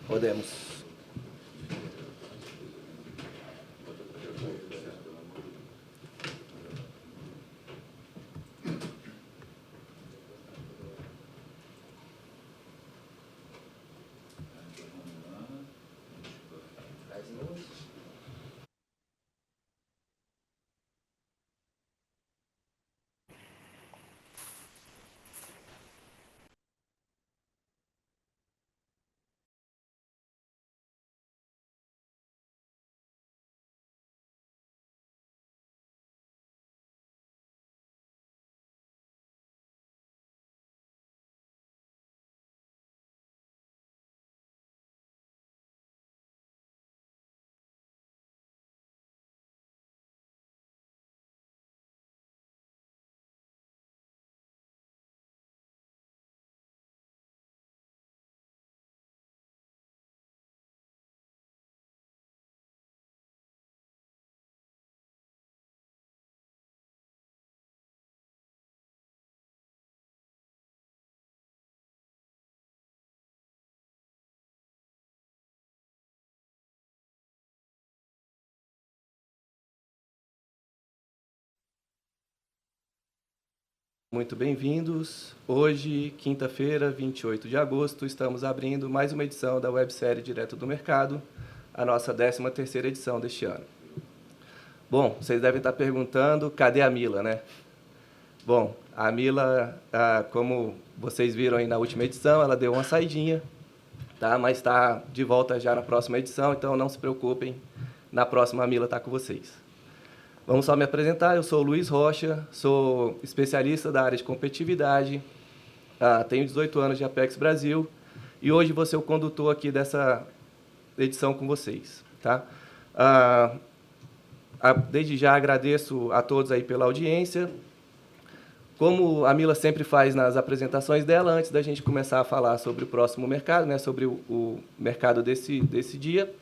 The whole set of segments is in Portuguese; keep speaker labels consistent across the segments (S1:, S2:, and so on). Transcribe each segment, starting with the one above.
S1: Podemos. Muito bem-vindos. Hoje, quinta-feira, 28 de agosto, estamos abrindo mais uma edição da websérie Direto do Mercado, a nossa 13ª edição deste ano. Bom, vocês devem estar perguntando, cadê a Mila, né? Bom, a Mila, como vocês viram aí na última edição, ela deu uma saidinha, tá? Mas está de volta já na próxima edição, então não se preocupem, na próxima a Mila está com vocês. Vamos só me apresentar, eu sou o Luiz Rocha, sou especialista da área de competitividade, tenho 18 anos de Apex Brasil e hoje vou ser o condutor aqui dessa edição com vocês. Tá? Desde já agradeço a todos aí pela audiência. Como a Mila sempre faz nas apresentações dela, antes da gente começar a falar sobre o próximo mercado, né, sobre o mercado desse dia,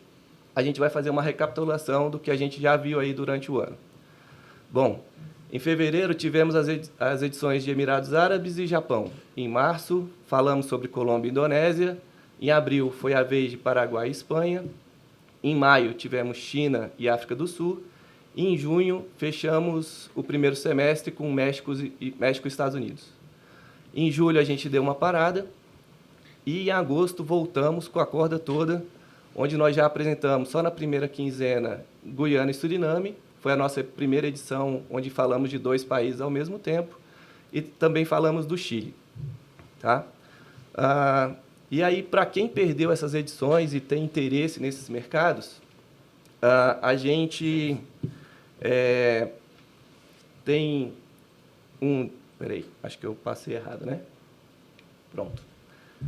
S1: a gente vai fazer uma recapitulação do que a gente já viu aí durante o ano. Bom, em fevereiro tivemos as edições de Emirados Árabes e Japão. Em março, falamos sobre Colômbia e Indonésia. Em abril, foi a vez de Paraguai e Espanha. Em maio, tivemos China e África do Sul. E em junho, fechamos o primeiro semestre com México e Estados Unidos. Em julho, a gente deu uma parada. E em agosto, voltamos com a corda toda, onde nós já apresentamos, só na primeira quinzena, Guiana e Suriname. Foi a nossa primeira edição, onde falamos de 2 países ao mesmo tempo, e também falamos do Chile. Tá? E aí, para quem perdeu essas edições e tem interesse nesses mercados, a gente tem um... Peraí, acho que eu passei errado, né? Pronto.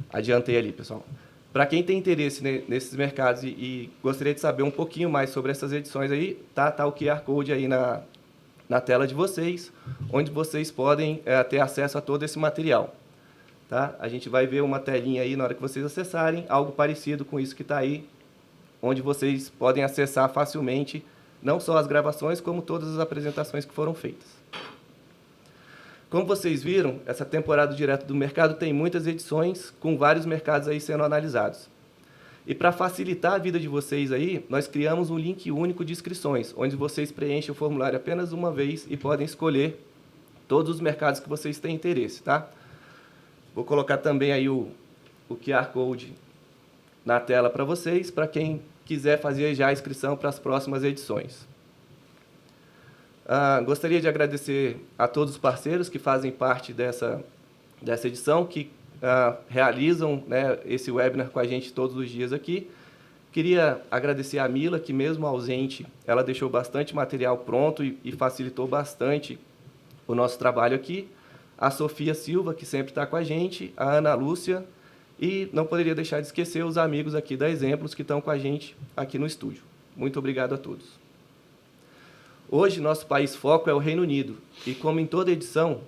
S1: Adiantei ali, pessoal. Para quem tem interesse nesses mercados e gostaria de saber um pouquinho mais sobre essas edições aí, tá o QR Code aí na tela de vocês, onde vocês podem ter acesso a todo esse material. Tá? A gente vai ver uma telinha aí na hora que vocês acessarem, algo parecido com isso que está aí, onde vocês podem acessar facilmente, não só as gravações, como todas as apresentações que foram feitas. Como vocês viram, essa temporada Direto do Mercado tem muitas edições com vários mercados aí sendo analisados. E para facilitar a vida de vocês aí, nós criamos um link único de inscrições, onde vocês preenchem o formulário apenas uma vez e podem escolher todos os mercados que vocês têm interesse, tá? Vou colocar também aí o QR Code na tela para vocês, para quem quiser fazer já a inscrição para as próximas edições. Gostaria de agradecer a todos os parceiros que fazem parte dessa edição, que realizam, né, esse webinar com a gente todos os dias aqui. Queria agradecer a Mila, que mesmo ausente, ela deixou bastante material pronto e facilitou bastante o nosso trabalho aqui. A Sofia Silva, que sempre está com a gente, a Ana Lúcia, e não poderia deixar de esquecer os amigos aqui da Exemplos que estão com a gente aqui no estúdio. Muito obrigado a todos. Hoje, nosso país foco é o Reino Unido, e como em toda edição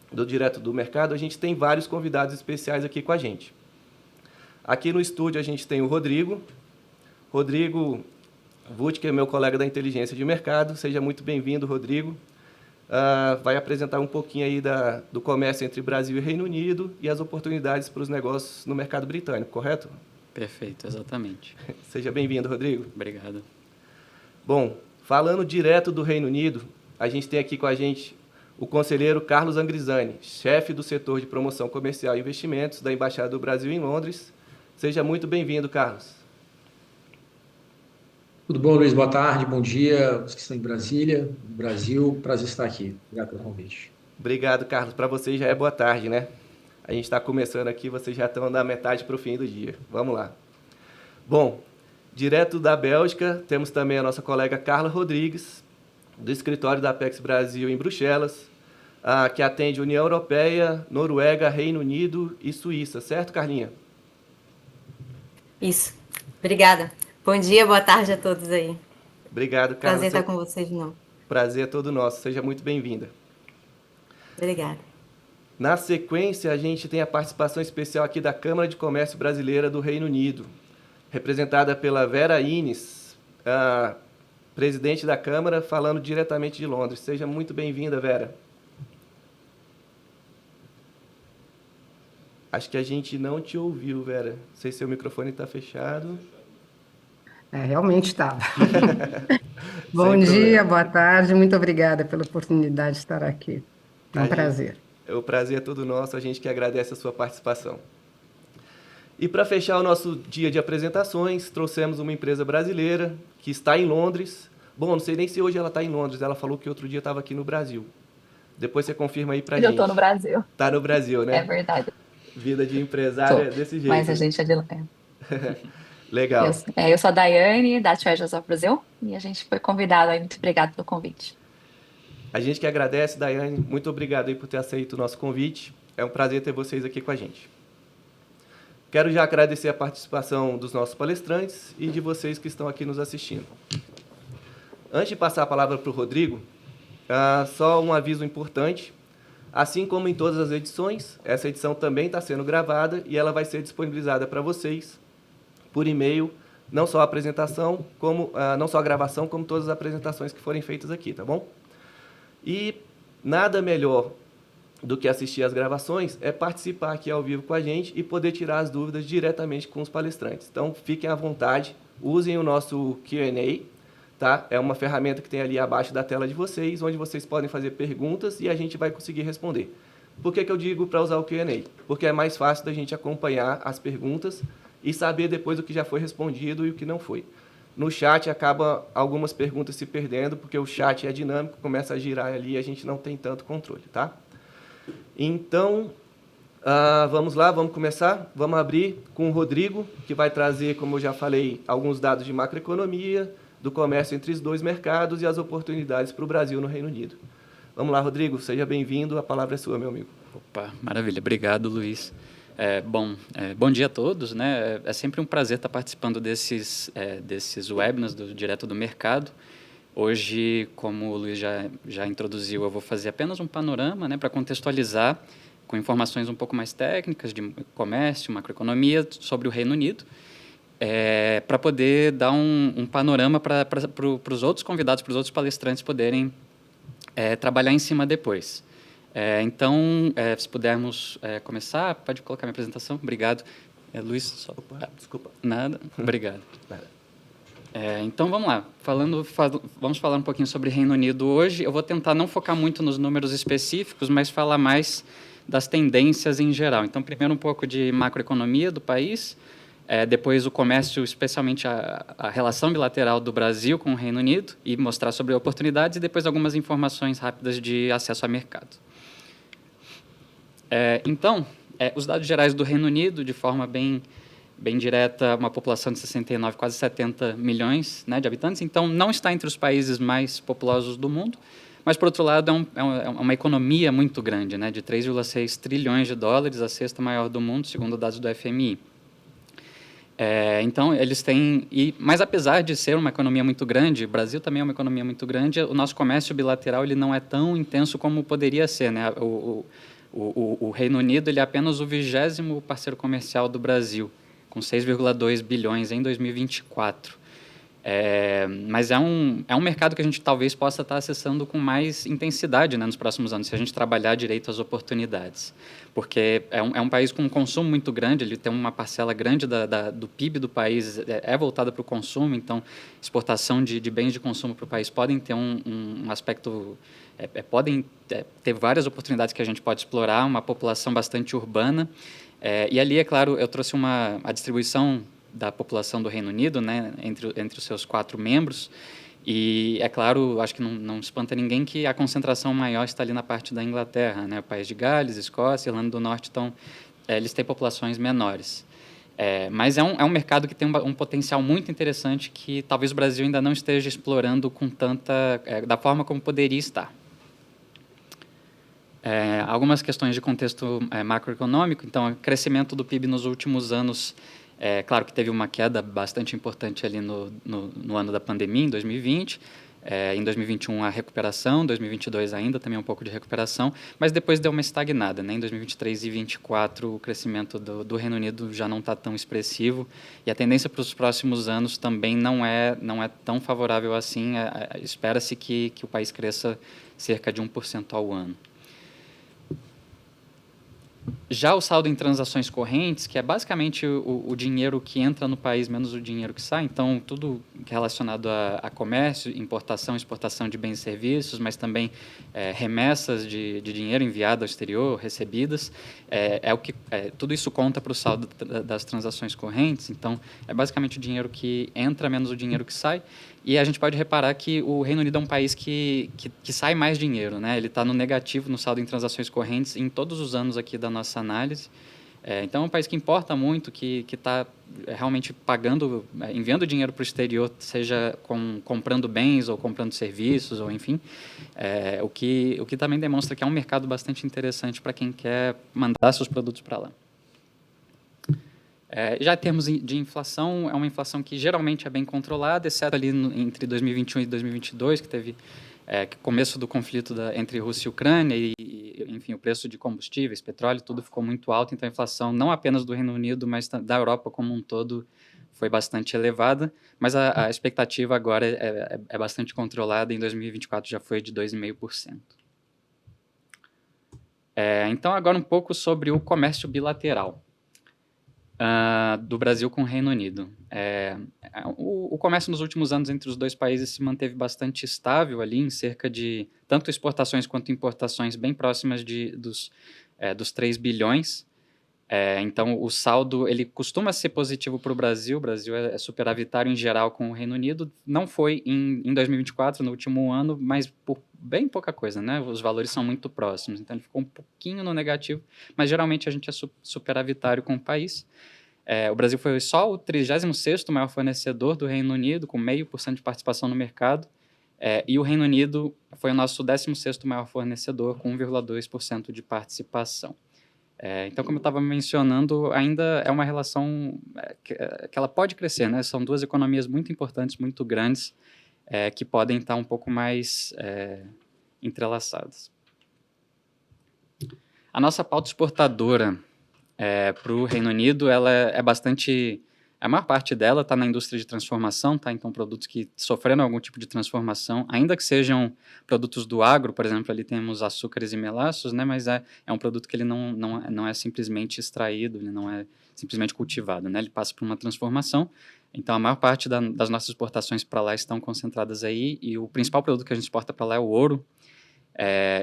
S1: do Direto do Mercado, a gente tem vários convidados especiais aqui com a gente. Aqui no estúdio a gente tem o Rodrigo Vutt, que é meu colega da Inteligência de Mercado. Seja muito bem-vindo, Rodrigo. Vai apresentar um pouquinho aí do comércio entre Brasil e Reino Unido e as oportunidades para os negócios no mercado britânico, correto?
S2: Perfeito, exatamente.
S1: Seja bem-vindo, Rodrigo.
S2: Obrigado.
S1: Bom, falando direto do Reino Unido, a gente tem aqui com a gente o conselheiro Carlos Angrisani, chefe do setor de promoção comercial e investimentos da Embaixada do Brasil em Londres. Seja muito bem-vindo, Carlos.
S3: Tudo bom, Luiz? Boa tarde, bom dia. Os que estão em Brasília, Brasil, prazer estar aqui. Obrigado pelo convite.
S1: Obrigado, Carlos. Para vocês já é boa tarde, né? A gente está começando aqui, vocês já estão da metade para o fim do dia. Vamos lá. Bom, direto da Bélgica, temos também a nossa colega Carla Rodrigues, do escritório da Apex Brasil em Bruxelas, que atende União Europeia, Noruega, Reino Unido e Suíça. Certo, Carlinha?
S4: Isso. Obrigada. Bom dia, boa tarde a todos aí.
S1: Obrigado, Carla.
S4: Prazer estar com vocês de novo.
S1: Prazer é todo nosso. Seja muito bem-vinda.
S4: Obrigada.
S1: Na sequência, a gente tem a participação especial aqui da Câmara de Comércio Brasileira do Reino Unido, representada pela Vera Innes, a presidente da Câmara, falando diretamente de Londres. Seja muito bem-vinda, Vera. Acho que a gente não te ouviu, Vera. Não sei se seu microfone está fechado.
S5: Realmente estava. Bom dia, boa tarde, muito obrigada pela oportunidade de estar aqui. É um prazer.
S1: O prazer é todo nosso, a gente que agradece a sua participação. E para fechar o nosso dia de apresentações, trouxemos uma empresa brasileira que está em Londres. Bom, não sei nem se hoje ela está em Londres, ela falou que outro dia estava aqui no Brasil. Depois você confirma aí para a gente.
S6: Eu estou no Brasil.
S1: Está no Brasil, né?
S6: É verdade.
S1: Vida de empresário é desse jeito.
S6: Mas a gente é de lá.
S1: Legal.
S6: Eu sou a Daiane, da Treasures of Brazil, e a gente foi convidado aí. Muito obrigada pelo convite.
S1: A gente que agradece, Daiane. Muito obrigado aí por ter aceito o nosso convite. É um prazer ter vocês aqui com a gente. Quero já agradecer a participação dos nossos palestrantes e de vocês que estão aqui nos assistindo. Antes de passar a palavra para o Rodrigo, só um aviso importante. Assim como em todas as edições, essa edição também está sendo gravada e ela vai ser disponibilizada para vocês por e-mail, não só a apresentação, não só a gravação, como todas as apresentações que forem feitas aqui, tá bom? E nada melhor do que assistir às gravações é participar aqui ao vivo com a gente e poder tirar as dúvidas diretamente com os palestrantes. Então, fiquem à vontade, usem o nosso Q&A, tá? É uma ferramenta que tem ali abaixo da tela de vocês, onde vocês podem fazer perguntas e a gente vai conseguir responder. Por que eu digo para usar o Q&A? Porque é mais fácil da gente acompanhar as perguntas e saber depois o que já foi respondido e o que não foi. No chat, acaba algumas perguntas se perdendo, porque o chat é dinâmico, começa a girar ali e a gente não tem tanto controle, tá? Então, vamos lá, vamos começar. Vamos abrir com o Rodrigo, que vai trazer, como eu já falei, alguns dados de macroeconomia, do comércio entre os dois mercados e as oportunidades para o Brasil no Reino Unido. Vamos lá, Rodrigo, seja bem-vindo, a palavra é sua, meu amigo.
S2: Opa, maravilha, obrigado, Luiz. Bom dia a todos, né? É sempre um prazer estar participando desses webinars direto do mercado. Hoje, como o Luiz já introduziu, eu vou fazer apenas um panorama, né, para contextualizar com informações um pouco mais técnicas de comércio, macroeconomia sobre o Reino Unido, para poder dar um panorama para os outros convidados, para os outros palestrantes poderem trabalhar em cima depois. Então, se pudermos começar, pode colocar minha apresentação. Obrigado. Luiz, só...
S1: Opa, desculpa.
S2: Nada. Obrigado.
S1: Nada.
S2: Então, vamos lá. Vamos falar um pouquinho sobre Reino Unido hoje. Eu vou tentar não focar muito nos números específicos, mas falar mais das tendências em geral. Então, primeiro um pouco de macroeconomia do país, depois o comércio, especialmente a relação bilateral do Brasil com o Reino Unido, e mostrar sobre oportunidades, e depois algumas informações rápidas de acesso a mercado. Então, os dados gerais do Reino Unido, de forma bem direta, uma população de 69, quase 70 milhões, né, de habitantes, então não está entre os países mais populosos do mundo, mas, por outro lado, é uma economia muito grande, né, de 3,6 trilhões de dólares, a sexta maior do mundo, segundo dados do FMI. Então, eles têm... Mas, apesar de ser uma economia muito grande, o Brasil também é uma economia muito grande, o nosso comércio bilateral ele não é tão intenso como poderia ser, né? O Reino Unido ele é apenas o 20º parceiro comercial do Brasil, com 6,2 bilhões em 2024. Mas é um mercado que a gente talvez possa estar acessando com mais intensidade, né, nos próximos anos, se a gente trabalhar direito as oportunidades. Porque é um país com um consumo muito grande, ele tem uma parcela grande do PIB do país, voltada para o consumo, então exportação de bens de consumo para o país podem ter um aspecto, podem ter várias oportunidades que a gente pode explorar, uma população bastante urbana. E ali, é claro, eu trouxe a distribuição da população do Reino Unido, né, entre os seus 4 membros, e, é claro, acho que não espanta ninguém que a concentração maior está ali na parte da Inglaterra, né, o País de Gales, Escócia, Irlanda do Norte, então, eles têm populações menores. Mas é um mercado que tem um potencial muito interessante que talvez o Brasil ainda não esteja explorando com da forma como poderia estar. Algumas questões de contexto macroeconômico, então, o crescimento do PIB nos últimos anos, claro que teve uma queda bastante importante ali no ano da pandemia, em 2020, em 2021 a recuperação, 2022 ainda também um pouco de recuperação, mas depois deu uma estagnada, né? Em 2023 e 2024 o crescimento do Reino Unido já não está tão expressivo e a tendência para os próximos anos também não é tão favorável assim. Espera-se que o país cresça cerca de 1% ao ano. Já o saldo em transações correntes, que é basicamente o dinheiro que entra no país menos o dinheiro que sai, então tudo relacionado a comércio, importação, exportação de bens e serviços, mas também remessas de dinheiro enviado ao exterior, recebidas, tudo isso conta para o saldo das transações correntes, então é basicamente o dinheiro que entra menos o dinheiro que sai. E a gente pode reparar que o Reino Unido é um país que sai mais dinheiro, né? Ele está no negativo no saldo em transações correntes em todos os anos aqui da nossa análise. Então, é um país que importa muito, que está realmente pagando, enviando dinheiro para o exterior, seja comprando bens ou comprando serviços, ou enfim, o que também demonstra que é um mercado bastante interessante para quem quer mandar seus produtos para lá. Já em termos de inflação, é uma inflação que geralmente é bem controlada, exceto ali entre 2021 e 2022, que teve começo do conflito entre Rússia e Ucrânia e, enfim, o preço de combustíveis, petróleo, tudo ficou muito alto, então a inflação não apenas do Reino Unido, mas da Europa como um todo foi bastante elevada, mas a expectativa agora é bastante controlada, em 2024 já foi de 2,5%. Então, agora um pouco sobre o comércio bilateral do Brasil com o Reino Unido. O comércio nos últimos anos entre os dois países se manteve bastante estável ali, em cerca de tanto exportações quanto importações bem próximas dos 3 bilhões. Então, o saldo ele costuma ser positivo para o Brasil é superavitário em geral com o Reino Unido. Não foi em 2024, no último ano, mas por bem pouca coisa, né? Os valores são muito próximos, então ele ficou um pouquinho no negativo, mas geralmente a gente é superavitário com o país. O Brasil foi só o 36º maior fornecedor do Reino Unido, com 0,5% de participação no mercado, e o Reino Unido foi o nosso 16º maior fornecedor, com 1,2% de participação. Então, como eu estava mencionando, ainda é uma relação que ela pode crescer, né? São duas economias muito importantes, muito grandes, que podem estar um pouco mais entrelaçadas. A nossa pauta exportadora para o Reino Unido, ela é bastante... A maior parte dela está na indústria de transformação, tá? Então, produtos que sofreram algum tipo de transformação, ainda que sejam produtos do agro, por exemplo, ali temos açúcares e melaços, né? Mas é um produto que ele não é simplesmente extraído, ele não é simplesmente cultivado, né? Ele passa por uma transformação. Então, a maior parte das nossas exportações para lá estão concentradas aí, e o principal produto que a gente exporta para lá é o ouro.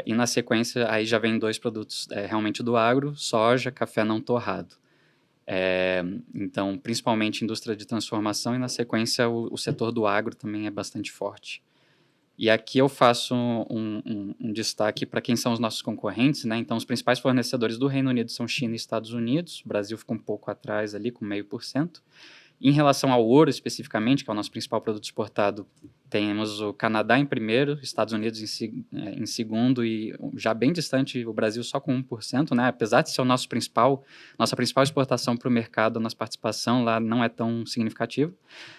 S2: E na sequência, aí já vem 2 produtos realmente do agro, soja, café não torrado. Então, principalmente indústria de transformação e, na sequência, o setor do agro também é bastante forte. E aqui eu faço um destaque para quem são os nossos concorrentes, né? Então, os principais fornecedores do Reino Unido são China e Estados Unidos, o Brasil ficou um pouco atrás ali, com 0,5%. Em relação ao ouro, especificamente, que é o nosso principal produto exportado, temos o Canadá em primeiro, Estados Unidos em segundo e já bem distante o Brasil só com 1%, né? Apesar de ser nossa principal exportação para o mercado, a nossa participação lá não é tão significativa.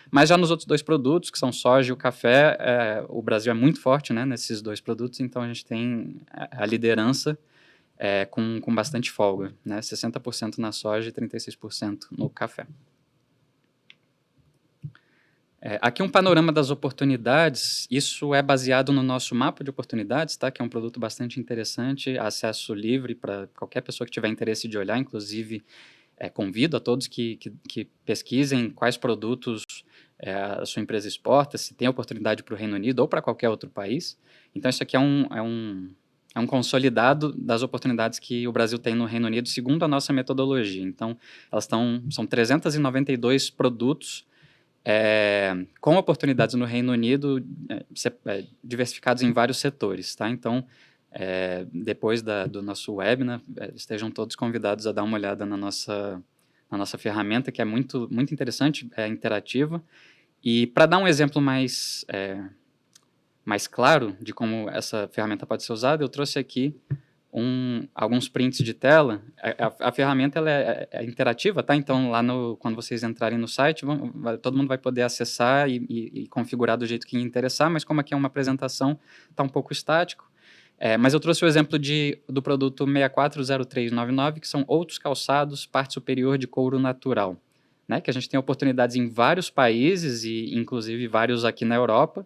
S2: Mas já nos outros 2 produtos, que são soja e o café, o Brasil é muito forte, né, nesses 2 produtos, então a gente tem a liderança com bastante folga, né? 60% na soja e 36% no café. Aqui um panorama das oportunidades, isso é baseado no nosso mapa de oportunidades, tá? Que é um produto bastante interessante, acesso livre para qualquer pessoa que tiver interesse de olhar, inclusive convido a todos que pesquisem quais produtos a sua empresa exporta, se tem oportunidade para o Reino Unido ou para qualquer outro país. Então isso aqui é um consolidado das oportunidades que o Brasil tem no Reino Unido, segundo a nossa metodologia. Então são 392 produtos com oportunidades no Reino Unido, diversificados em vários setores, tá? Então, depois do nosso webinar, estejam todos convidados a dar uma olhada na nossa ferramenta, que é muito, muito interessante, é interativa. E para dar um exemplo mais claro de como essa ferramenta pode ser usada, eu trouxe aqui alguns prints de tela. A ferramenta ela é interativa, tá? Então, quando vocês entrarem no site, todo mundo vai poder acessar e configurar do jeito que interessar, mas como aqui é uma apresentação, está um pouco estático. Mas eu trouxe o exemplo do produto 640399, que são outros calçados, parte superior de couro natural, né? Que a gente tem oportunidades em vários países, e inclusive vários aqui na Europa.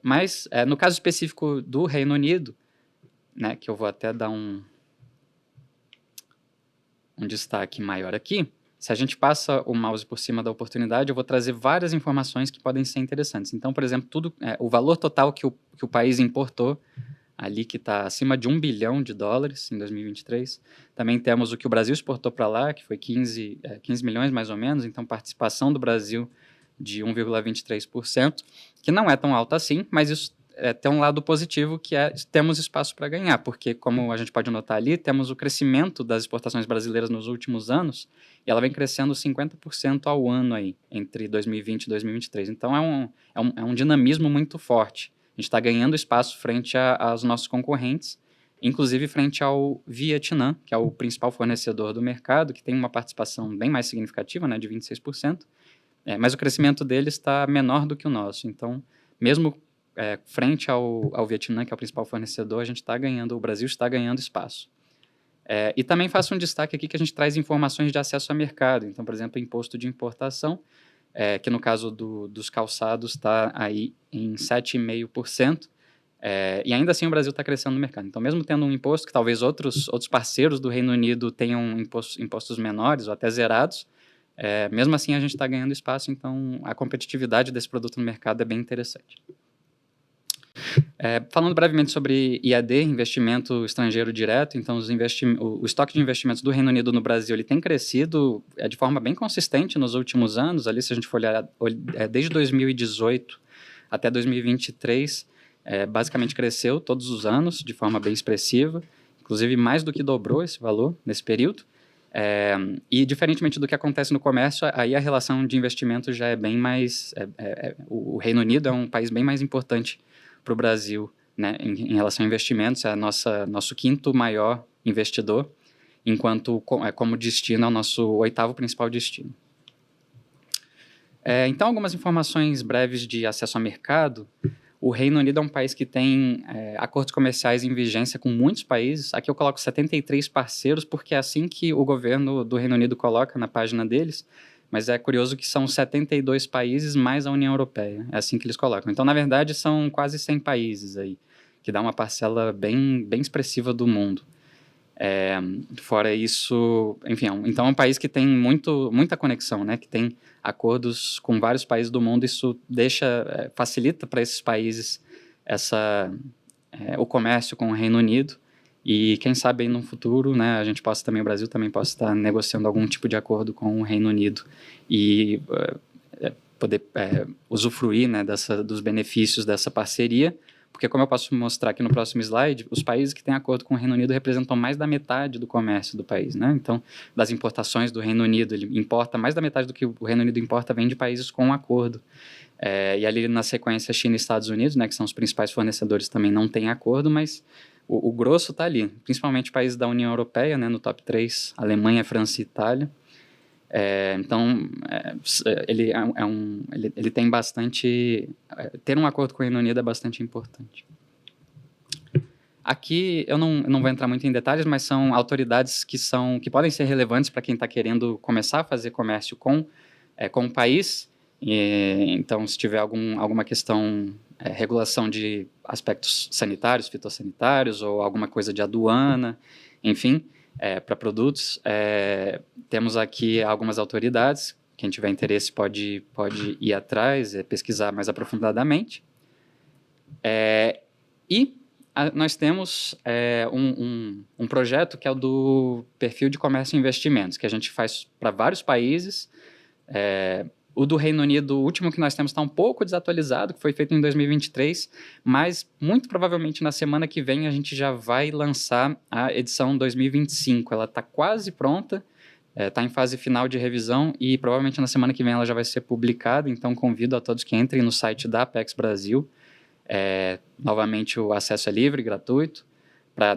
S2: Mas, no caso específico do Reino Unido, né, que eu vou até dar um destaque maior aqui, se a gente passa o mouse por cima da oportunidade, eu vou trazer várias informações que podem ser interessantes. Então, por exemplo, o valor total que o país importou, ali que está acima de $1 bilhão em 2023. Também temos o que o Brasil exportou para lá, que foi 15 milhões mais ou menos, então participação do Brasil de 1,23%, que não é tão alta assim, mas isso tem um lado positivo, que temos espaço para ganhar, porque, como a gente pode notar ali, temos o crescimento das exportações brasileiras nos últimos anos, e ela vem crescendo 50% ao ano aí, entre 2020 e 2023. Então, é um dinamismo muito forte. A gente está ganhando espaço frente aos nossos concorrentes, inclusive frente ao Vietnã, que é o principal fornecedor do mercado, que tem uma participação bem mais significativa, né, de 26%, mas o crescimento dele está menor do que o nosso. Então, mesmo frente ao Vietnã, que é o principal fornecedor, o Brasil está ganhando espaço. E também faço um destaque aqui que a gente traz informações de acesso a mercado. Então, por exemplo, imposto de importação, que no caso dos calçados está aí em 7,5%, e ainda assim o Brasil está crescendo no mercado. Então, mesmo tendo um imposto que talvez outros parceiros do Reino Unido tenham impostos menores ou até zerados, mesmo assim a gente está ganhando espaço, então a competitividade desse produto no mercado é bem interessante. Falando brevemente sobre IAD, investimento estrangeiro direto, então o estoque de investimentos do Reino Unido no Brasil ele tem crescido de forma bem consistente nos últimos anos. Ali, se a gente for olhar desde 2018 até 2023, basicamente cresceu todos os anos de forma bem expressiva, inclusive mais do que dobrou esse valor nesse período. E diferentemente do que acontece no comércio, aí a relação de investimento já é bem mais... o Reino Unido é um país bem mais importante para o Brasil, né, em relação a investimentos, é nosso quinto maior investidor, enquanto como destino é o nosso oitavo principal destino. Então, algumas informações breves de acesso ao mercado. O Reino Unido é um país que tem acordos comerciais em vigência com muitos países. Aqui eu coloco 73 parceiros, porque é assim que o governo do Reino Unido coloca na página deles, mas é curioso que são 72 países mais a União Europeia, é assim que eles colocam. Então, na verdade, são quase 100 países aí, que dá uma parcela bem, bem expressiva do mundo. Fora isso, enfim, então é um país que tem muita conexão, né, que tem acordos com vários países do mundo. Isso facilita para esses países o comércio com o Reino Unido, e quem sabe aí no futuro, né, o Brasil também possa estar negociando algum tipo de acordo com o Reino Unido e poder usufruir, né, dos benefícios dessa parceria, porque, como eu posso mostrar aqui no próximo slide, os países que têm acordo com o Reino Unido representam mais da metade do comércio do país, né? Então, das importações do Reino Unido, ele importa mais da metade do que o Reino Unido importa, vem de países com acordo. E ali, na sequência, China e Estados Unidos, né, que são os principais fornecedores, também não têm acordo, mas o grosso está ali, principalmente países da União Europeia, né, no top 3, Alemanha, França e Itália. Então, ele tem bastante... ter um acordo com o Reino Unido é bastante importante. Aqui, eu não vou entrar muito em detalhes, mas são autoridades que podem ser relevantes para quem está querendo começar a fazer comércio com o país. Então, se tiver alguma questão, regulação de aspectos sanitários, fitossanitários, ou alguma coisa de aduana, enfim, para produtos, temos aqui algumas autoridades. Quem tiver interesse pode ir atrás, pesquisar mais aprofundadamente. E nós temos um projeto que é o do perfil de comércio e investimentos, que a gente faz para vários países. O do Reino Unido, o último que nós temos, está um pouco desatualizado, que foi feito em 2023, mas muito provavelmente na semana que vem a gente já vai lançar a edição 2025. Ela está quase pronta, está em fase final de revisão e provavelmente na semana que vem ela já vai ser publicada, então convido a todos que entrem no site da Apex Brasil. Novamente, o acesso é livre, gratuito,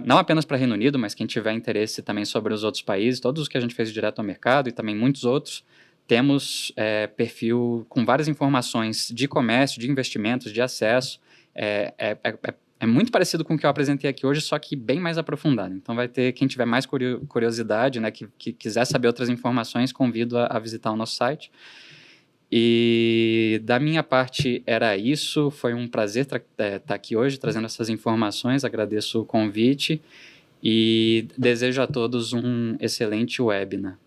S2: não apenas para Reino Unido, mas quem tiver interesse também sobre os outros países, todos os que a gente fez direto ao mercado e também muitos outros. Temos perfil com várias informações de comércio, de investimentos, de acesso. É muito parecido com o que eu apresentei aqui hoje, só que bem mais aprofundado. Então vai ter, quem tiver mais curiosidade, né, que quiser saber outras informações, convido a visitar o nosso site. E da minha parte era isso, foi um prazer estar aqui hoje trazendo essas informações, agradeço o convite e desejo a todos um excelente webinar.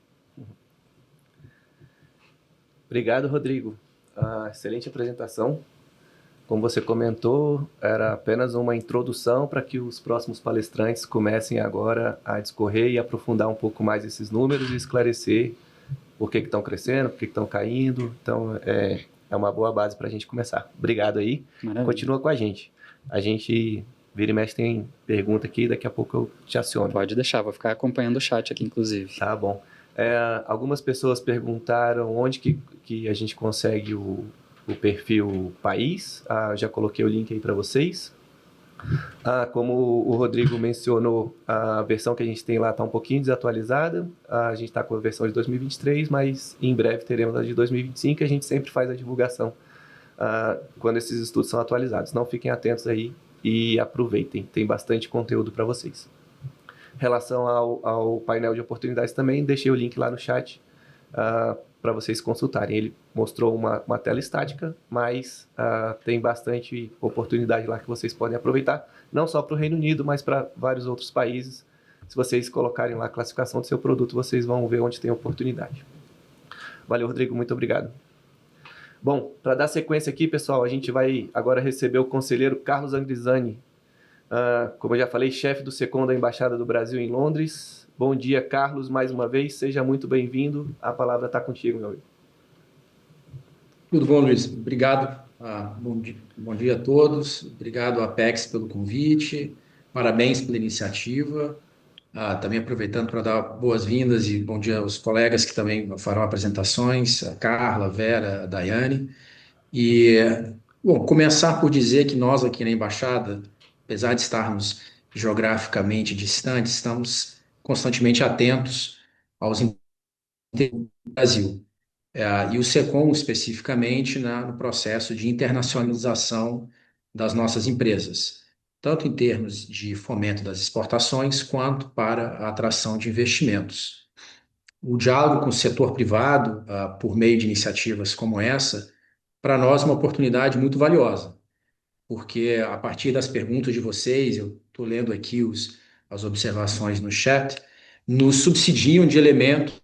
S1: Obrigado, Rodrigo. Excelente apresentação. Como você comentou, era apenas uma introdução para que os próximos palestrantes comecem agora a discorrer e aprofundar um pouco mais esses números e esclarecer por que estão crescendo, por que estão caindo. Então, é uma boa base para a gente começar. Obrigado aí.
S2: Maravilha.
S1: Continua com a gente. A gente, vira e mexe, tem pergunta aqui, daqui a pouco eu te aciono.
S2: Pode deixar, vou ficar acompanhando o chat aqui, inclusive.
S1: Tá bom. Algumas pessoas perguntaram onde que a gente consegue o perfil país. Já coloquei o link aí para vocês. Como o Rodrigo mencionou, a versão que a gente tem lá está um pouquinho desatualizada. A gente está com a versão de 2023, mas em breve teremos a de 2025 e a gente sempre faz a divulgação quando esses estudos são atualizados. Não fiquem atentos aí e aproveitem. Tem bastante conteúdo para vocês. Em relação ao painel de oportunidades também, deixei o link lá no chat para vocês consultarem. Ele mostrou uma tela estática, mas tem bastante oportunidade lá que vocês podem aproveitar, não só para o Reino Unido, mas para vários outros países. Se vocês colocarem lá a classificação do seu produto, vocês vão ver onde tem oportunidade. Valeu, Rodrigo, muito obrigado. Bom, para dar sequência aqui, pessoal, a gente vai agora receber o conselheiro Carlos Angrisani, como eu já falei, chefe do SECOM da Embaixada do Brasil em Londres. Bom dia, Carlos, mais uma vez, seja muito bem-vindo. A palavra está contigo, meu amigo.
S3: Tudo bom, Luiz? Obrigado. Bom dia a todos. Obrigado, Apex, pelo convite. Parabéns pela iniciativa. Também aproveitando para dar boas-vindas e bom dia aos colegas que também farão apresentações, a Carla, a Vera, a Daiane. Bom, começar por dizer que nós aqui na Embaixada, apesar de estarmos geograficamente distantes, estamos constantemente atentos aos interesses do Brasil. E o SECOM, especificamente, no processo de internacionalização das nossas empresas, tanto em termos de fomento das exportações, quanto para a atração de investimentos. O diálogo com o setor privado, por meio de iniciativas como essa, para nós é uma oportunidade muito valiosa, porque a partir das perguntas de vocês, eu estou lendo aqui as observações no chat, nos subsidiam de elementos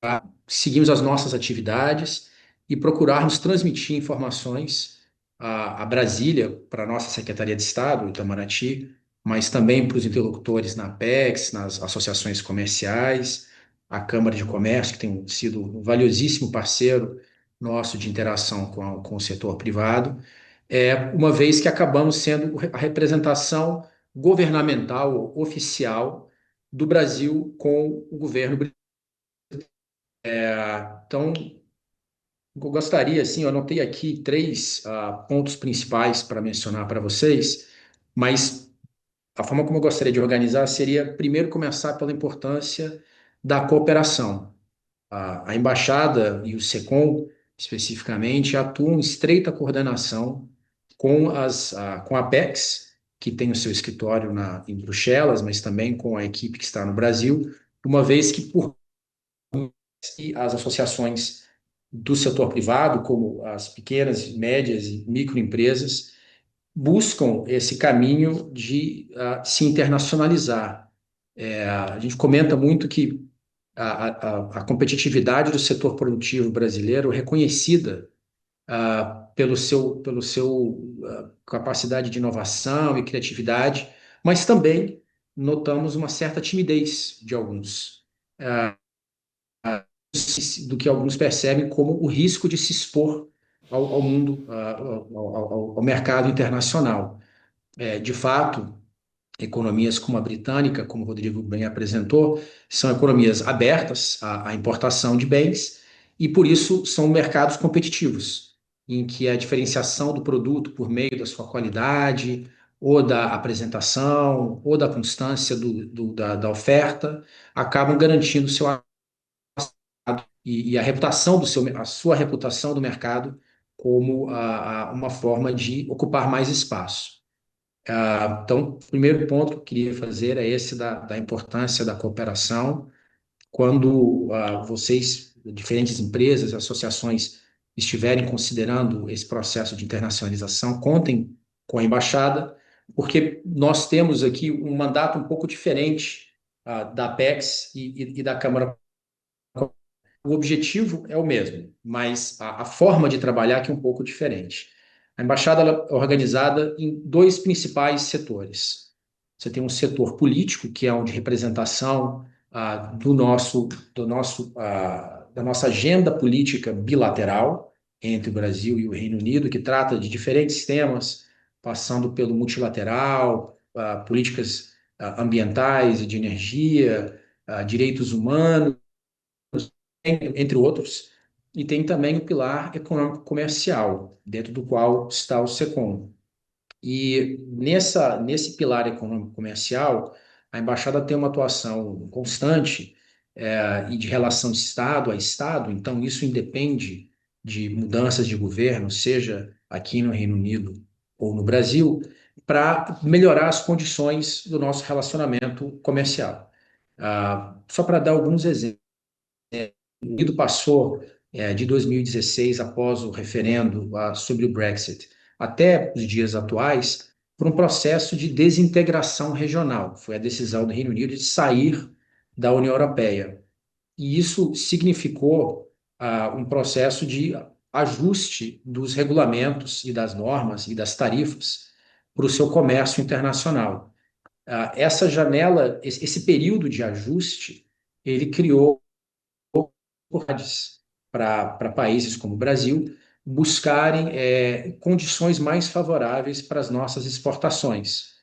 S3: para seguirmos as nossas atividades e procurarmos transmitir informações a Brasília, para a nossa Secretaria de Estado, Itamaraty, mas também para os interlocutores na Apex, nas associações comerciais, a Câmara de Comércio, que tem sido um valiosíssimo parceiro nosso de interação com o setor privado, uma vez que acabamos sendo a representação governamental oficial do Brasil com o governo britânico. Então, eu gostaria, assim, eu anotei aqui 3 pontos principais para mencionar para vocês, mas a forma como eu gostaria de organizar seria, primeiro, começar pela importância da cooperação. A Embaixada e o SECOM, especificamente, atuam em estreita coordenação com a Apex, que tem o seu escritório em Bruxelas, mas também com a equipe que está no Brasil, uma vez que, por as associações do setor privado, como as pequenas, médias e microempresas, buscam esse caminho de se internacionalizar. A gente comenta muito que a competitividade do setor produtivo brasileiro é reconhecida pelo seu capacidade de inovação e criatividade, mas também notamos uma certa timidez de alguns, do que alguns percebem como o risco de se expor ao mundo, ao mercado internacional. De fato, economias como a britânica, como o Rodrigo bem apresentou, são economias abertas à importação de bens e, por isso, são mercados competitivos, em que a diferenciação do produto por meio da sua qualidade, ou da apresentação, ou da constância da oferta, acabam garantindo o seu e a sua reputação do mercado como uma forma de ocupar mais espaço. Então, o primeiro ponto que eu queria fazer é esse da importância da cooperação. Quando vocês, diferentes empresas, associações, estiverem considerando esse processo de internacionalização, contem com a embaixada, porque nós temos aqui um mandato um pouco diferente da Apex e da Câmara. O objetivo é o mesmo, mas a forma de trabalhar que é um pouco diferente. A embaixada ela é organizada em dois principais setores. Você tem um setor político, que é onde representação da nossa agenda política bilateral entre o Brasil e o Reino Unido, que trata de diferentes temas, passando pelo multilateral, políticas ambientais e de energia, direitos humanos, entre outros, e tem também o pilar econômico-comercial, dentro do qual está o SECOM. E nesse pilar econômico-comercial, a embaixada tem uma atuação constante e de relação de Estado a Estado, então isso independe de mudanças de governo, seja aqui no Reino Unido ou no Brasil, para melhorar as condições do nosso relacionamento comercial. Só para dar alguns exemplos, o Reino Unido passou de 2016, após o referendo sobre o Brexit, até os dias atuais, por um processo de desintegração regional. Foi a decisão do Reino Unido de sair da União Europeia. E isso significou um processo de ajuste dos regulamentos e das normas e das tarifas para o seu comércio internacional. Essa janela, esse período de ajuste, ele criou oportunidades para países como o Brasil buscarem condições mais favoráveis para as nossas exportações.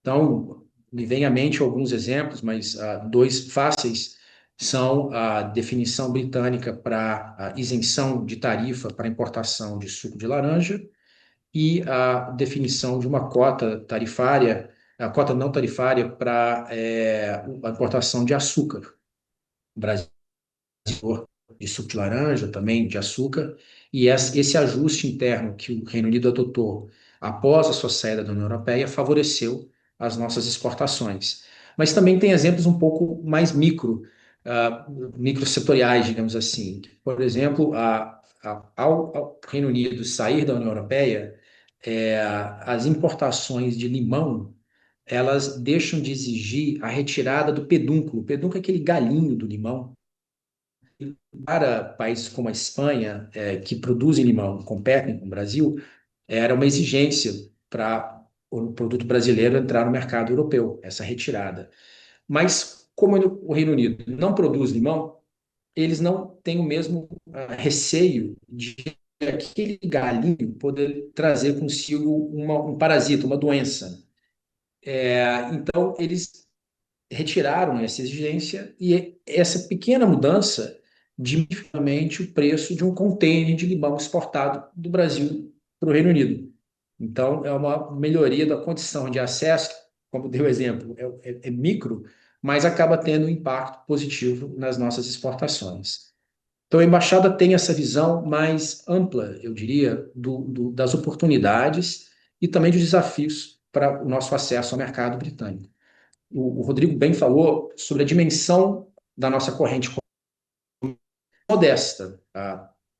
S3: Então, me vem à mente alguns exemplos, mas dois fáceis são a definição britânica para a isenção de tarifa para importação de suco de laranja e a definição de uma cota tarifária, a cota não tarifária para a importação de açúcar. O Brasil de suco de laranja, também de açúcar, e esse ajuste interno que o Reino Unido adotou após a sua saída da União Europeia favoreceu as nossas exportações. Mas também tem exemplos um pouco mais microsetoriais, digamos assim. Por exemplo, ao Reino Unido sair da União Europeia, as importações de limão elas deixam de exigir a retirada do pedúnculo. O pedúnculo é aquele galinho do limão. Para países como a Espanha, que produzem limão, competem com o Brasil, era uma exigência para o produto brasileiro entrar no mercado europeu, essa retirada. Mas, como o Reino Unido não produz limão, eles não têm o mesmo receio de aquele galinho poder trazer consigo um parasita, uma doença. Então, eles retiraram essa exigência e essa pequena mudança diminui o preço de um container de limão exportado do Brasil para o Reino Unido. Então, é uma melhoria da condição de acesso, como deu o exemplo, é micro, mas acaba tendo um impacto positivo nas nossas exportações. Então, a embaixada tem essa visão mais ampla, eu diria, das oportunidades e também dos desafios para o nosso acesso ao mercado britânico. O Rodrigo bem falou sobre a dimensão da nossa corrente modesta,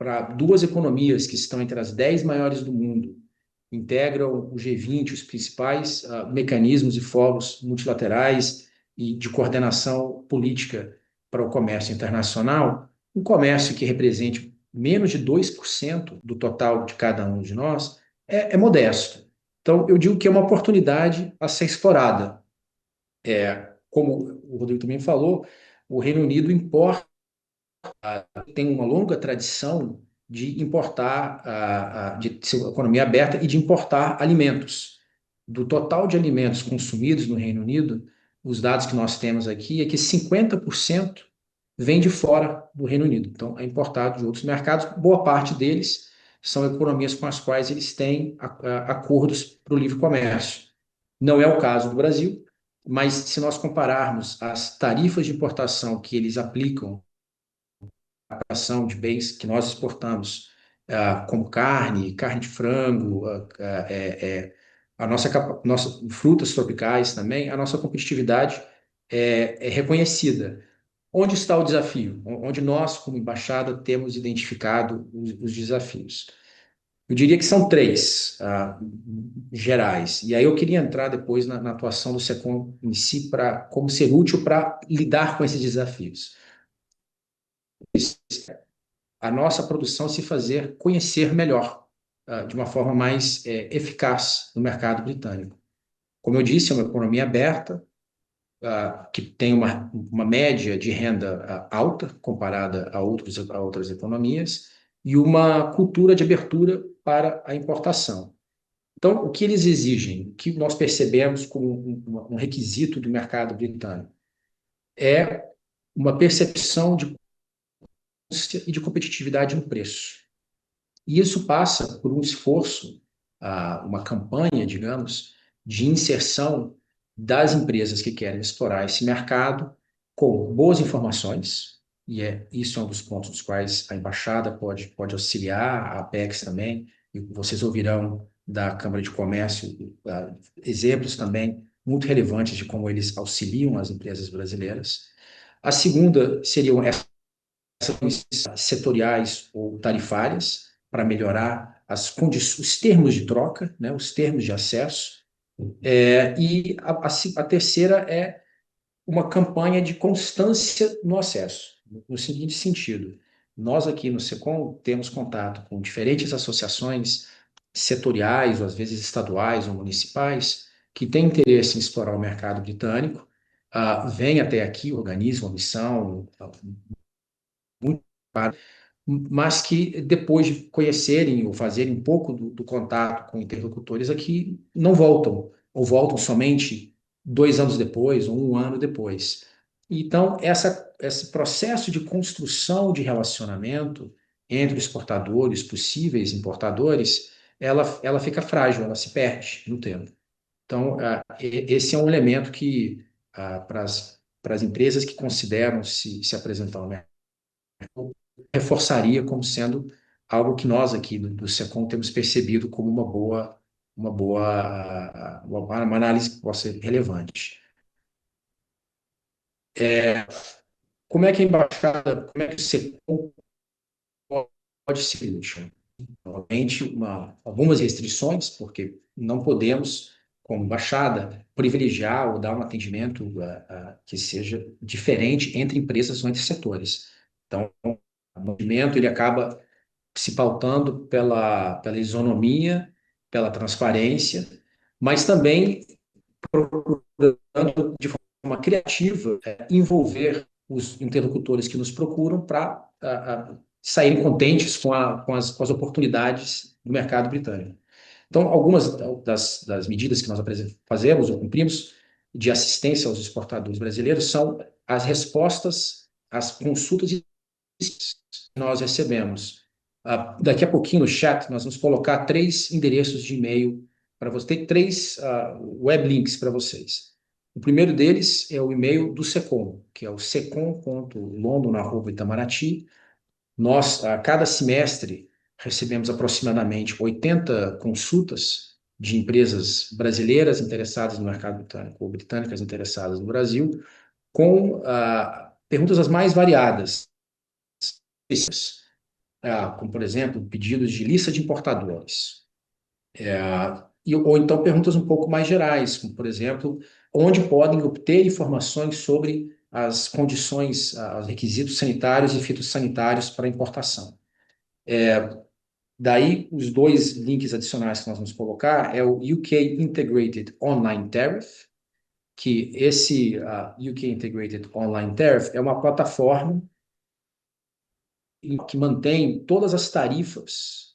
S3: para duas economias que estão entre as 10 maiores do mundo, integram o G20, os principais mecanismos e fóruns multilaterais e de coordenação política para o comércio internacional, um comércio que represente menos de 2% do total de cada um de nós é modesto. Então, eu digo que é uma oportunidade a ser explorada. Como o Rodrigo também falou, o Reino Unido importa, tem uma longa tradição de importar, de ser uma economia aberta e de importar alimentos. Do total de alimentos consumidos no Reino Unido, os dados que nós temos aqui é que 50% vem de fora do Reino Unido. Então, é importado de outros mercados. Boa parte deles são economias com as quais eles têm acordos para o livre comércio. Não é o caso do Brasil, mas se nós compararmos as tarifas de importação que eles aplicam à importação de bens que nós exportamos, como carne de frango, a nossa frutas tropicais também, a nossa competitividade é reconhecida. Onde está o desafio? Onde nós, como embaixada, temos identificado os desafios? Eu diria que são três gerais. E aí eu queria entrar depois na atuação do SECOM em si, como ser útil para lidar com esses desafios. A nossa produção se fazer conhecer melhor, de uma forma mais eficaz no mercado britânico. Como eu disse, é uma economia aberta, que tem uma média de renda alta comparada a outras economias e uma cultura de abertura para a importação. Então, o que eles exigem, o que nós percebemos como um requisito do mercado britânico, é uma percepção de custo e de competitividade no preço. E isso passa por um esforço, uma campanha, digamos, de inserção das empresas que querem explorar esse mercado com boas informações, e isso é um dos pontos dos quais a embaixada pode auxiliar, a Apex também, e vocês ouvirão da Câmara de Comércio exemplos também muito relevantes de como eles auxiliam as empresas brasileiras. A segunda seriam essas setoriais ou tarifárias para melhorar os termos de troca, né, os termos de acesso. E a terceira é uma campanha de constância no acesso, no seguinte sentido: nós aqui no SECOM temos contato com diferentes associações setoriais, ou às vezes estaduais ou municipais, que têm interesse em explorar o mercado britânico, vêm até aqui, organizam uma missão, muito, mas que depois de conhecerem ou fazerem um pouco do contato com interlocutores aqui, não voltam, ou voltam somente 2 anos depois, ou 1 ano depois. Então, esse processo de construção de relacionamento entre exportadores, possíveis importadores, ela fica frágil, ela se perde no tempo. Então, esse é um elemento que, para as empresas que consideram se apresentar ao mercado, reforçaria como sendo algo que nós aqui do SECOM temos percebido como uma análise que possa ser relevante. Como é que a embaixada, como é que o SECOM pode ser útil? Normalmente, algumas restrições, porque não podemos, como embaixada, privilegiar ou dar um atendimento que seja diferente entre empresas ou entre setores. Então, o movimento ele acaba se pautando pela isonomia, pela transparência, mas também procurando de forma criativa envolver os interlocutores que nos procuram para saírem contentes com as oportunidades do mercado britânico. Então, algumas das medidas que nós fazemos ou cumprimos de assistência aos exportadores brasileiros são as respostas às consultas que nós recebemos. Daqui a pouquinho no chat nós vamos colocar 3 endereços de e-mail para você, ter 3 web links para vocês. O primeiro deles é o e-mail do SECOM, que é o secom.london@itamaraty. Nós, a cada semestre, recebemos aproximadamente 80 consultas de empresas brasileiras interessadas no mercado britânico ou britânicas interessadas no Brasil, com perguntas as mais variadas. como, por exemplo, pedidos de lista de importadores. Ou então perguntas um pouco mais gerais, como, por exemplo, onde podem obter informações sobre as condições, os requisitos sanitários e fitossanitários para importação. Daí, os dois links adicionais que nós vamos colocar é o UK Integrated Online Tariff, que esse UK Integrated Online Tariff é uma plataforma que mantém todas as tarifas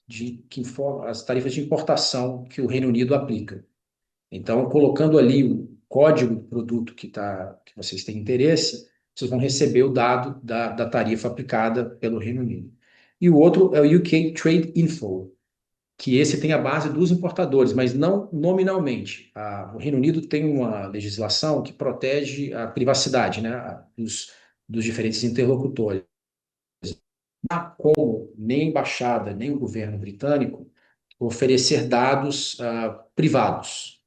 S3: as tarifas de importação que o Reino Unido aplica. Então, colocando ali o código do produto que vocês têm interesse, vocês vão receber o dado da tarifa aplicada pelo Reino Unido. E o outro é o UK Trade Info, que esse tem a base dos importadores, mas não nominalmente. O Reino Unido tem uma legislação que protege a privacidade, né, dos diferentes interlocutores. Como nem a embaixada, nem o governo britânico oferecer dados privados.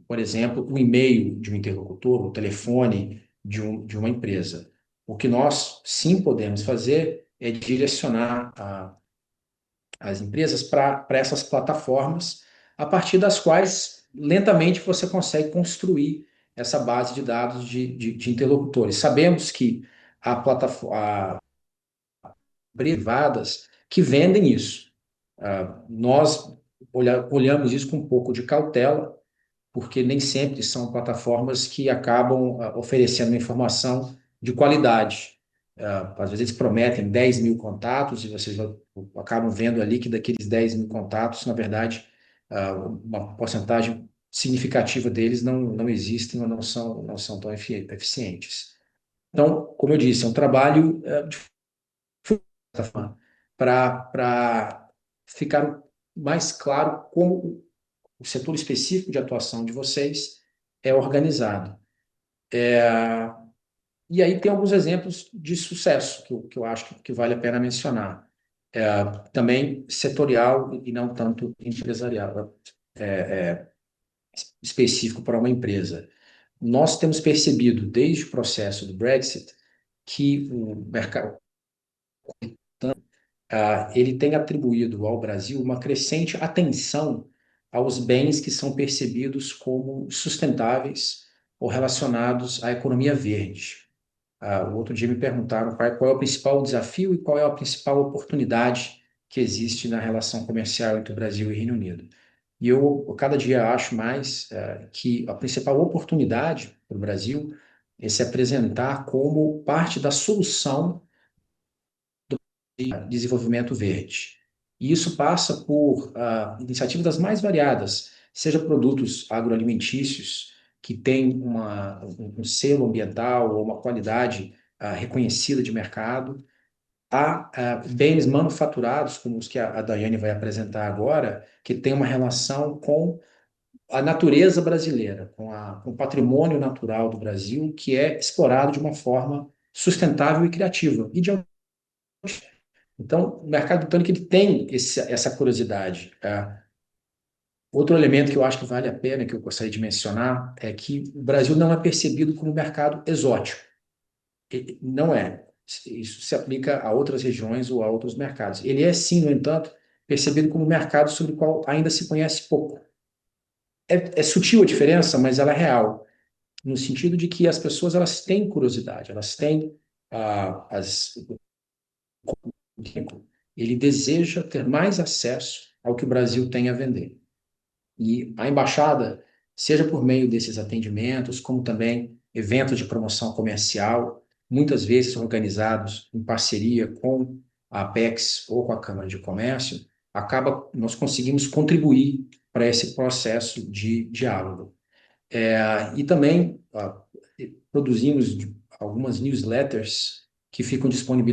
S3: Por exemplo, o e-mail de um interlocutor, o telefone de uma empresa. O que nós sim podemos fazer é direcionar as empresas para essas plataformas, a partir das quais lentamente você consegue construir essa base de dados de interlocutores. Sabemos que a plataforma privadas que vendem isso. Nós olhamos isso com um pouco de cautela, porque nem sempre são plataformas que acabam oferecendo informação de qualidade. Às vezes eles prometem 10 mil contatos e vocês acabam vendo ali que daqueles 10 mil contatos, na verdade, uma porcentagem significativa deles não existem ou não são tão eficientes. Então, como eu disse, é um trabalho para ficar mais claro como o setor específico de atuação de vocês é organizado. E aí tem alguns exemplos de sucesso que eu acho que vale a pena mencionar. Também setorial e não tanto empresarial, específico para uma empresa. Nós temos percebido, desde o processo do Brexit, que o mercado ele tem atribuído ao Brasil uma crescente atenção aos bens que são percebidos como sustentáveis ou relacionados à economia verde. O outro dia me perguntaram qual é o principal desafio e qual é a principal oportunidade que existe na relação comercial entre o Brasil e o Reino Unido. E eu, cada dia, acho mais que a principal oportunidade para o Brasil é se apresentar como parte da solução de desenvolvimento verde. E isso passa por iniciativas das mais variadas, seja produtos agroalimentícios que têm um selo ambiental ou uma qualidade reconhecida de mercado, há bens manufaturados, como os que a Daiane vai apresentar agora, que tem uma relação com a natureza brasileira, com o patrimônio natural do Brasil, que é explorado de uma forma sustentável e criativa, e de então, o mercado britânico ele tem essa curiosidade. Outro elemento que eu acho que vale a pena, que eu gostaria de mencionar, é que o Brasil não é percebido como um mercado exótico. Não é. Isso se aplica a outras regiões ou a outros mercados. Ele é, sim, no entanto, percebido como um mercado sobre o qual ainda se conhece pouco. É sutil a diferença, mas ela é real, no sentido de que as pessoas elas têm curiosidade, elas têm as ele deseja ter mais acesso ao que o Brasil tem a vender. E a embaixada, seja por meio desses atendimentos, como também eventos de promoção comercial, muitas vezes organizados em parceria com a Apex ou com a Câmara de Comércio, nós conseguimos contribuir para esse processo de diálogo. E também produzimos algumas newsletters que ficam disponibilizadas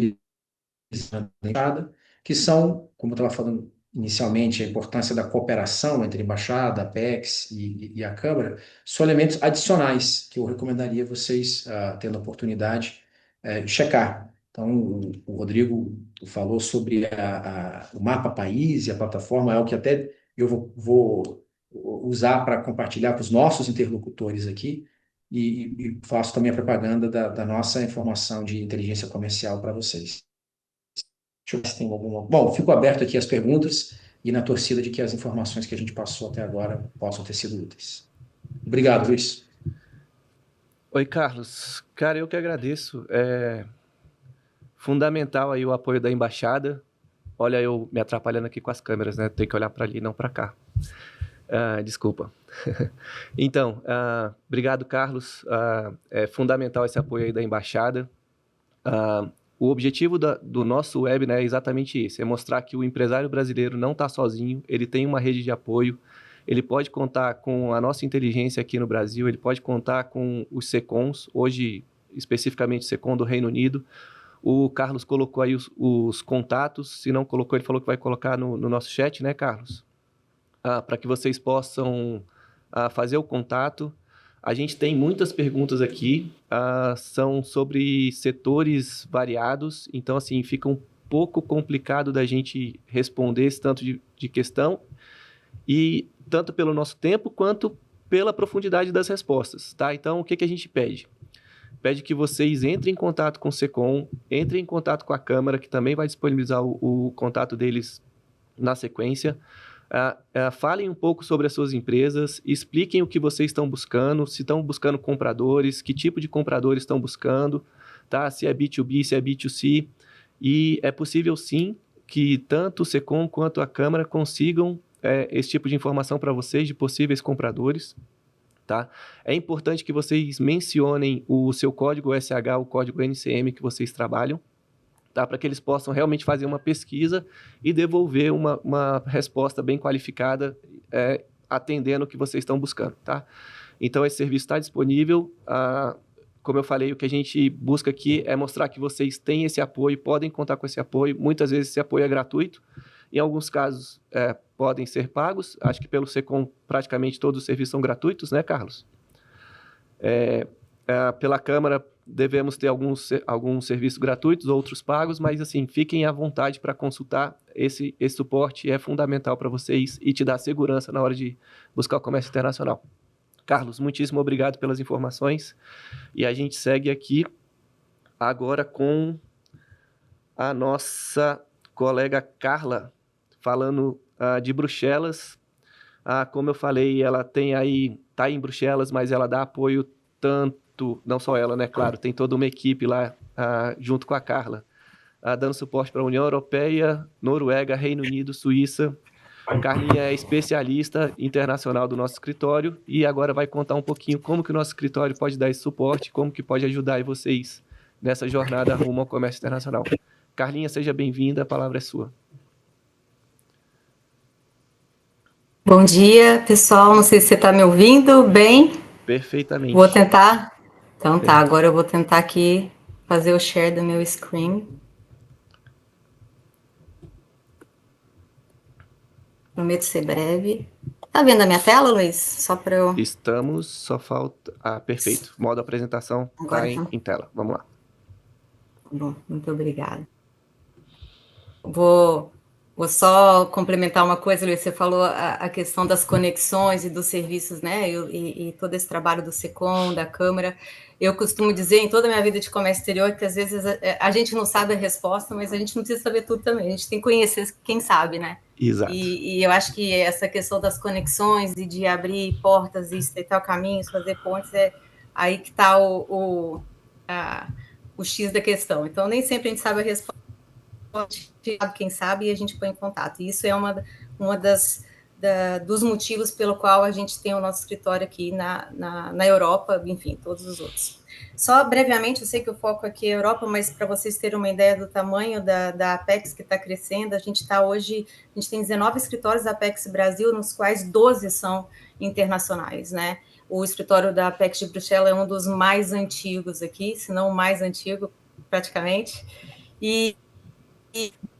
S3: que são, como eu estava falando inicialmente, a importância da cooperação entre a embaixada, a Apex e a Câmara, são elementos adicionais que eu recomendaria vocês, tendo a oportunidade, checar. Então, o Rodrigo falou sobre o mapa país e a plataforma, é o que até eu vou usar para compartilhar com os nossos interlocutores aqui, e faço também a propaganda da nossa informação de inteligência comercial para vocês. Deixa eu ver se tem alguma. Bom, fico aberto aqui às perguntas e na torcida de que as informações que a gente passou até agora possam ter sido úteis. Obrigado, Luiz.
S1: Oi, Carlos. Cara, eu que agradeço. É fundamental aí o apoio da embaixada. Olha, eu me atrapalhando aqui com as câmeras, né? Tem que olhar para ali, não para cá. Desculpa. Então, obrigado, Carlos. É fundamental esse apoio aí da embaixada. O objetivo do nosso web, né, é exatamente esse, é mostrar que o empresário brasileiro não está sozinho, ele tem uma rede de apoio, ele pode contar com a nossa inteligência aqui no Brasil, ele pode contar com os SECOMs, hoje especificamente o SECOM do Reino Unido. O Carlos colocou aí os contatos, se não colocou, ele falou que vai colocar no nosso chat, né, Carlos? Para que vocês possam fazer o contato. A gente tem muitas perguntas aqui, são sobre setores variados, então, assim, fica um pouco complicado da gente responder esse tanto de questão, e tanto pelo nosso tempo, quanto pela profundidade das respostas, tá? Então, o que a gente pede? Pede que vocês entrem em contato com o SECOM, entrem em contato com a Câmara, que também vai disponibilizar o contato deles na sequência. Falem um pouco sobre as suas empresas, expliquem o que vocês estão buscando, se estão buscando compradores, que tipo de compradores estão buscando, tá? Se é B2B, se é B2C. E é possível, sim, que tanto o SECOM quanto a Câmara consigam esse tipo de informação para vocês, de possíveis compradores. Tá? É importante que vocês mencionem o seu código SH, o código NCM que vocês trabalham, tá? Para que eles possam realmente fazer uma pesquisa e devolver uma resposta bem qualificada, atendendo o que vocês estão buscando. Tá? Então, esse serviço está disponível. Como eu falei, o que a gente busca aqui é mostrar que vocês têm esse apoio, podem contar com esse apoio. Muitas vezes esse apoio é gratuito. Em alguns casos, podem ser pagos. Acho que pelo SECOM, praticamente todos os serviços são gratuitos, né, Carlos? Pela Câmara, devemos ter alguns serviços gratuitos, outros pagos, mas, assim, fiquem à vontade para consultar. Esse suporte é fundamental para vocês e te dá segurança na hora de buscar o comércio internacional. Carlos, muitíssimo obrigado pelas informações. E a gente segue aqui agora com a nossa colega Carla, falando de Bruxelas. Como eu falei, ela está em Bruxelas, mas ela dá apoio tanto, não só ela, né? Claro, tem toda uma equipe lá junto com a Carla, dando suporte para a União Europeia, Noruega, Reino Unido, Suíça. Carlinha é especialista internacional do nosso escritório e agora vai contar um pouquinho como que o nosso escritório pode dar esse suporte, como que pode ajudar aí vocês nessa jornada rumo ao comércio internacional. Carlinha, seja bem-vinda, a palavra é sua.
S4: Bom dia, pessoal. Não sei se você está me ouvindo bem.
S1: Perfeitamente.
S4: Vou tentar. Então tá, agora eu vou tentar aqui fazer o share do meu screen. Prometo ser breve. Tá vendo a minha tela, Luiz? Só para eu...
S1: Estamos, só falta... perfeito. Modo apresentação está em tela. Vamos lá.
S4: Bom, muito obrigada. Vou só complementar uma coisa, Luiz. Você falou a questão das conexões e dos serviços, né? E todo esse trabalho do SECOM, da Câmara. Eu costumo dizer em toda a minha vida de comércio exterior que às vezes a gente não sabe a resposta, mas a gente não precisa saber tudo também. A gente tem que conhecer quem sabe, né?
S1: Exato.
S4: E eu acho que essa questão das conexões e de abrir portas e estreitar caminhos, fazer pontes, é aí que está o X da questão. Então, nem sempre a gente sabe a resposta, sabe quem sabe e a gente põe em contato. E isso é uma dos motivos pelo qual a gente tem o nosso escritório aqui na Europa, enfim, todos os outros. Só brevemente, eu sei que o foco aqui é a Europa, mas para vocês terem uma ideia do tamanho da Apex que está crescendo, a gente tem 19 escritórios da Apex Brasil, nos quais 12 são internacionais, né? O escritório da Apex de Bruxelas é um dos mais antigos aqui, se não o mais antigo, praticamente.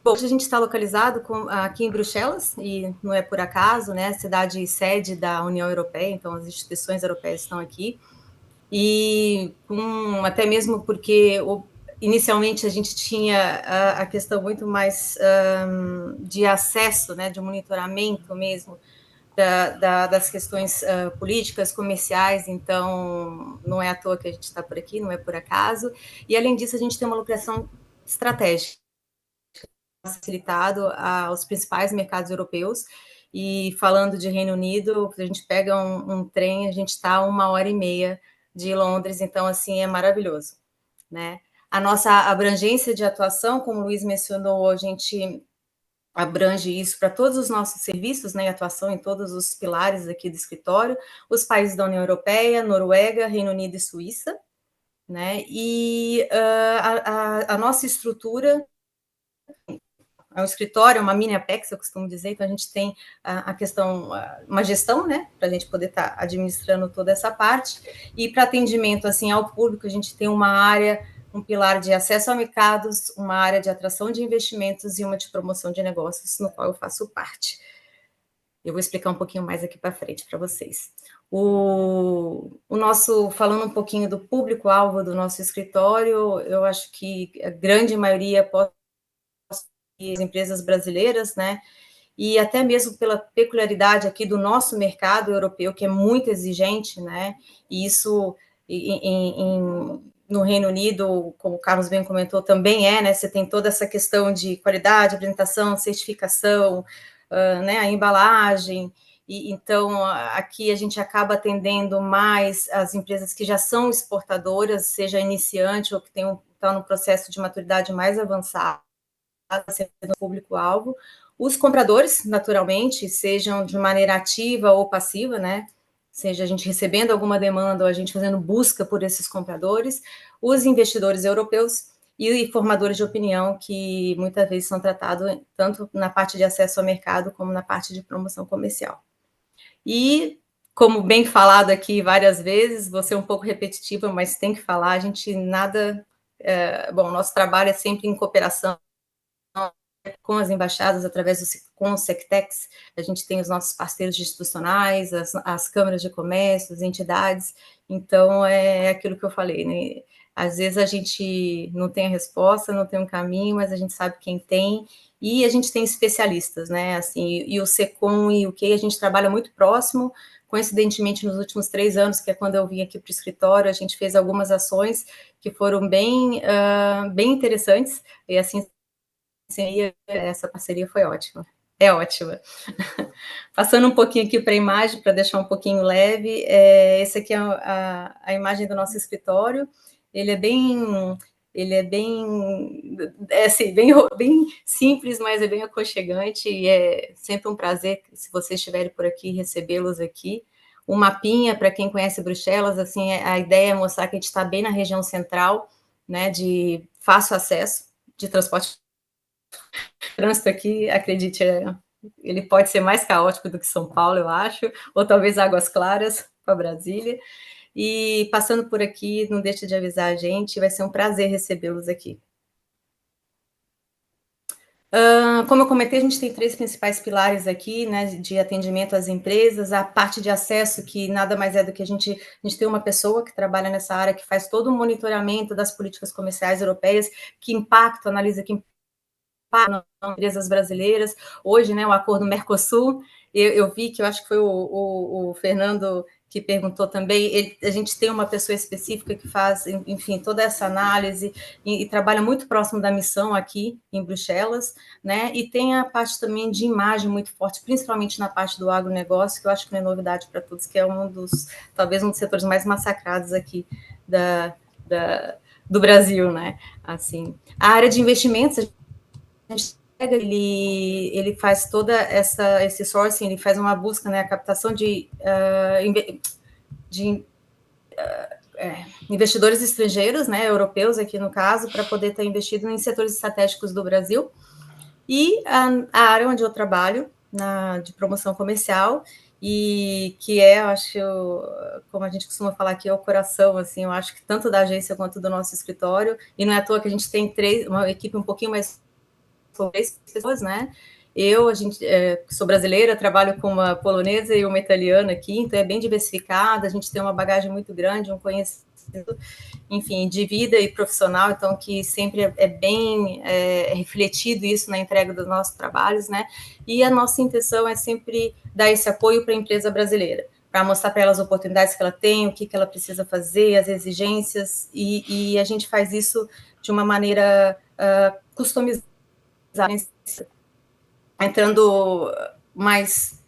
S4: Bom, hoje a gente está localizado aqui em Bruxelas, e não é por acaso, né? Cidade sede da União Europeia, então as instituições europeias estão aqui. E até mesmo porque inicialmente a gente tinha a questão muito mais de acesso, né, de monitoramento mesmo das questões políticas, comerciais, então não é à toa que a gente está por aqui, não é por acaso. E além disso, a gente tem uma locação estratégica. facilitado aos principais mercados europeus. E falando de Reino Unido, a gente pega um trem, a gente está 1h30 de Londres, então, assim, é maravilhoso, né? A nossa abrangência de atuação, como o Luiz mencionou, a gente abrange isso para todos os nossos serviços, né, atuação em todos os pilares aqui do escritório, os países da União Europeia, Noruega, Reino Unido e Suíça, né? E a nossa estrutura é um escritório, uma mini Apex, eu costumo dizer, então a gente tem a questão, uma gestão, né, para a gente poder estar administrando toda essa parte, e para atendimento, assim, ao público, a gente tem uma área, um pilar de acesso a mercados, uma área de atração de investimentos e uma de promoção de negócios, no qual eu faço parte. Eu vou explicar um pouquinho mais aqui para frente para vocês. Falando um pouquinho do público-alvo do nosso escritório, eu acho que a grande maioria pode as empresas brasileiras, né? E até mesmo pela peculiaridade aqui do nosso mercado europeu, que é muito exigente, né? E isso no Reino Unido, como o Carlos bem comentou, também né? Você tem toda essa questão de qualidade, apresentação, certificação, né? A embalagem. E, então, aqui a gente acaba atendendo mais as empresas que já são exportadoras, seja iniciante ou que estão no processo de maturidade mais avançado, no público-alvo. Os compradores, naturalmente, sejam de maneira ativa ou passiva, né? Seja a gente recebendo alguma demanda ou a gente fazendo busca por esses compradores, os investidores europeus e formadores de opinião, que muitas vezes são tratados tanto na parte de acesso ao mercado como na parte de promoção comercial. E, como bem falado aqui várias vezes, vou ser um pouco repetitiva, mas tem que falar, a gente nada... bom, nosso trabalho é sempre em cooperação com as embaixadas, com o Sectex, a gente tem os nossos parceiros institucionais, as câmaras de comércio, as entidades, então é aquilo que eu falei, né? Às vezes a gente não tem a resposta, não tem um caminho, mas a gente sabe quem tem, e a gente tem especialistas, né? Assim, e o SECOM e o QI, a gente trabalha muito próximo, coincidentemente nos últimos 3 anos, que é quando eu vim aqui para o escritório, a gente fez algumas ações que foram bem interessantes, e assim, essa parceria foi ótima. É ótima. Passando um pouquinho aqui para a imagem, para deixar um pouquinho leve, esse aqui é a imagem do nosso escritório. Ele é bem assim, bem simples, mas é bem aconchegante, e é sempre um prazer, se vocês estiverem por aqui, recebê-los aqui. Um mapinha, para quem conhece Bruxelas, assim, a ideia é mostrar que a gente está bem na região central, né, de fácil acesso, de transporte. O trânsito aqui, acredite, ele pode ser mais caótico do que São Paulo, eu acho, ou talvez Águas Claras para Brasília. E passando por aqui, não deixe de avisar a gente, vai ser um prazer recebê-los aqui. Como eu comentei, a gente tem 3 principais pilares aqui, né, de atendimento às empresas, a parte de acesso, que nada mais é do que a gente tem uma pessoa que trabalha nessa área, que faz todo o monitoramento das políticas comerciais europeias, que impacta, analisa que para empresas brasileiras. Hoje, né, o acordo Mercosul, eu vi que eu acho que foi o Fernando que perguntou também, a gente tem uma pessoa específica que faz, enfim, toda essa análise e trabalha muito próximo da missão aqui em Bruxelas, né, e tem a parte também de imagem muito forte, principalmente na parte do agronegócio, que eu acho que não é novidade para todos, que é talvez um dos setores mais massacrados aqui do Brasil, né, assim. A área de investimentos, a gente pega, ele faz toda esse sourcing, ele faz uma busca, né, a captação de investidores estrangeiros, né, europeus aqui no caso, para poder estar investido em setores estratégicos do Brasil. E a área onde eu trabalho, de promoção comercial, e que eu acho, como a gente costuma falar aqui, é o coração, assim, eu acho que tanto da agência quanto do nosso escritório, e não é à toa que a gente tem uma equipe um pouquinho mais 3 pessoas, né? Sou brasileira, trabalho com uma polonesa e uma italiana aqui, então é bem diversificada, a gente tem uma bagagem muito grande, um conhecimento, enfim, de vida e profissional, então que sempre é bem refletido isso na entrega dos nossos trabalhos, né? E a nossa intenção é sempre dar esse apoio para a empresa brasileira, para mostrar para ela as oportunidades que ela tem, o que ela precisa fazer, as exigências, e a gente faz isso de uma maneira customizada, entrando mais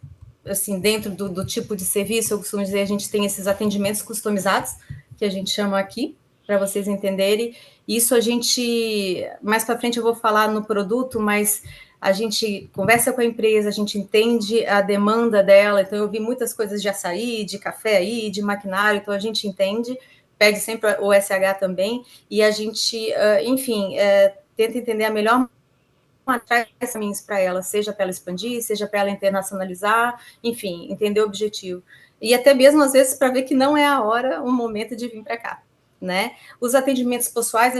S4: assim dentro do tipo de serviço, eu costumo dizer, a gente tem esses atendimentos customizados, que a gente chama aqui, para vocês entenderem. Isso a gente, mais para frente eu vou falar no produto, mas a gente conversa com a empresa, a gente entende a demanda dela, então eu vi muitas coisas de açaí, de café aí, de maquinário, então a gente entende, pede sempre o SH também, e a gente, enfim, tenta entender a melhor atrás caminhos para ela, seja para ela expandir, seja para ela internacionalizar, enfim, entender o objetivo. E até mesmo, às vezes, para ver que não é a hora, o momento de vir para cá, né? Os atendimentos pontuais,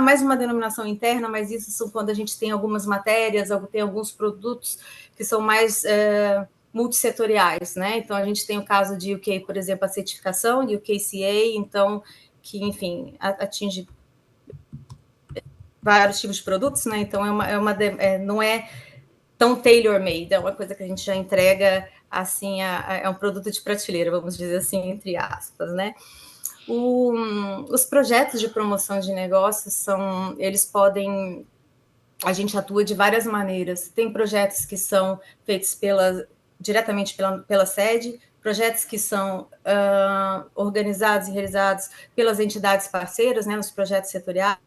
S4: mais uma denominação interna, mas isso são quando a gente tem algumas matérias, tem alguns produtos que são mais multissetoriais, né? Então, a gente tem o caso de UK, por exemplo, a certificação de UKCA, então, que, enfim, atinge vários tipos de produtos, né? Então não é tão tailor-made, é uma coisa que a gente já entrega assim, é um produto de prateleira, vamos dizer assim, entre aspas, né? Os projetos de promoção de negócios a gente atua de várias maneiras. Tem projetos que são feitos diretamente pela sede, projetos que são organizados e realizados pelas entidades parceiras, né, nos projetos setoriais,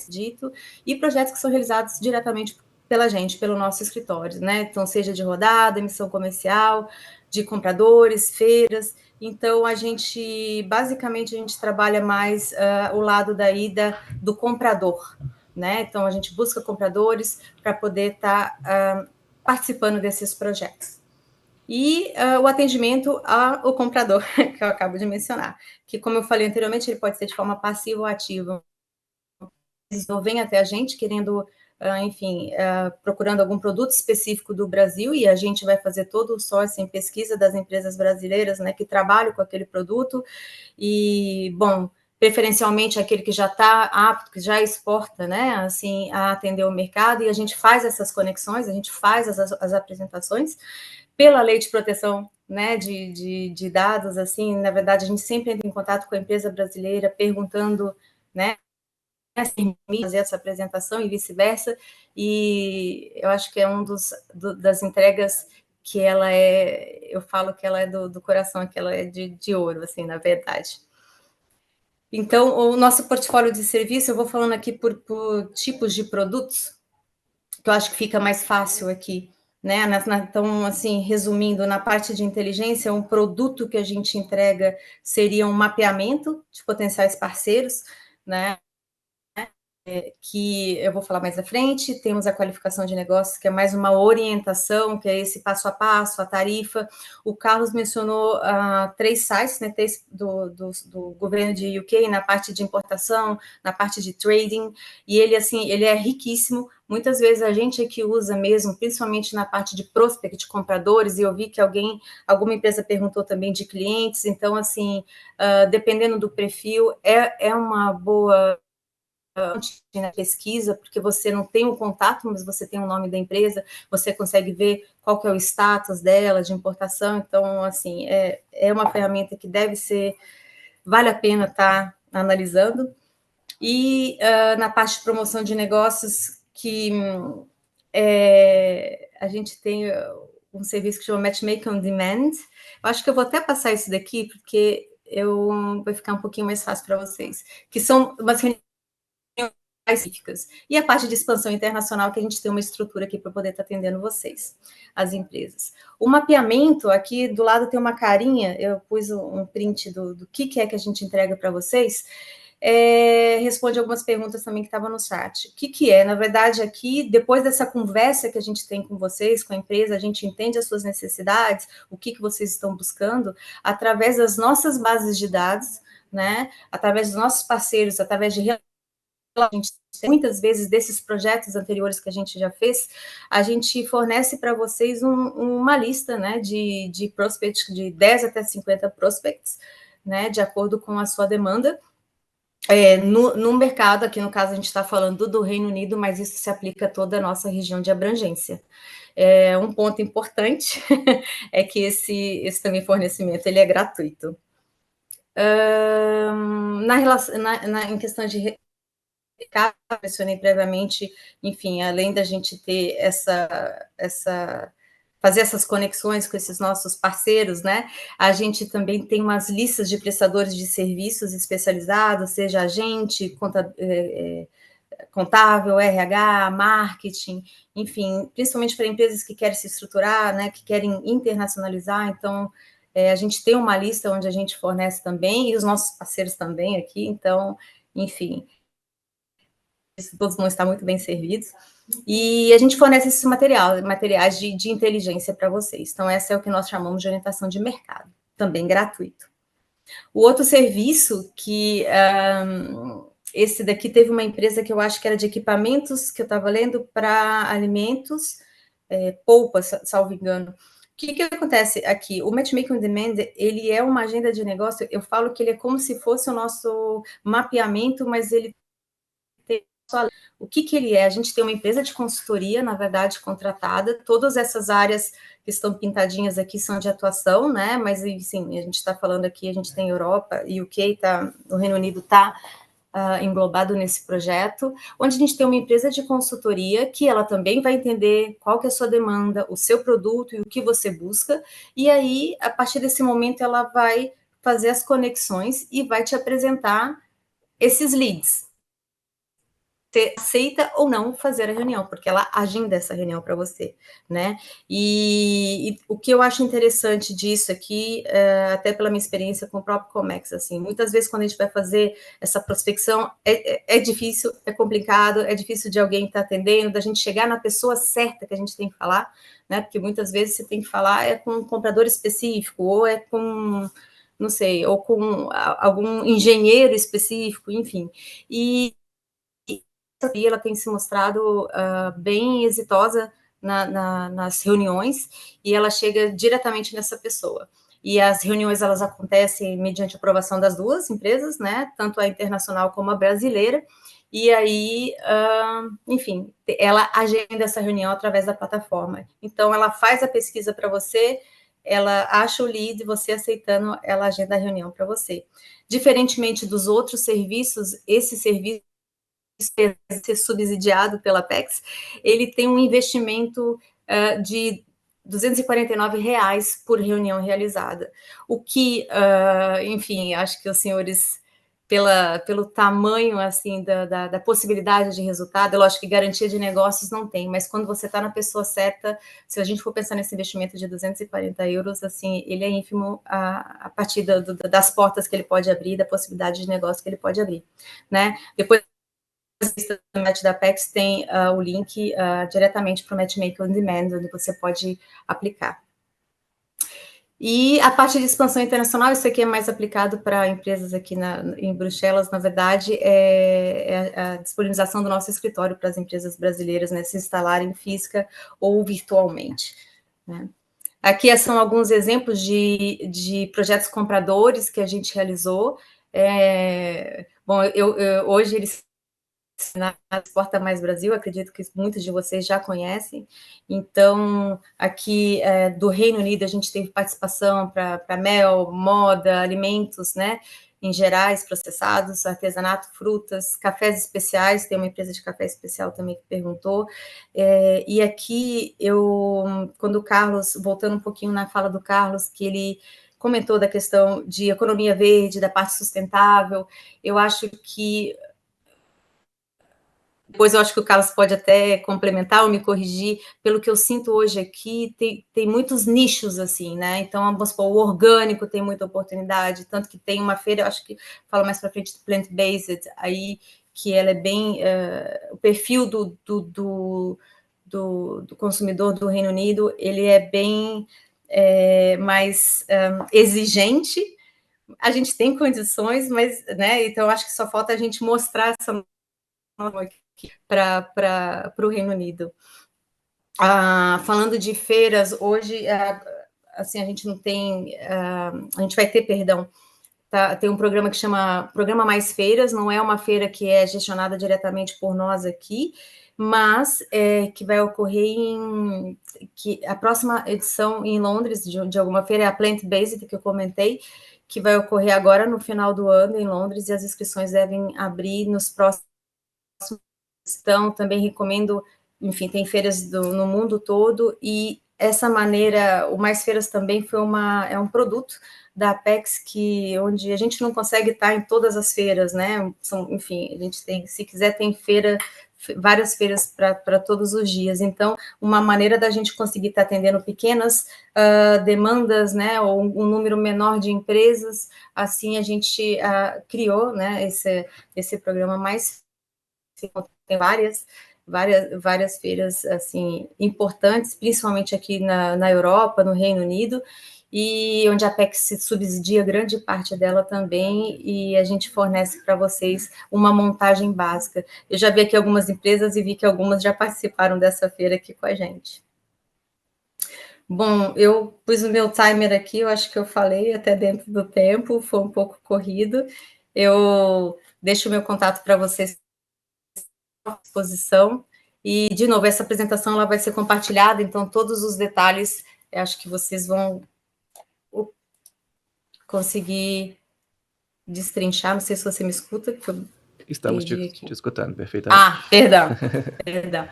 S4: dito, e projetos que são realizados diretamente pela gente, pelo nosso escritório, né? Então, seja de rodada, emissão comercial, de compradores, feiras. Então, basicamente, a gente trabalha mais o lado do comprador, né? Então, a gente busca compradores para poder estar participando desses projetos. E o atendimento ao comprador, que eu acabo de mencionar, que, como eu falei anteriormente, ele pode ser de forma passiva ou ativa. Vem até a gente querendo, enfim, procurando algum produto específico do Brasil, e a gente vai fazer todo o sourcing, pesquisa das empresas brasileiras, né, que trabalham com aquele produto, e, bom, preferencialmente aquele que já está apto, que já exporta, né, assim, a atender o mercado, e a gente faz essas conexões, a gente faz as apresentações, pela lei de proteção, né, de dados, assim, na verdade, a gente sempre entra em contato com a empresa brasileira, perguntando, né, fazer essa apresentação e vice-versa, e eu acho que é das entregas que eu falo que ela é do coração, que ela é de ouro, assim, na verdade. Então, o nosso portfólio de serviço, eu vou falando aqui por tipos de produtos, que eu acho que fica mais fácil aqui, né? Então, assim, resumindo, na parte de inteligência, um produto que a gente entrega seria um mapeamento de potenciais parceiros, né? Que eu vou falar mais à frente. Temos a qualificação de negócios, que é mais uma orientação, que é esse passo a passo, a tarifa. O Carlos mencionou 3 sites, né, do governo de UK, na parte de importação, na parte de trading, e ele é riquíssimo. Muitas vezes a gente é que usa mesmo, principalmente na parte de prospect, de compradores, e eu vi que alguma empresa perguntou também de clientes, então, assim, dependendo do perfil, é uma boa na pesquisa, porque você não tem um contato, mas você tem o nome da empresa, você consegue ver qual que é o status dela de importação, então, assim, é uma ferramenta que vale a pena estar analisando. E na parte de promoção de negócios, que a gente tem um serviço que chama Matchmaking on Demand. Eu acho que eu vou até passar isso daqui, porque vai ficar um pouquinho mais fácil para vocês, que são umas específicas. E a parte de expansão internacional, que a gente tem uma estrutura aqui para poder estar atendendo vocês, as empresas. O mapeamento, aqui do lado tem uma carinha, eu pus um print do que é que a gente entrega para vocês, responde algumas perguntas também que estavam no chat. O que é? Na verdade, aqui, depois dessa conversa que a gente tem com vocês, com a empresa, a gente entende as suas necessidades, o que vocês estão buscando, através das nossas bases de dados, né? Através dos nossos parceiros, através de a gente, muitas vezes, desses projetos anteriores que a gente já fez, a gente fornece para vocês uma lista, né, de prospects, de 10 até 50 prospects, né, de acordo com a sua demanda. No mercado, aqui no caso a gente está falando do Reino Unido, mas isso se aplica a toda a nossa região de abrangência. Um ponto importante é que esse também fornecimento ele é gratuito. Em questão de mencionei previamente, enfim, além da gente ter fazer essas conexões com esses nossos parceiros, né? A gente também tem umas listas de prestadores de serviços especializados, seja agente, contável, RH, marketing, enfim, principalmente para empresas que querem se estruturar, né? Que querem internacionalizar. Então, a gente tem uma lista onde a gente fornece também, e os nossos parceiros também aqui. Então, enfim, todos vão estar muito bem servidos. E a gente fornece esses materiais de inteligência para vocês. Então, essa é o que nós chamamos de orientação de mercado, também gratuito. O outro serviço que esse daqui teve uma empresa que eu acho que era de equipamentos, que eu estava lendo, para alimentos, polpa, salvo engano. O que acontece aqui? O Matchmaking on Demand, ele é uma agenda de negócio, eu falo que ele é como se fosse o nosso mapeamento, mas ele tem o que ele é? A gente tem uma empresa de consultoria, na verdade, contratada. Todas essas áreas que estão pintadinhas aqui são de atuação, né? Mas, sim, a gente está falando aqui, a gente tem Europa e UK, o Reino Unido está englobado nesse projeto, onde a gente tem uma empresa de consultoria que ela também vai entender qual que é a sua demanda, o seu produto e o que você busca, e aí, a partir desse momento, ela vai fazer as conexões e vai te apresentar esses leads. Você aceita ou não fazer a reunião, porque ela agenda essa reunião para você, né? E o que eu acho interessante disso aqui, até pela minha experiência com o próprio Comex, assim, muitas vezes quando a gente vai fazer essa prospecção, é difícil, é complicado, é difícil de alguém estar atendendo, da gente chegar na pessoa certa que a gente tem que falar, né? Porque muitas vezes você tem que falar com um comprador específico, ou com, não sei, ou com algum engenheiro específico, enfim. E ela tem se mostrado bem exitosa nas reuniões, e ela chega diretamente nessa pessoa. E as reuniões, elas acontecem mediante aprovação das duas empresas, né, tanto a internacional como a brasileira, e aí, enfim, ela agenda essa reunião através da plataforma. Então, ela faz a pesquisa para você, ela acha o lead, você aceitando, ela agenda a reunião para você. Diferentemente dos outros serviços, esse serviço ser subsidiado pela Apex, ele tem um investimento de R$249 por reunião realizada. O que, enfim, acho que os senhores, pelo tamanho, assim, da possibilidade de resultado, lógico que garantia de negócios não tem, mas quando você está na pessoa certa, se a gente for pensar nesse investimento de €240, assim, ele é ínfimo a partir das portas que ele pode abrir, da possibilidade de negócio que ele pode abrir, né? Depois da Apex tem o link diretamente para o Matchmaking on Demand, onde você pode aplicar. E a parte de expansão internacional, isso aqui é mais aplicado para empresas aqui em Bruxelas, na verdade, é a disponibilização do nosso escritório para as empresas brasileiras, né, se instalarem física ou virtualmente, né. Aqui são alguns exemplos de projetos compradores que a gente realizou. Bom, hoje eles na Exporta Mais Brasil, acredito que muitos de vocês já conhecem. Então, aqui do Reino Unido, a gente teve participação para mel, moda, alimentos, né, em gerais, processados, artesanato, frutas, cafés especiais, tem uma empresa de café especial também que perguntou. E aqui, quando o Carlos, voltando um pouquinho na fala do Carlos, que ele comentou da questão de economia verde, da parte sustentável, eu acho que depois eu acho que o Carlos pode até complementar ou me corrigir, pelo que eu sinto hoje aqui, tem muitos nichos, assim, né? Então, vamos supor, o orgânico tem muita oportunidade, tanto que tem uma feira, eu acho que falo mais para frente, do plant-based, aí, que ela é bem... o perfil do consumidor do Reino Unido, ele é bem mais exigente. A gente tem condições, mas, né? Então, acho que só falta a gente mostrar essa para o Reino Unido. Falando de feiras, hoje, assim, a gente não tem, a gente vai ter, perdão, tem um programa que chama Programa Mais Feiras, não é uma feira que é gestionada diretamente por nós aqui, mas que vai ocorrer que a próxima edição em Londres, de alguma feira, é a Plant Based, que eu comentei, que vai ocorrer agora no final do ano em Londres, e as inscrições devem abrir nos próximos Então, também recomendo, enfim, tem feiras no mundo todo, e essa maneira, o Mais Feiras também é um produto da Apex, onde a gente não consegue estar em todas as feiras, né? Enfim, a gente tem, se quiser, tem várias feiras para todos os dias. Então, uma maneira da gente conseguir estar atendendo pequenas demandas, né, ou um número menor de empresas, assim a gente criou, né, esse programa Mais. Tem várias feiras assim importantes, principalmente aqui na Europa, no Reino Unido, e onde a Apex subsidia grande parte dela também, e a gente fornece para vocês uma montagem básica. Eu já vi aqui algumas empresas e vi que algumas já participaram dessa feira aqui com a gente. Bom, eu pus o meu timer aqui, eu acho que eu falei até dentro do tempo, foi um pouco corrido. Eu deixo o meu contato para vocês à disposição. E, de novo, essa apresentação ela vai ser compartilhada, então todos os detalhes, eu acho que vocês vão conseguir destrinchar. Não sei se você me escuta, que eu
S1: Estamos
S4: perdi
S1: te
S4: aqui.
S1: escutando perfeitamente.
S4: Perdão.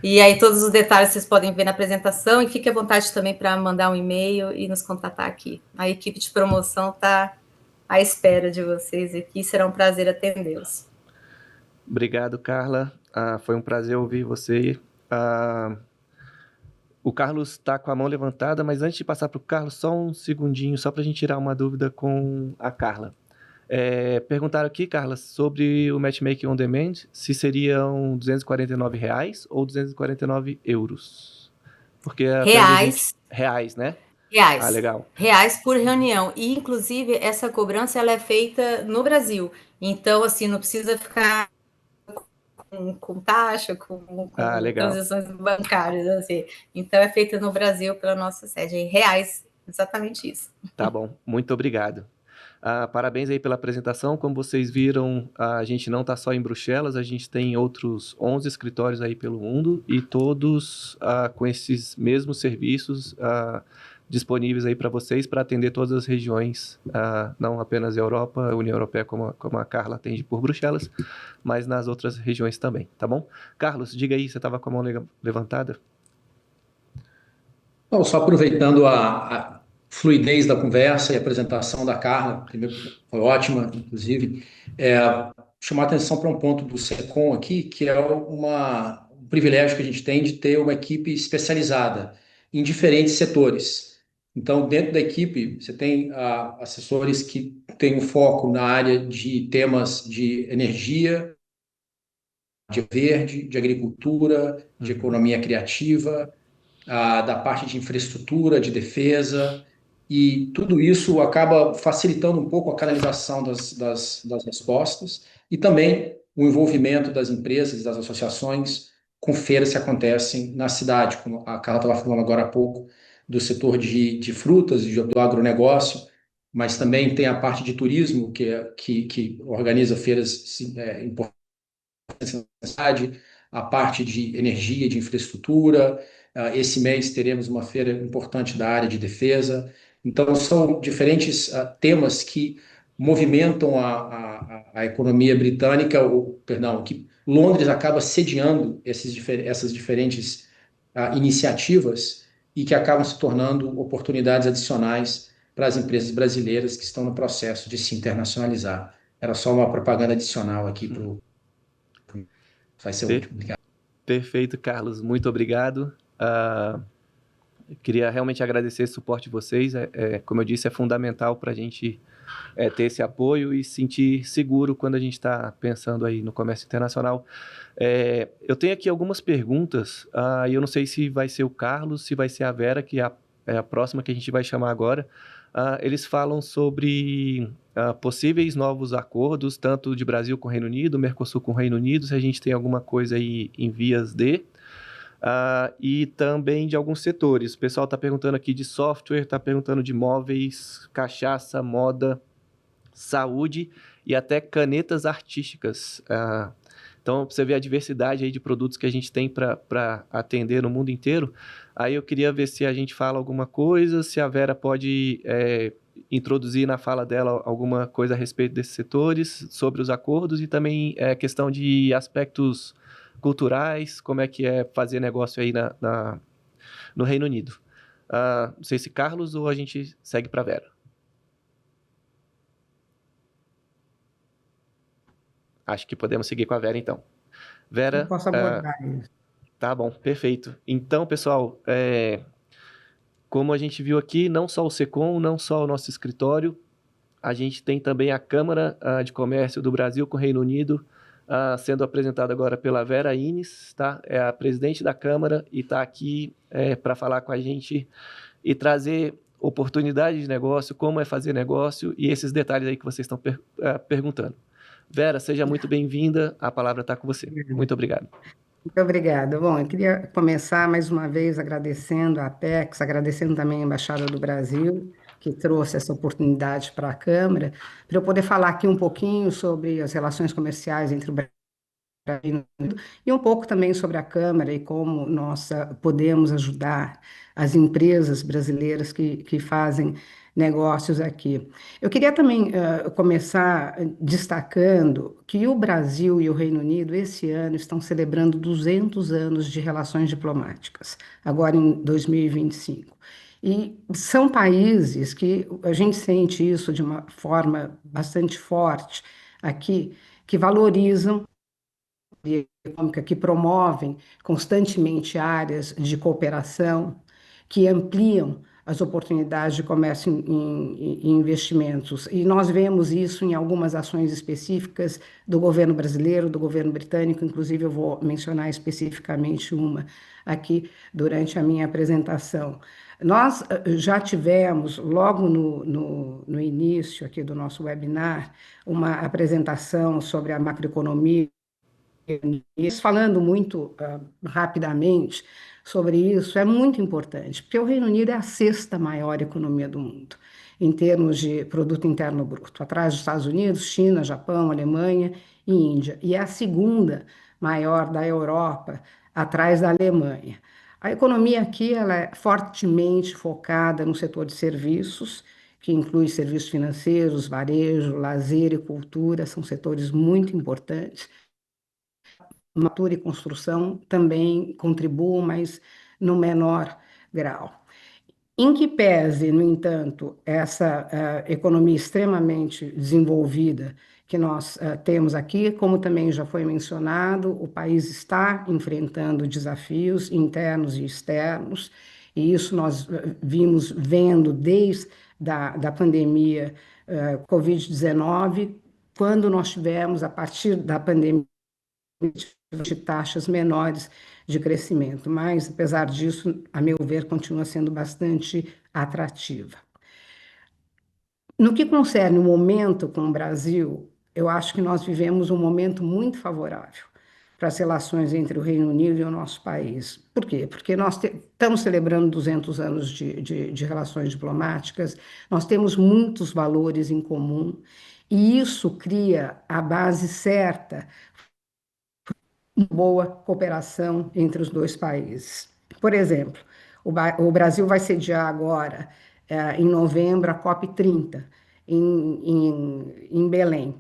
S4: E aí todos os detalhes vocês podem ver na apresentação, e fique à vontade também para mandar um e-mail e nos contatar aqui. A equipe de promoção está à espera de vocês aqui, será um prazer atendê-los.
S1: Obrigado, Carla. Foi um prazer ouvir você. O Carlos está com a mão levantada, mas antes de passar para o Carlos, só um segundinho, só para a gente tirar uma dúvida com a Carla. Perguntaram aqui, Carla, sobre o Matchmaking On Demand, se seriam R$249 ou 249 euros. Porque
S4: Reais.
S1: Reais, né?
S4: Reais.
S1: Legal.
S4: Reais por reunião. E, inclusive, essa cobrança ela é feita no Brasil. Então, assim, não precisa ficar com taxa, com transações bancárias, assim. Então, é feita no Brasil pela nossa sede. Em reais, exatamente isso.
S1: Tá bom, muito obrigado. Parabéns aí pela apresentação. Como vocês viram, a gente não está só em Bruxelas, a gente tem outros 11 escritórios aí pelo mundo, e todos com esses mesmos serviços disponíveis aí para vocês, para atender todas as regiões, não apenas a Europa, a União Europeia, como a Carla atende por Bruxelas, mas nas outras regiões também, tá bom? Carlos, diga aí, você estava com a mão levantada?
S3: Não, só aproveitando a fluidez da conversa e a apresentação da Carla, primeiro, foi ótima, inclusive, chamar a atenção para um ponto do SECOM aqui, que é um privilégio que a gente tem de ter uma equipe especializada em diferentes setores. Então, dentro da equipe, você tem assessores que têm um foco na área de temas de energia, de verde, de agricultura, de economia criativa, da parte de infraestrutura, de defesa, e tudo isso acaba facilitando um pouco a canalização das respostas, e também o envolvimento das empresas e das associações com feiras que acontecem na cidade, como a Carla estava falando agora há pouco, do setor de frutas, do agronegócio, mas também tem a parte de turismo, que organiza feiras importantes na cidade, a parte de energia, de infraestrutura. Esse mês teremos uma feira importante da área de defesa. Então, são diferentes temas que movimentam a economia britânica, que Londres acaba sediando essas diferentes iniciativas, e que acabam se tornando oportunidades adicionais para as empresas brasileiras que estão no processo de se internacionalizar. Era só uma propaganda adicional aqui para o... Vai ser útil. Obrigado.
S1: Perfeito, Carlos. Muito obrigado. Queria realmente agradecer o suporte de vocês. Como eu disse, é fundamental para a gente ter esse apoio e se sentir seguro quando a gente está pensando aí no comércio internacional. Eu tenho aqui algumas perguntas, e eu não sei se vai ser o Carlos, se vai ser a Vera, que é a próxima que a gente vai chamar agora. Eles falam sobre possíveis novos acordos, tanto de Brasil com o Reino Unido, Mercosul com o Reino Unido, se a gente tem alguma coisa aí em vias de... e também de alguns setores. O pessoal está perguntando aqui de software, está perguntando de móveis, cachaça, moda, saúde e até canetas artísticas. Então, você vê a diversidade aí de produtos que a gente tem para atender no mundo inteiro. Aí eu queria ver se a gente fala alguma coisa, se a Vera pode introduzir na fala dela alguma coisa a respeito desses setores, sobre os acordos e também questão de aspectos culturais, como é que é fazer negócio aí no Reino Unido. Não sei se Carlos ou a gente segue para Vera. Acho que podemos seguir com a Vera, então. Vera...
S5: Eu posso abordar isso.
S1: Tá bom, perfeito. Então, pessoal, como a gente viu aqui, não só o SECOM, não só o nosso escritório, a gente tem também a Câmara de Comércio do Brasil com o Reino Unido, sendo apresentada agora pela Vera Innes, tá? É a presidente da Câmara e está aqui para falar com a gente e trazer oportunidade de negócio, como é fazer negócio e esses detalhes aí que vocês estão perguntando. Vera, seja muito bem-vinda, a palavra está com você. Muito obrigado.
S5: Muito obrigada. Bom, eu queria começar mais uma vez agradecendo a Apex, agradecendo também a Embaixada do Brasil, que trouxe essa oportunidade para a Câmara, para eu poder falar aqui um pouquinho sobre as relações comerciais entre o Brasil e um pouco também sobre a Câmara e como nós podemos ajudar as empresas brasileiras que fazem negócios aqui. Eu queria também começar destacando que o Brasil e o Reino Unido, esse ano, estão celebrando 200 anos de relações diplomáticas, agora em 2025. E são países que a gente sente isso de uma forma bastante forte aqui, que valorizam econômica, que promovem constantemente áreas de cooperação, que ampliam as oportunidades de comércio e investimentos. E nós vemos isso em algumas ações específicas do governo brasileiro, do governo britânico, inclusive eu vou mencionar especificamente uma aqui durante a minha apresentação. Nós já tivemos, logo no início aqui do nosso webinar, uma apresentação sobre a macroeconomia. Falando muito rapidamente sobre isso, é muito importante, porque o Reino Unido é a sexta maior economia do mundo, em termos de produto interno bruto, atrás dos Estados Unidos, China, Japão, Alemanha e Índia, e é a segunda maior da Europa, atrás da Alemanha. A economia aqui ela é fortemente focada no setor de serviços, que inclui serviços financeiros, varejo, lazer e cultura, são setores muito importantes. Matura e construção também contribuam, mas no menor grau. Em que pese, no entanto, essa economia extremamente desenvolvida que nós temos aqui, como também já foi mencionado, o país está enfrentando desafios internos e externos, e isso nós vendo desde da pandemia Covid-19, quando nós tivemos, a partir da pandemia, de taxas menores de crescimento, mas, apesar disso, a meu ver, continua sendo bastante atrativa. No que concerne o momento com o Brasil, eu acho que nós vivemos um momento muito favorável para as relações entre o Reino Unido e o nosso país. Por quê? Porque nós estamos celebrando 200 anos de relações diplomáticas, nós temos muitos valores em comum, e isso cria a base certa boa cooperação entre os dois países. Por exemplo, o Brasil vai sediar agora, em novembro, a COP30, em Belém.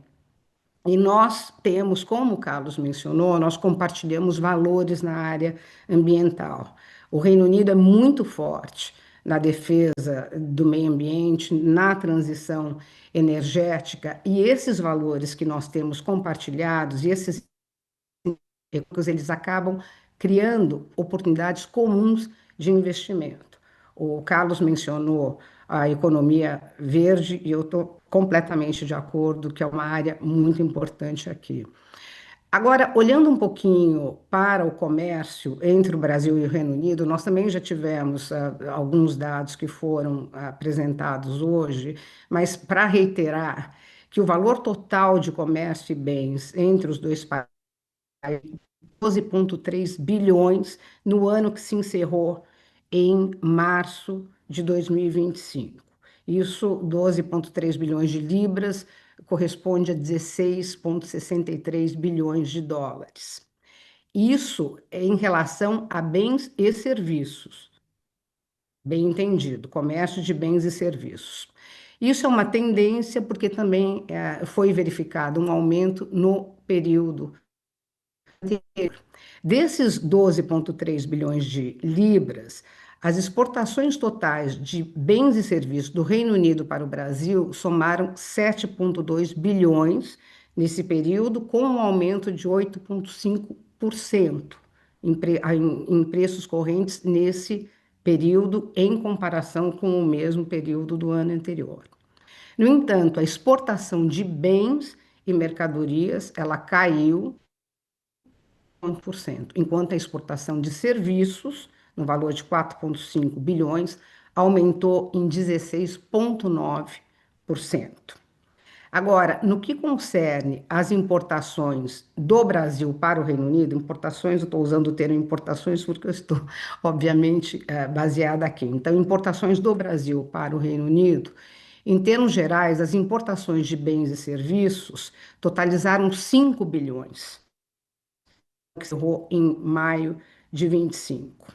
S5: E nós temos, como o Carlos mencionou, nós compartilhamos valores na área ambiental. O Reino Unido é muito forte na defesa do meio ambiente, na transição energética, e esses valores que nós temos compartilhados, e esses eles acabam criando oportunidades comuns de investimento. O Carlos mencionou a economia verde e eu estou completamente de acordo que é uma área muito importante aqui. Agora, olhando um pouquinho para o comércio entre o Brasil e o Reino Unido, nós também já tivemos alguns dados que foram apresentados hoje, mas para reiterar que o valor total de comércio e bens entre os dois países 12,3 bilhões no ano que se encerrou em março de 2025. Isso, 12,3 bilhões de libras, corresponde a 16,63 bilhões de dólares. Isso é em relação a bens e serviços. Bem entendido, comércio de bens e serviços. Isso é uma tendência porque também foi verificado um aumento no período anterior. Desses 12,3 bilhões de libras, as exportações totais de bens e serviços do Reino Unido para o Brasil somaram 7,2 bilhões nesse período, com um aumento de 8,5% em preços correntes nesse período, em comparação com o mesmo período do ano anterior. No entanto, a exportação de bens e mercadorias, ela caiu 1%, enquanto a exportação de serviços, no valor de 4,5 bilhões, aumentou em 16,9%. Agora, no que concerne às importações do Brasil para o Reino Unido, importações, eu estou usando o termo importações porque eu estou, obviamente, baseada aqui. Então, importações do Brasil para o Reino Unido, em termos gerais, as importações de bens e serviços totalizaram 5 bilhões, que encerrou em maio de 25.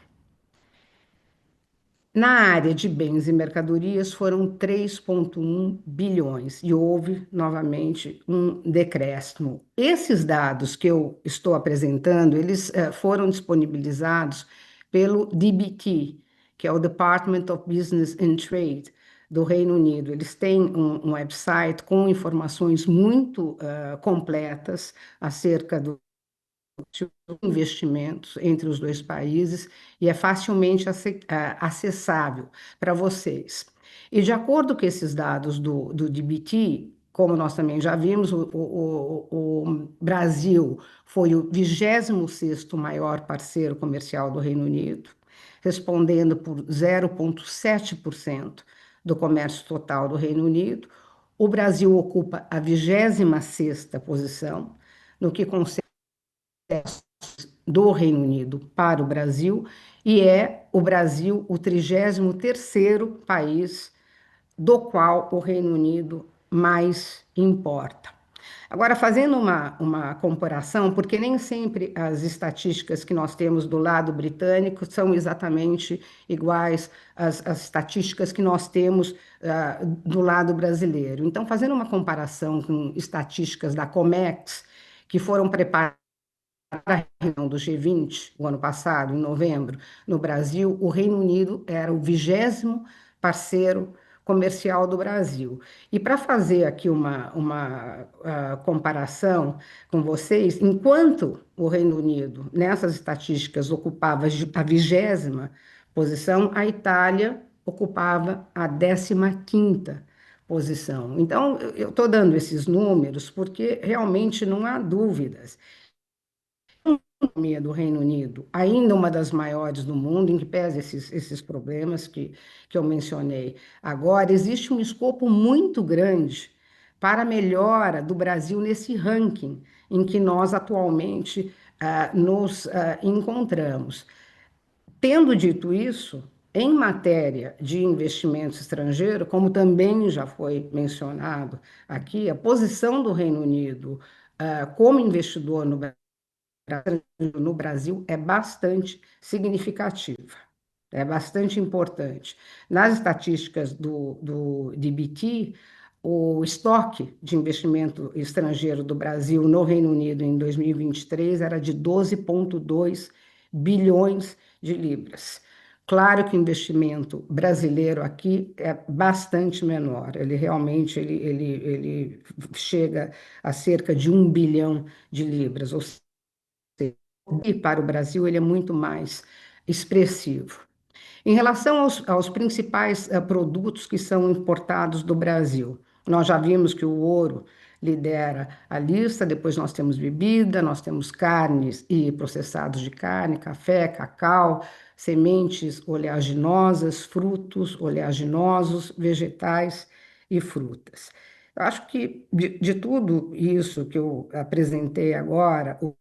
S5: Na área de bens e mercadorias foram 3,1 bilhões e houve novamente um decréscimo. Esses dados que eu estou apresentando, eles foram disponibilizados pelo DBT, que é o Department of Business and Trade do Reino Unido. Eles têm um website com informações muito completas acerca do investimentos entre os dois países e é facilmente acessável para vocês. E de acordo com esses dados do DBT, como nós também já vimos, o Brasil foi o 26º maior parceiro comercial do Reino Unido, respondendo por 0,7% do comércio total do Reino Unido. O Brasil ocupa a 26ª posição no que concerne do Reino Unido para o Brasil, e é o Brasil o 33º país do qual o Reino Unido mais importa. Agora, fazendo uma comparação, porque nem sempre as estatísticas que nós temos do lado britânico são exatamente iguais às estatísticas que nós temos do lado brasileiro. Então, fazendo uma comparação com estatísticas da Comex, que foram preparadas para a reunião do G20, o ano passado, em novembro, no Brasil, o Reino Unido era o 20º parceiro comercial do Brasil. E para fazer aqui uma comparação com vocês, enquanto o Reino Unido, nessas estatísticas, ocupava a 20ª posição, a Itália ocupava a 15ª posição. Então, eu estou dando esses números porque realmente não há dúvidas. A economia do Reino Unido, ainda uma das maiores do mundo, em que pese esses problemas que eu mencionei agora, existe um escopo muito grande para a melhora do Brasil nesse ranking em que nós atualmente nos encontramos. Tendo dito isso, em matéria de investimento estrangeiro, como também já foi mencionado aqui, a posição do Reino Unido como investidor no Brasil é bastante significativa, é bastante importante. Nas estatísticas do DBT, o estoque de investimento estrangeiro do Brasil no Reino Unido em 2023 era de 12,2 bilhões de libras. Claro que o investimento brasileiro aqui é bastante menor, ele realmente ele chega a cerca de 1 bilhão de libras, ou seja, e para o Brasil ele é muito mais expressivo. Em relação aos principais produtos que são importados do Brasil, nós já vimos que o ouro lidera a lista, depois nós temos bebida, nós temos carnes e processados de carne, café, cacau, sementes oleaginosas, frutos oleaginosos, vegetais e frutas. Eu acho que de tudo isso que eu apresentei agora, o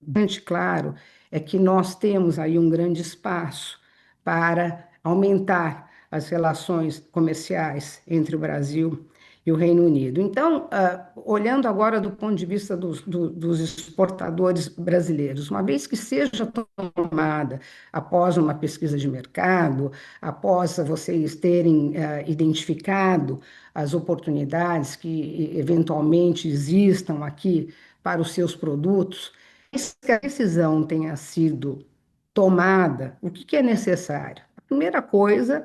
S5: bastante claro é que nós temos aí um grande espaço para aumentar as relações comerciais entre o Brasil e o Reino Unido. Então, olhando agora do ponto de vista dos exportadores brasileiros, uma vez que seja tomada após uma pesquisa de mercado, após vocês terem identificado as oportunidades que eventualmente existam aqui para os seus produtos, que a decisão tenha sido tomada, o que é necessário? A primeira coisa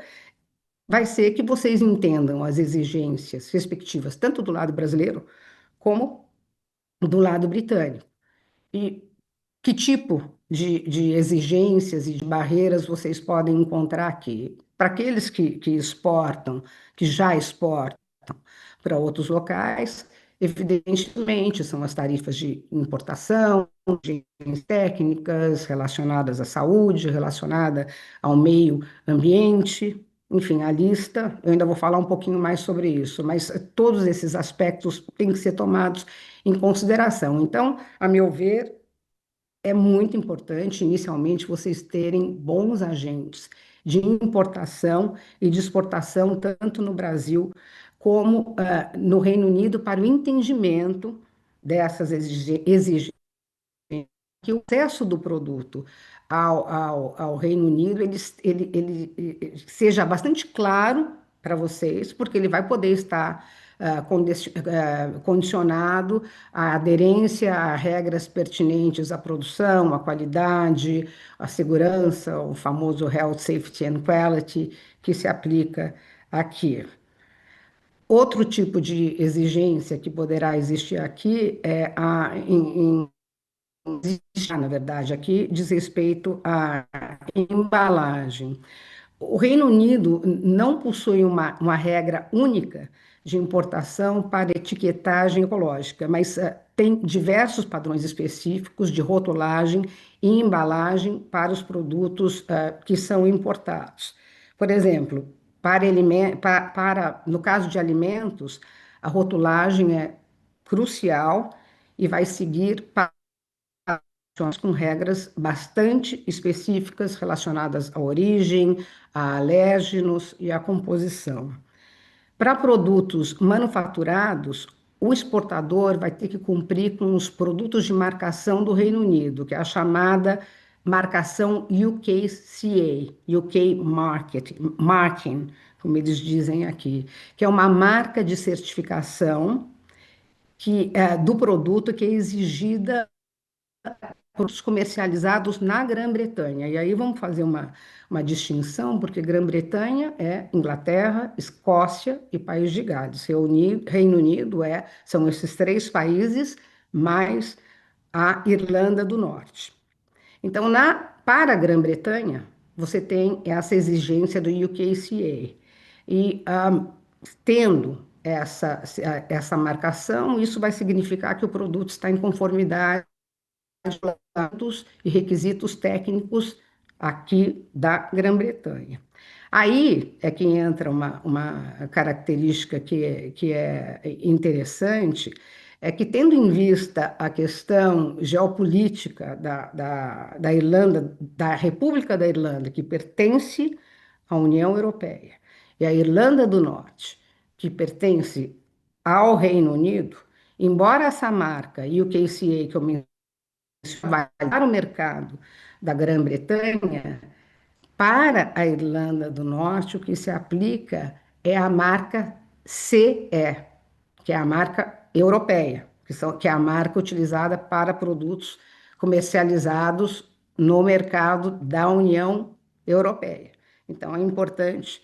S5: vai ser que vocês entendam as exigências respectivas, tanto do lado brasileiro como do lado britânico. E que tipo de exigências e de barreiras vocês podem encontrar aqui? Para aqueles que exportam, que já exportam para outros locais, evidentemente, são as tarifas de importação, de técnicas relacionadas à saúde, relacionada ao meio ambiente, enfim, a lista, eu ainda vou falar um pouquinho mais sobre isso, mas todos esses aspectos têm que ser tomados em consideração. Então, a meu ver, é muito importante, inicialmente, vocês terem bons agentes de importação e de exportação, tanto no Brasil como no Reino Unido, para o entendimento dessas exigências, que o acesso do produto ao Reino Unido ele seja bastante claro para vocês, porque ele vai poder estar condicionado à aderência a regras pertinentes à produção, à qualidade, à segurança, o famoso Health, Safety and Quality, que se aplica aqui. Outro tipo de exigência que poderá existir aqui é na verdade, aqui diz respeito à embalagem. O Reino Unido não possui uma regra única de importação para etiquetagem ecológica, mas tem diversos padrões específicos de rotulagem e embalagem para os produtos que são importados. Por exemplo, no caso de alimentos, a rotulagem é crucial e vai seguir com regras bastante específicas relacionadas à origem, a alérgenos e à composição. Para produtos manufaturados, o exportador vai ter que cumprir com os produtos de marcação do Reino Unido, que é a chamada marcação UKCA, UK Marking, como eles dizem aqui, que é uma marca de certificação do produto que é exigida produtos comercializados na Grã-Bretanha. E aí vamos fazer uma distinção, porque Grã-Bretanha é Inglaterra, Escócia e País de Gales. Reino Unido são esses três países, mais a Irlanda do Norte. Então, para a Grã-Bretanha, você tem essa exigência do UKCA. E tendo essa marcação, isso vai significar que o produto está em conformidade e requisitos técnicos aqui da Grã-Bretanha. Aí é que entra uma característica que é interessante, é que, tendo em vista a questão geopolítica da Irlanda, da República da Irlanda, que pertence à União Europeia, e a Irlanda do Norte, que pertence ao Reino Unido, embora essa marca e o KCA que eu para o mercado da Grã-Bretanha, para a Irlanda do Norte, o que se aplica é a marca CE, que é a marca europeia, que é a marca utilizada para produtos comercializados no mercado da União Europeia. Então, é importante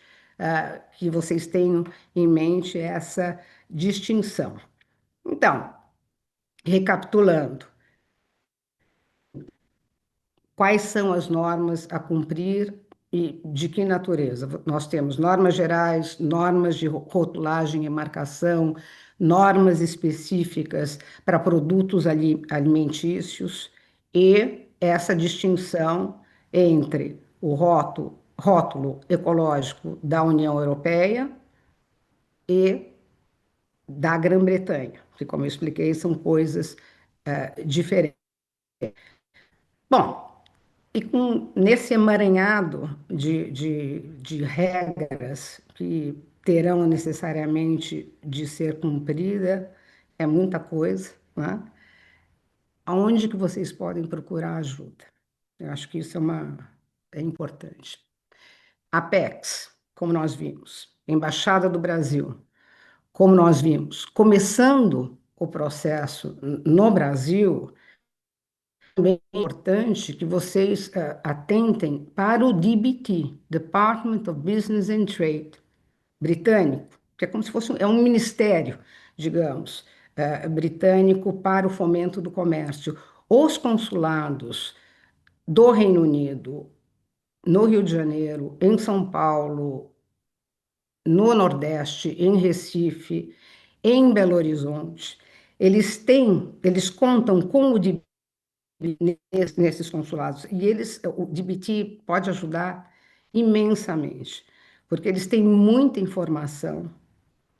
S5: que vocês tenham em mente essa distinção. Então, recapitulando, quais são as normas a cumprir e de que natureza? Nós temos normas gerais, normas de rotulagem e marcação, normas específicas para produtos alimentícios e essa distinção entre o rótulo ecológico da União Europeia e da Grã-Bretanha, que, como eu expliquei, são coisas diferentes. Bom, e nesse emaranhado de regras que terão necessariamente de ser cumprida, é muita coisa, né? Aonde que vocês podem procurar ajuda? Eu acho que isso é importante. Apex, como nós vimos, Embaixada do Brasil, como nós vimos, começando o processo no Brasil, também é importante que vocês atentem para o DBT, Department of Business and Trade, britânico, que é como se fosse um ministério, digamos, britânico para o fomento do comércio. Os consulados do Reino Unido, no Rio de Janeiro, em São Paulo, no Nordeste, em Recife, em Belo Horizonte, eles contam com o DBT nesses consulados. E o DBT pode ajudar imensamente, porque eles têm muita informação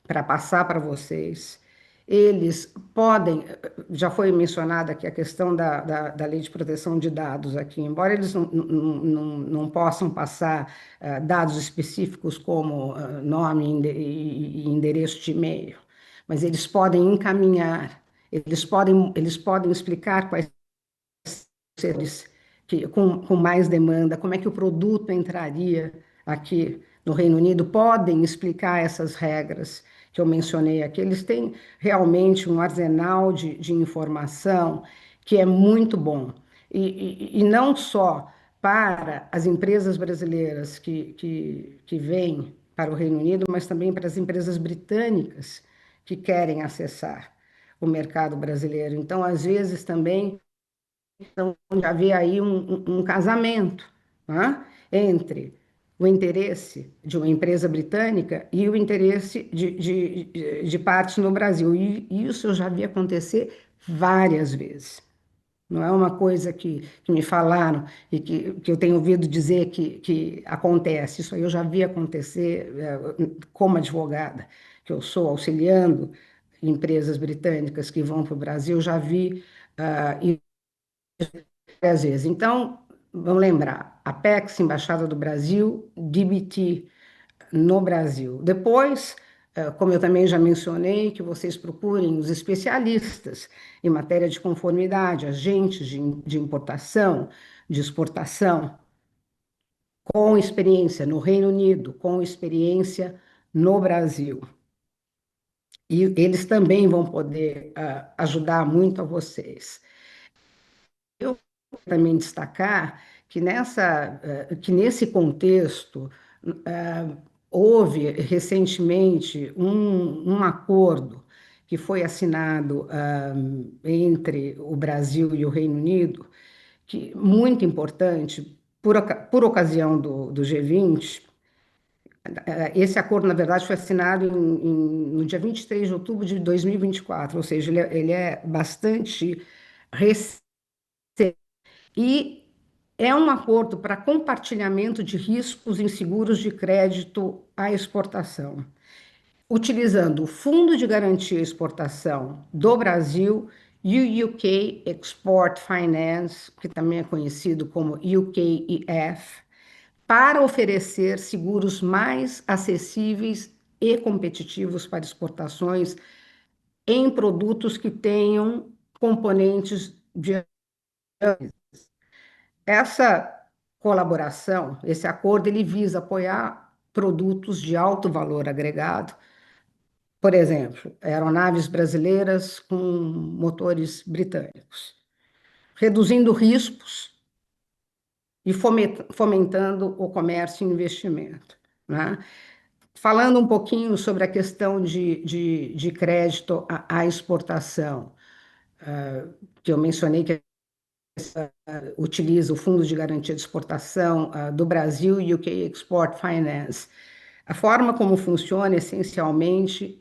S5: para passar para vocês. Eles podem, já foi mencionada aqui a questão da lei de proteção de dados aqui, embora eles não possam passar dados específicos como nome e endereço de e-mail, mas eles podem encaminhar, eles podem explicar quais setores com mais demanda, como é que o produto entraria aqui no Reino Unido, podem explicar essas regras que eu mencionei aqui. Eles têm realmente um arsenal de informação que é muito bom. E não só para as empresas brasileiras que vêm para o Reino Unido, mas também para as empresas britânicas que querem acessar o mercado brasileiro. Então, às vezes, também então, já havia aí um casamento, né, entre o interesse de uma empresa britânica e o interesse de partes no Brasil. E isso eu já vi acontecer várias vezes. Não é uma coisa que me falaram e que eu tenho ouvido dizer que acontece. Isso aí eu já vi acontecer como advogada, que eu sou auxiliando empresas britânicas que vão para o Brasil, eu já vi várias vezes. Então, vamos lembrar, Apex, Embaixada do Brasil, DBT no Brasil. Depois, como eu também já mencionei, que vocês procurem os especialistas em matéria de conformidade, agentes de importação, de exportação, com experiência no Reino Unido, com experiência no Brasil. E eles também vão poder ajudar muito a vocês. Eu também destacar que nesse contexto houve recentemente um acordo que foi assinado entre o Brasil e o Reino Unido, que muito importante por ocasião do G20. Esse acordo, na verdade, foi assinado no dia 23 de outubro de 2024, ou seja, ele é bastante recente. E é um acordo para compartilhamento de riscos em seguros de crédito à exportação, utilizando o Fundo de Garantia à Exportação do Brasil e o UK Export Finance, que também é conhecido como UKEF, para oferecer seguros mais acessíveis e competitivos para exportações em produtos que tenham componentes de essa colaboração, esse acordo, ele visa apoiar produtos de alto valor agregado, por exemplo, aeronaves brasileiras com motores britânicos, reduzindo riscos e fomentando o comércio e investimento, né? Falando um pouquinho sobre a questão de crédito à exportação, que eu mencionei que utiliza o Fundo de Garantia de Exportação do Brasil e o UK Export Finance. A forma como funciona essencialmente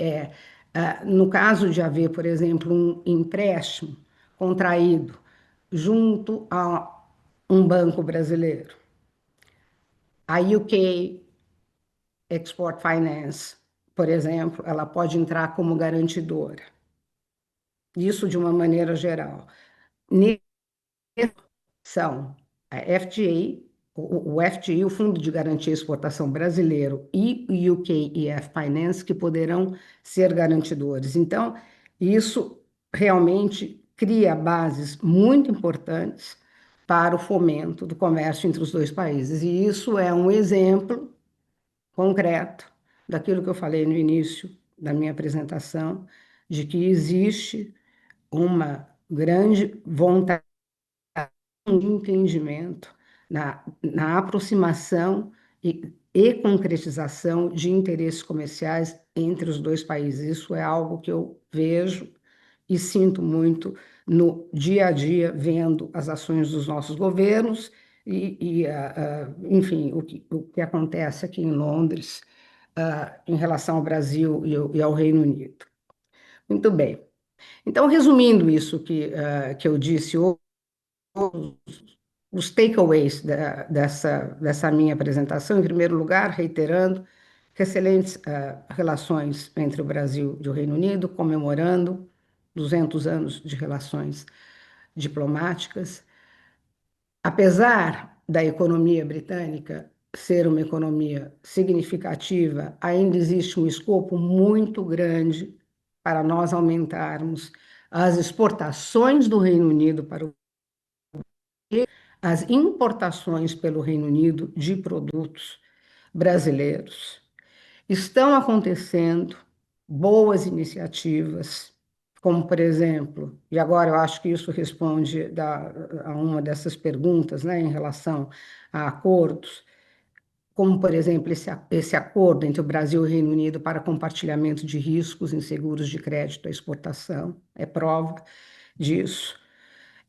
S5: no caso de haver, por exemplo, um empréstimo contraído junto a um banco brasileiro, a UK Export Finance, por exemplo, ela pode entrar como garantidora. Isso de uma maneira geral. São a FGA, o FGE, o Fundo de Garantia e Exportação Brasileiro, e o UKEF Finance, que poderão ser garantidores. Então, isso realmente cria bases muito importantes para o fomento do comércio entre os dois países. E isso é um exemplo concreto daquilo que eu falei no início da minha apresentação, de que existe uma grande vontade de entendimento na aproximação e concretização de interesses comerciais entre os dois países. Isso é algo que eu vejo e sinto muito no dia a dia, vendo as ações dos nossos governos enfim, o que acontece aqui em Londres, em relação ao Brasil e ao Reino Unido. Muito bem. Então, resumindo isso que eu disse hoje, os takeaways dessa minha apresentação, em primeiro lugar, reiterando que excelentes relações entre o Brasil e o Reino Unido, comemorando 200 anos de relações diplomáticas. Apesar da economia britânica ser uma economia significativa, ainda existe um escopo muito grande para nós aumentarmos as exportações do Reino Unido para o as importações pelo Reino Unido de produtos brasileiros. Estão acontecendo boas iniciativas, como, por exemplo, e agora eu acho que isso responde a uma dessas perguntas, né, em relação a acordos, como, por exemplo, esse acordo entre o Brasil e o Reino Unido para compartilhamento de riscos em seguros de crédito à exportação, é prova disso.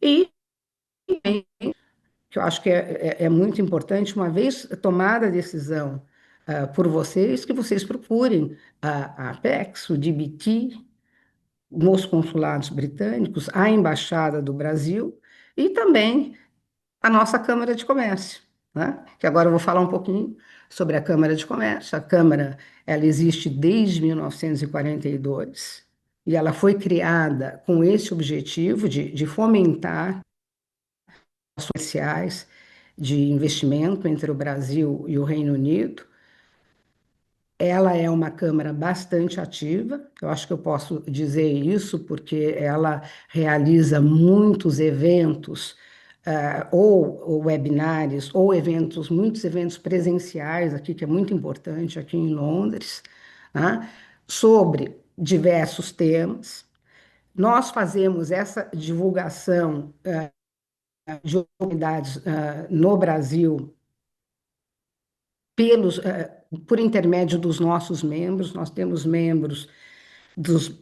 S5: E que eu acho que é muito importante, uma vez tomada a decisão por vocês, que vocês procurem a Apex, o DBT, nos consulados britânicos, a Embaixada do Brasil e também a nossa Câmara de Comércio, né? Que agora eu vou falar um pouquinho sobre a Câmara de Comércio. A Câmara, ela existe desde 1942 e ela foi criada com esse objetivo de fomentar comerciais de investimento entre o Brasil e o Reino Unido. Ela é uma câmara bastante ativa, eu acho que eu posso dizer isso porque ela realiza muitos eventos, ou webinários, ou eventos, muitos eventos presenciais aqui, que é muito importante aqui em Londres, né, sobre diversos temas. Nós fazemos essa divulgação de oportunidades no Brasil por intermédio dos nossos membros. Nós temos membros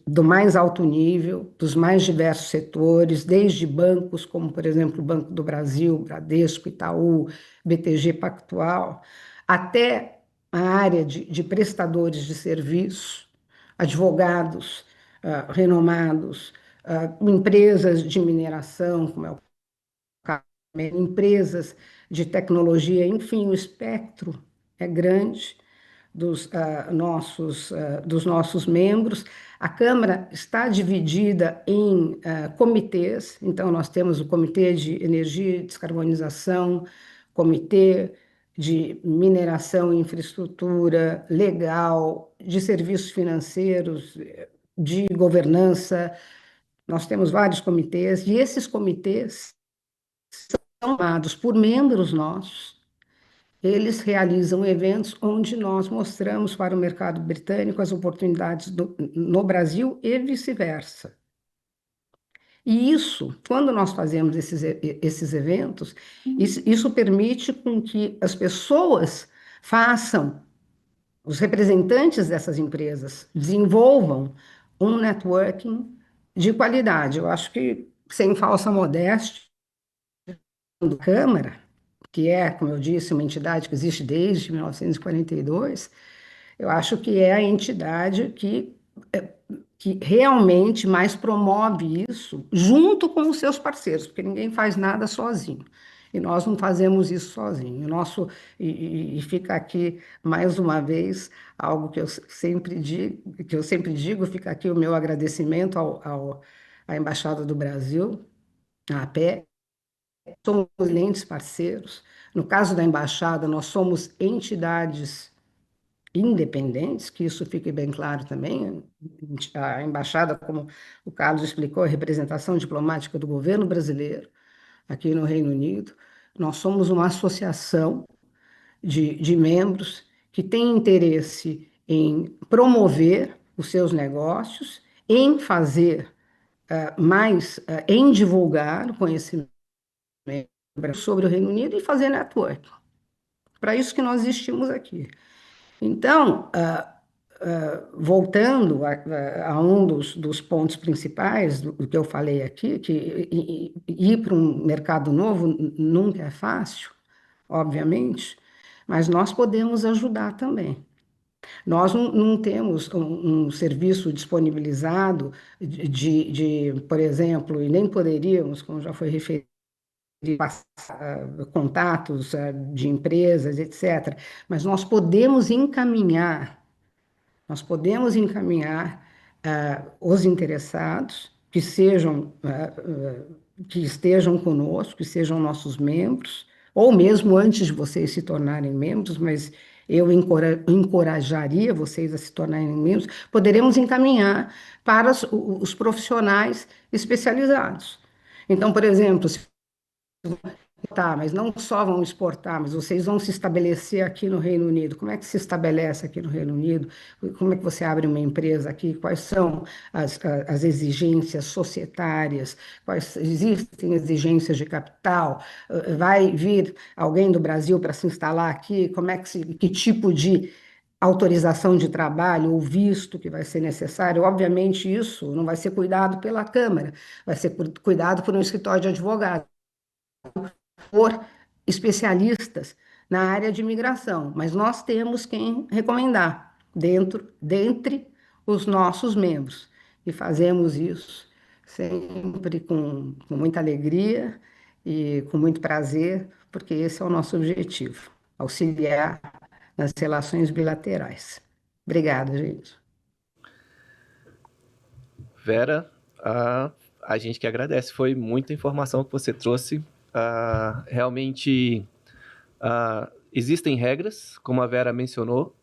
S5: do mais alto nível, dos mais diversos setores, desde bancos como, por exemplo, o Banco do Brasil, Bradesco, Itaú, BTG Pactual, até a área de prestadores de serviço, advogados renomados, empresas de mineração, como é o empresas de tecnologia, enfim, o espectro é grande dos nossos membros. A Câmara está dividida em comitês, então nós temos o Comitê de Energia e Descarbonização, Comitê de Mineração e Infraestrutura, Legal, de Serviços Financeiros, de Governança. Nós temos vários comitês, e esses comitês são formados por membros nossos. Eles realizam eventos onde nós mostramos para o mercado britânico as oportunidades no Brasil e vice-versa. E isso, quando nós fazemos esses eventos, isso permite com que as pessoas façam, os representantes dessas empresas desenvolvam um networking de qualidade. Eu acho que, sem falsa modéstia, da Câmara, que é, como eu disse, uma entidade que existe desde 1942, eu acho que é a entidade que realmente mais promove isso, junto com os seus parceiros, porque ninguém faz nada sozinho. E nós não fazemos isso sozinho. E fica aqui, mais uma vez, algo que eu sempre digo, fica aqui o meu agradecimento à Embaixada do Brasil, à APE. Somos excelentes parceiros, No caso da embaixada, nós somos entidades independentes, que isso fique bem claro também. A embaixada, como o Carlos explicou, é a representação diplomática do governo brasileiro aqui no Reino Unido. Nós somos uma associação de membros que têm interesse em promover os seus negócios, em fazer em divulgar o conhecimento sobre o Reino Unido e fazer network. Para isso que nós existimos aqui. Então, voltando a um dos pontos principais do que eu falei aqui, que ir para um mercado novo nunca é fácil, obviamente, mas nós podemos ajudar também. Nós não temos um serviço disponibilizado por exemplo, e nem poderíamos, como já foi referido, passar contatos de empresas, etc. Mas nós podemos encaminhar os interessados que estejam conosco, que sejam nossos membros, ou mesmo antes de vocês se tornarem membros, mas eu encorajaria vocês a se tornarem membros, poderemos encaminhar para os profissionais especializados. Então, por exemplo, se tá, mas não só vão exportar, mas vocês vão se estabelecer aqui no Reino Unido. Como é que se estabelece aqui no Reino Unido? Como é que você abre uma empresa aqui? Quais são as exigências societárias? Quais existem exigências de capital? Vai vir alguém do Brasil para se instalar aqui? Que tipo de autorização de trabalho ou visto que vai ser necessário? Obviamente, isso não vai ser cuidado pela Câmara, vai ser cuidado por um escritório de advogados, por especialistas na área de imigração, mas nós temos quem recomendar dentre os nossos membros, e fazemos isso sempre com muita alegria e com muito prazer, porque esse é o nosso objetivo, auxiliar nas relações bilaterais. Obrigada, gente.
S1: Vera, a gente que agradece, foi muita informação que você trouxe. Realmente existem regras, como a Vera mencionou,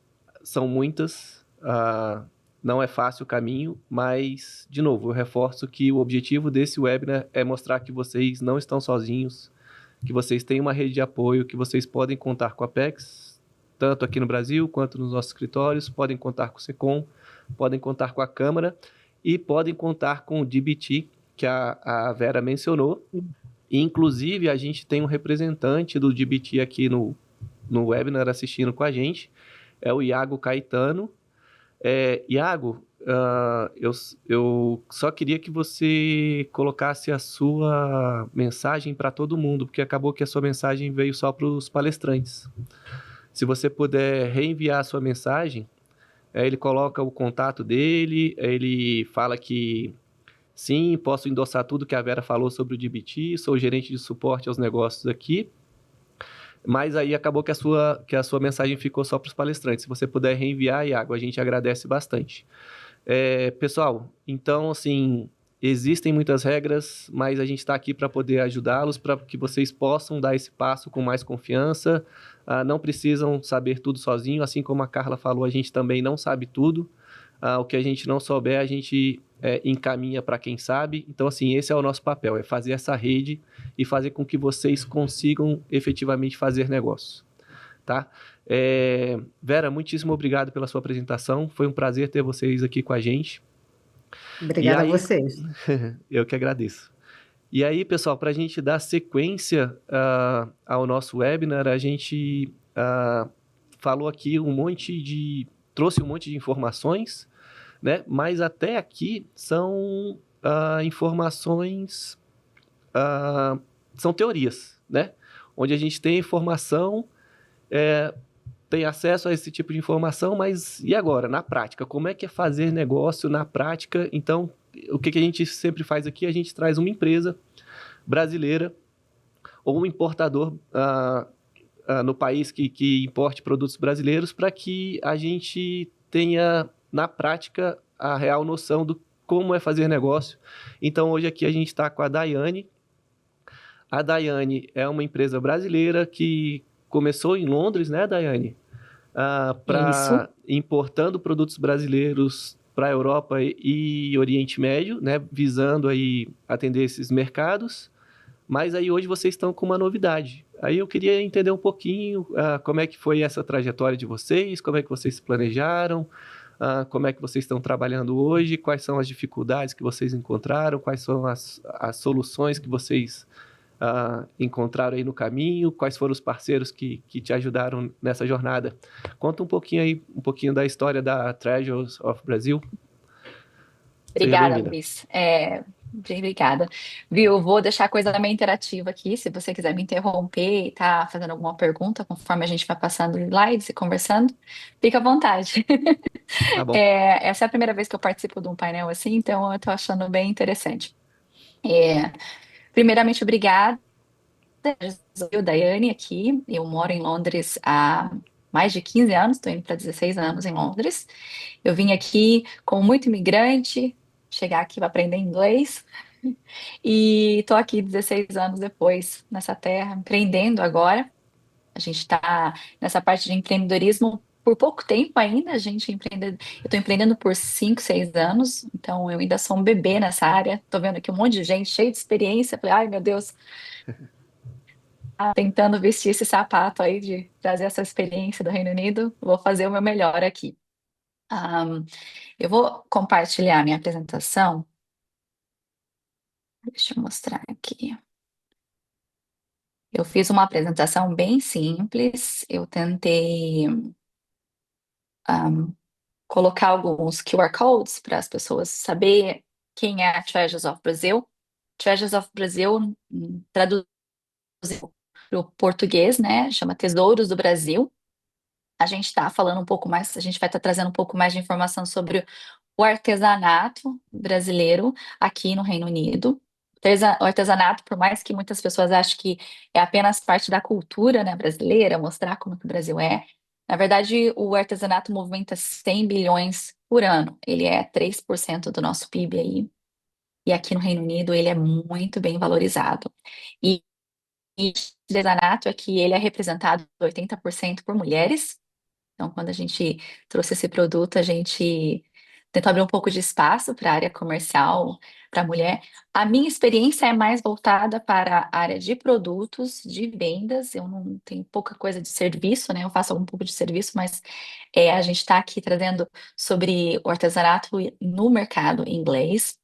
S1: são muitas, não é fácil o caminho, mas, de novo, eu reforço que o objetivo desse webinar é mostrar que vocês não estão sozinhos, que vocês têm uma rede de apoio, que vocês podem contar com a Apex, tanto aqui no Brasil quanto nos nossos escritórios, podem contar com o SECOM, podem contar com a Câmara e podem contar com o DBT, que a Vera mencionou. Inclusive, a gente tem um representante do DBT aqui no webinar assistindo com a gente, é o Iago Caetano. Iago, eu só queria que você colocasse a sua mensagem para todo mundo, porque acabou que a sua mensagem veio só para os palestrantes. Se você puder reenviar a sua mensagem, ele coloca o contato dele, ele fala que sim, posso endossar tudo que a Vera falou sobre o DBT, sou gerente de suporte aos negócios aqui, mas aí acabou que a sua mensagem ficou só para os palestrantes. Se você puder reenviar, Iago, a gente agradece bastante. Pessoal, então, assim, existem muitas regras, mas a gente está aqui para poder ajudá-los, para que vocês possam dar esse passo com mais confiança. Não precisam saber tudo sozinho, assim como a Carla falou, a gente também não sabe tudo. O que a gente não souber, a gente encaminha para quem sabe. Então, assim, esse é o nosso papel, é fazer essa rede e fazer com que vocês consigam efetivamente fazer negócio, tá? Vera, muitíssimo obrigado pela sua apresentação, foi um prazer ter vocês aqui com a gente.
S5: Obrigada a vocês.
S1: Eu que agradeço. E aí, pessoal, para a gente dar sequência ao nosso webinar, a gente falou aqui trouxe um monte de informações, né? Mas até aqui são informações, são teorias, né? Onde a gente tem informação, tem acesso a esse tipo de informação, mas e agora, na prática? Como é que é fazer negócio na prática? Então, o que a gente sempre faz aqui? A gente traz uma empresa brasileira ou um importador no país que importe produtos brasileiros para que a gente tenha, na prática, a real noção do como é fazer negócio. Então, hoje aqui a gente está com a Daiane. a Daiane é uma empresa brasileira que começou em Londres, né, Daiane?
S6: Isso.
S1: Importando produtos brasileiros para a Europa e Oriente Médio, né, visando aí atender esses mercados. Mas aí hoje vocês estão com uma novidade. Aí eu queria entender um pouquinho como é que foi essa trajetória de vocês, como é que vocês se planejaram, como é que vocês estão trabalhando hoje, quais são as dificuldades que vocês encontraram, quais são as soluções que vocês encontraram aí no caminho, quais foram os parceiros que te ajudaram nessa jornada. Conta um pouquinho aí, um pouquinho da história da Treasures of Brazil. Seja
S6: Obrigada,
S1: bem-vinda.
S6: Luiz. Bem, obrigada. Viu, vou deixar a coisa meio interativa aqui. Se você quiser me interromper e tá fazendo alguma pergunta, conforme a gente vai passando os slides e conversando, fica à vontade.
S1: Tá bom.
S6: Essa é a primeira vez que eu participo de um painel assim, então eu tô achando bem interessante. É, Primeiramente, obrigada. Eu, Daiane, aqui. Eu moro em Londres há mais de 15 anos, estou indo para 16 anos em Londres. Eu vim aqui como muito imigrante, chegar aqui para aprender inglês, e estou aqui 16 anos depois, nessa terra, empreendendo agora. A gente está nessa parte de empreendedorismo por pouco tempo ainda, eu estou empreendendo por 5, 6 anos, então eu ainda sou um bebê nessa área. Estou vendo aqui um monte de gente cheia de experiência. Falei, ai meu Deus, tentando vestir esse sapato aí de trazer essa experiência do Reino Unido, vou fazer o meu melhor aqui. Ahm, eu vou compartilhar minha apresentação. Deixa eu mostrar aqui. Eu fiz uma apresentação bem simples. Eu tentei colocar alguns QR codes para as pessoas saber quem é a Treasures of Brazil. Treasures of Brazil, traduzido para o português, né? Chama Tesouros do Brasil. A gente está falando um pouco mais, a gente vai estar trazendo um pouco mais de informação sobre o artesanato brasileiro aqui no Reino Unido. O artesanato, por mais que muitas pessoas achem que é apenas parte da cultura, né, brasileira, mostrar como que o Brasil é, na verdade, o artesanato movimenta 100 bilhões por ano. Ele é 3% do nosso PIB aí. E aqui no Reino Unido ele é muito bem valorizado. E o artesanato é que ele é representado 80% por mulheres. Então, quando a gente trouxe esse produto, a gente tentou abrir um pouco de espaço para a área comercial, para a mulher. A minha experiência é mais voltada para a área de produtos, de vendas. Eu não tenho pouca coisa de serviço, né? Eu faço um pouco de serviço, mas a gente está aqui trazendo sobre o artesanato no mercado inglês.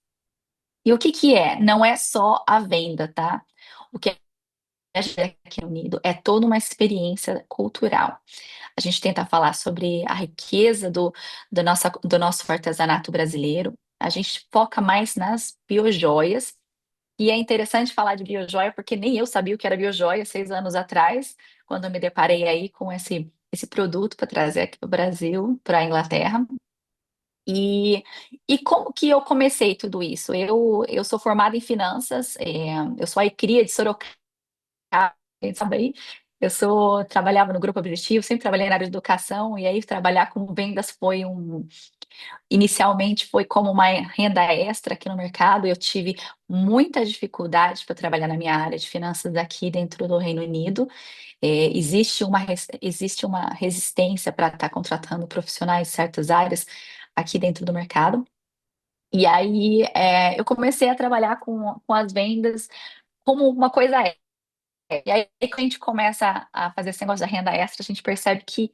S6: E o que que é? Não é só a venda, tá? O que a gente aqui unido é toda uma experiência cultural. A gente tenta falar sobre a riqueza do nosso artesanato brasileiro. A gente foca mais nas biojoias. E é interessante falar de biojoia, porque nem eu sabia o que era biojoia 6 anos atrás, quando eu me deparei aí com esse produto para trazer aqui para o Brasil, para a Inglaterra. E, e como que eu comecei tudo isso? Eu sou formada em finanças, eu sou a cria de Sorocaba, sabe aí? Trabalhava no Grupo Objetivo, sempre trabalhei na área de educação, e aí trabalhar com vendas inicialmente foi como uma renda extra aqui no mercado. Eu tive muita dificuldade para trabalhar na minha área de finanças aqui dentro do Reino Unido. Existe uma resistência para estar contratando profissionais em certas áreas aqui dentro do mercado. E aí eu comecei a trabalhar com as vendas como uma coisa. E aí, quando a gente começa a fazer esse negócio da renda extra, a gente percebe que,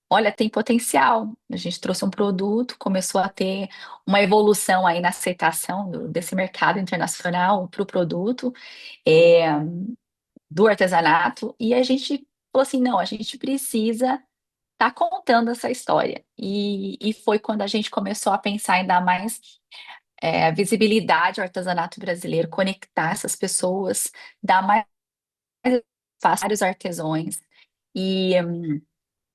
S6: olha, tem potencial. A gente trouxe um produto, começou a ter uma evolução aí na aceitação desse mercado internacional para o produto, é, do artesanato, e a gente falou assim, não, a gente precisa estar contando essa história. E foi quando a gente começou a pensar ainda mais visibilidade ao artesanato brasileiro, conectar essas pessoas, dar mais vários artesãos. E,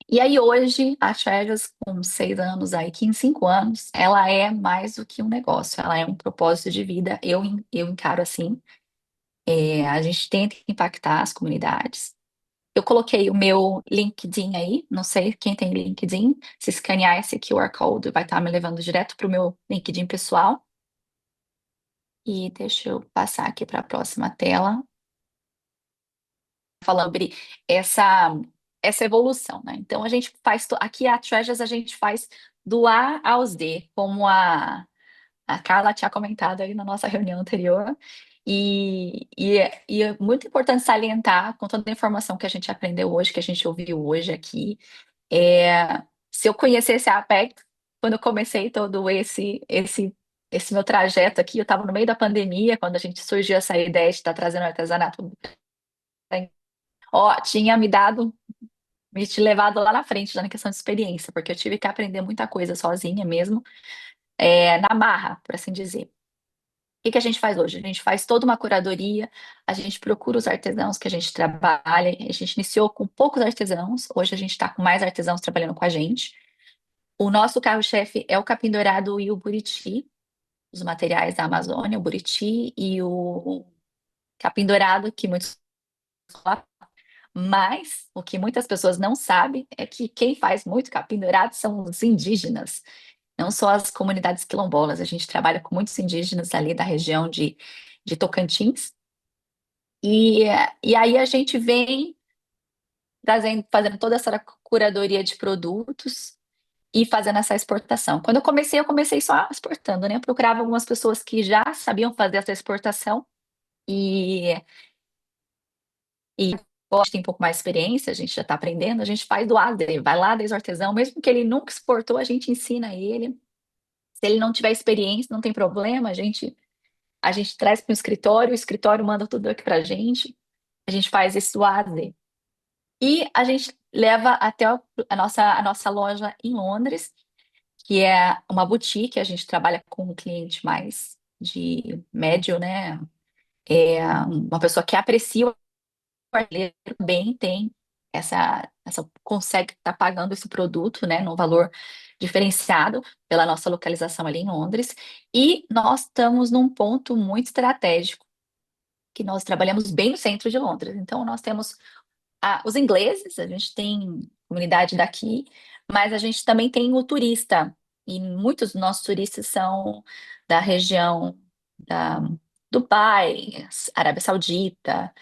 S6: e aí hoje, a Treasures, com 6 anos aí, que em 5 anos, ela é mais do que um negócio, ela é um propósito de vida, eu encaro assim. A gente tenta impactar as comunidades. Eu coloquei o meu LinkedIn aí, não sei quem tem LinkedIn, se escanear esse QR Code vai estar me levando direto para o meu LinkedIn pessoal. E deixa eu passar aqui para a próxima tela. falando sobre essa, essa evolução, né? Então, a gente faz, aqui a Treasures a gente faz do A ao Z, como a Carla tinha comentado aí na nossa reunião anterior. E é muito importante salientar, com toda a informação que a gente aprendeu hoje, que a gente ouviu hoje aqui, se eu conhecesse a Apex, quando eu comecei todo esse meu trajeto aqui, eu estava no meio da pandemia, quando a gente surgiu essa ideia de estar trazendo artesanato, ó, tinha me te levado lá na frente, já na questão de experiência, porque eu tive que aprender muita coisa sozinha mesmo, na marra, por assim dizer. O que a gente faz hoje? A gente faz toda uma curadoria, a gente procura os artesãos que a gente trabalha, a gente iniciou com poucos artesãos, hoje a gente está com mais artesãos trabalhando com a gente. O nosso carro-chefe é o capim dourado e o buriti, os materiais da Amazônia, o buriti e o capim dourado, que muitos falam. Mas o que muitas pessoas não sabem é que quem faz muito capim dourado são os indígenas, não só as comunidades quilombolas. A gente trabalha com muitos indígenas ali da região de Tocantins. E, e aí a gente vem fazendo toda essa curadoria de produtos e fazendo essa exportação. Quando eu comecei só exportando, né? Eu procurava algumas pessoas que já sabiam fazer essa exportação e a gente tem um pouco mais de experiência, a gente já está aprendendo, a gente faz do A a Z, vai lá desde o artesão, mesmo que ele nunca exportou, a gente ensina ele. Se ele não tiver experiência, não tem problema, a gente traz para o escritório manda tudo aqui para a gente faz esse do A a Z. E a gente leva até a nossa loja em Londres, que é uma boutique, a gente trabalha com um cliente mais de médio, né? É uma pessoa que aprecia o brasileiro bem, tem consegue estar pagando esse produto, né, num valor diferenciado pela nossa localização ali em Londres. E nós estamos num ponto muito estratégico, que nós trabalhamos bem no centro de Londres. Então, nós temos os ingleses, a gente tem comunidade daqui, mas a gente também tem o turista, e muitos dos nossos turistas são da região da Dubai, Arábia Saudita,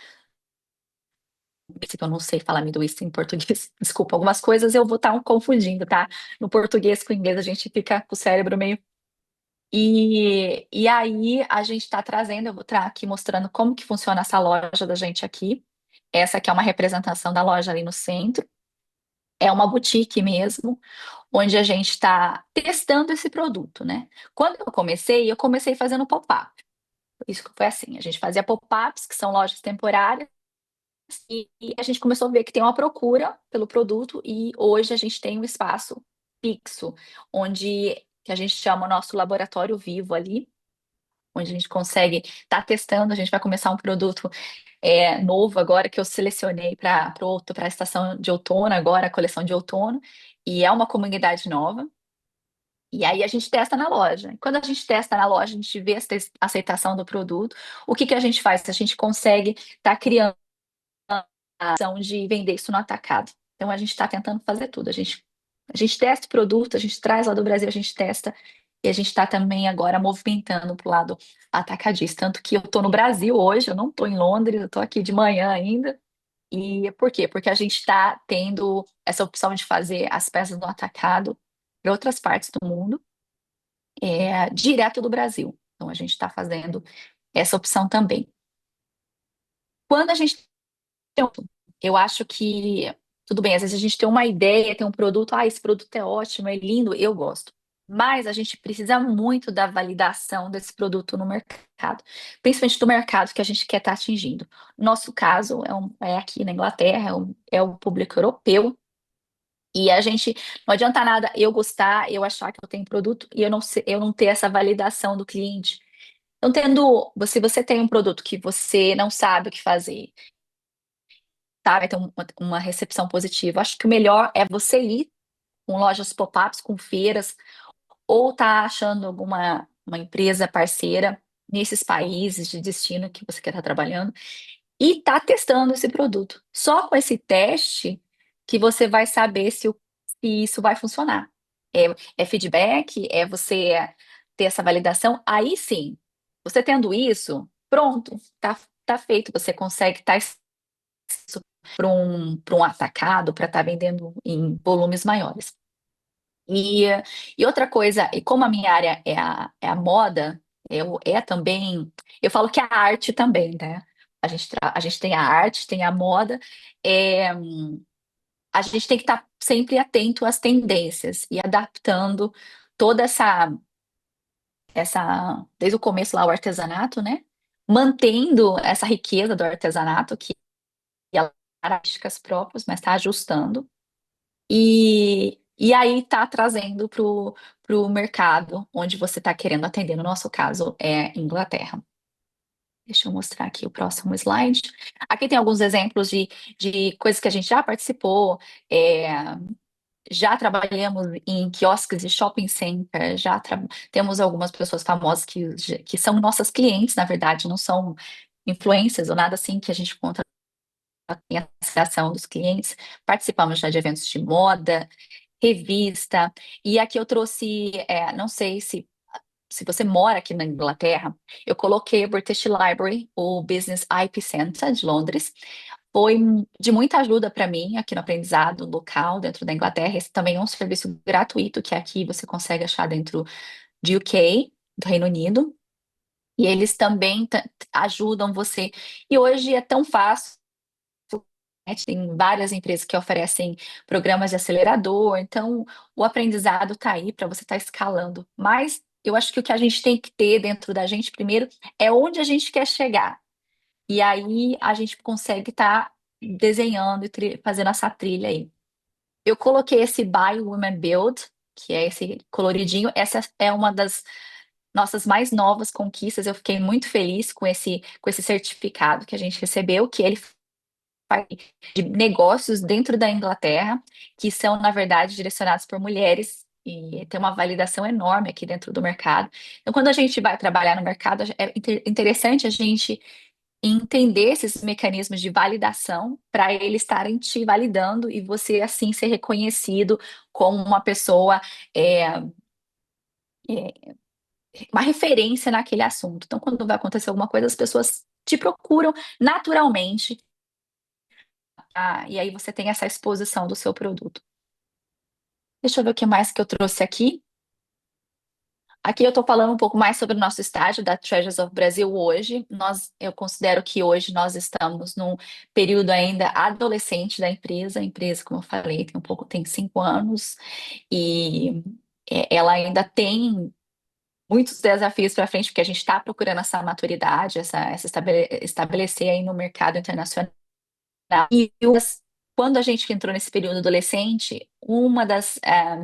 S6: que eu não sei falar Middle East em português, desculpa, algumas coisas eu vou estar confundindo, tá? No português com o inglês a gente fica com o cérebro meio. E aí a gente está trazendo, eu vou estar aqui mostrando como que funciona essa loja da gente aqui. Essa aqui é uma representação da loja ali no centro. É uma boutique mesmo, onde a gente está testando esse produto, né? Quando eu comecei fazendo pop-up. Isso que foi assim, a gente fazia pop-ups, que são lojas temporárias, e a gente começou a ver que tem uma procura pelo produto e hoje a gente tem um espaço fixo, onde que a gente chama o nosso laboratório vivo ali, onde a gente consegue estar testando, a gente vai começar um produto novo agora que eu selecionei para a estação de outono, agora a coleção de outono, e é uma comunidade nova. E aí a gente testa na loja. Quando a gente testa na loja, a gente vê a aceitação do produto. O que a gente faz? A gente consegue estar criando a ação de vender isso no atacado. Então a gente está tentando fazer tudo. A gente testa o produto, a gente traz lá do Brasil, a gente testa, e a gente está também agora movimentando para o lado atacadista. Tanto que eu estou no Brasil hoje, eu não estou em Londres, eu estou aqui de manhã ainda. E por quê? Porque a gente está tendo essa opção de fazer as peças no atacado para outras partes do mundo, direto do Brasil. Então a gente está fazendo essa opção também. Quando a gente eu acho que, tudo bem, às vezes a gente tem uma ideia, tem um produto, esse produto é ótimo, é lindo, eu gosto. Mas a gente precisa muito da validação desse produto no mercado, principalmente do mercado que a gente quer estar atingindo. Nosso caso é aqui na Inglaterra, é o público europeu, e a gente, não adianta nada eu gostar, eu achar que eu tenho produto e eu não ter essa validação do cliente. Então, se você tem um produto que você não sabe o que fazer, tá? Vai ter uma recepção positiva. Acho que o melhor é você ir com lojas pop-ups, com feiras, ou tá achando uma empresa parceira nesses países de destino que você quer estar trabalhando e tá testando esse produto. Só com esse teste que você vai saber se isso vai funcionar. É feedback, é você ter essa validação. Aí sim, você tendo isso, pronto, tá feito. Você consegue estar para um atacado, para estar vendendo em volumes maiores. E, e outra coisa, e como a minha área é a moda, também, eu falo que é a arte também, né? A gente tem a arte, tem a moda, é, a gente tem que estar sempre atento às tendências e adaptando toda desde o começo lá, o artesanato, né? Mantendo essa riqueza do artesanato, que ela tem características próprias, mas está ajustando. E aí está trazendo para o mercado onde você está querendo atender. No nosso caso, é Inglaterra. Deixa eu mostrar aqui o próximo slide. Aqui tem alguns exemplos de coisas que a gente já participou. Já trabalhamos em quiosques de shopping center, temos algumas pessoas famosas que são nossas clientes, na verdade, não são influencers ou nada assim que a gente conta em associação dos clientes. Participamos já de eventos de moda, revista, e aqui eu trouxe, não sei se você mora aqui na Inglaterra, eu coloquei o British Library, o Business IP Center de Londres. Foi de muita ajuda para mim aqui no aprendizado local dentro da Inglaterra. Esse também é um serviço gratuito que aqui você consegue achar dentro de UK, do Reino Unido. E eles também ajudam você. E hoje é tão fácil, né? Tem várias empresas que oferecem programas de acelerador, então o aprendizado está aí para você estar escalando. Mas eu acho que o que a gente tem que ter dentro da gente primeiro é onde a gente quer chegar. E aí a gente consegue estar desenhando e fazendo essa trilha aí. Eu coloquei esse Buy Women Build, que é esse coloridinho. Essa é uma das nossas mais novas conquistas. Eu fiquei muito feliz com esse certificado que a gente recebeu, que ele faz de negócios dentro da Inglaterra, que são, na verdade, direcionados por mulheres. E tem uma validação enorme aqui dentro do mercado. Então, quando a gente vai trabalhar no mercado, é interessante a gente entender esses mecanismos de validação para eles estarem te validando e você, assim, ser reconhecido como uma pessoa, é, é, uma referência naquele assunto. Então, quando vai acontecer alguma coisa, as pessoas te procuram naturalmente, e aí você tem essa exposição do seu produto. Deixa eu ver o que mais que eu trouxe aqui. Aqui eu estou falando um pouco mais sobre o nosso estágio da Treasures of Brasil hoje. Eu considero que hoje nós estamos num período ainda adolescente da empresa. A empresa, como eu falei, tem 5 anos e ela ainda tem muitos desafios para frente, porque a gente está procurando essa maturidade, estabelecer aí no mercado internacional. E quando a gente entrou nesse período adolescente,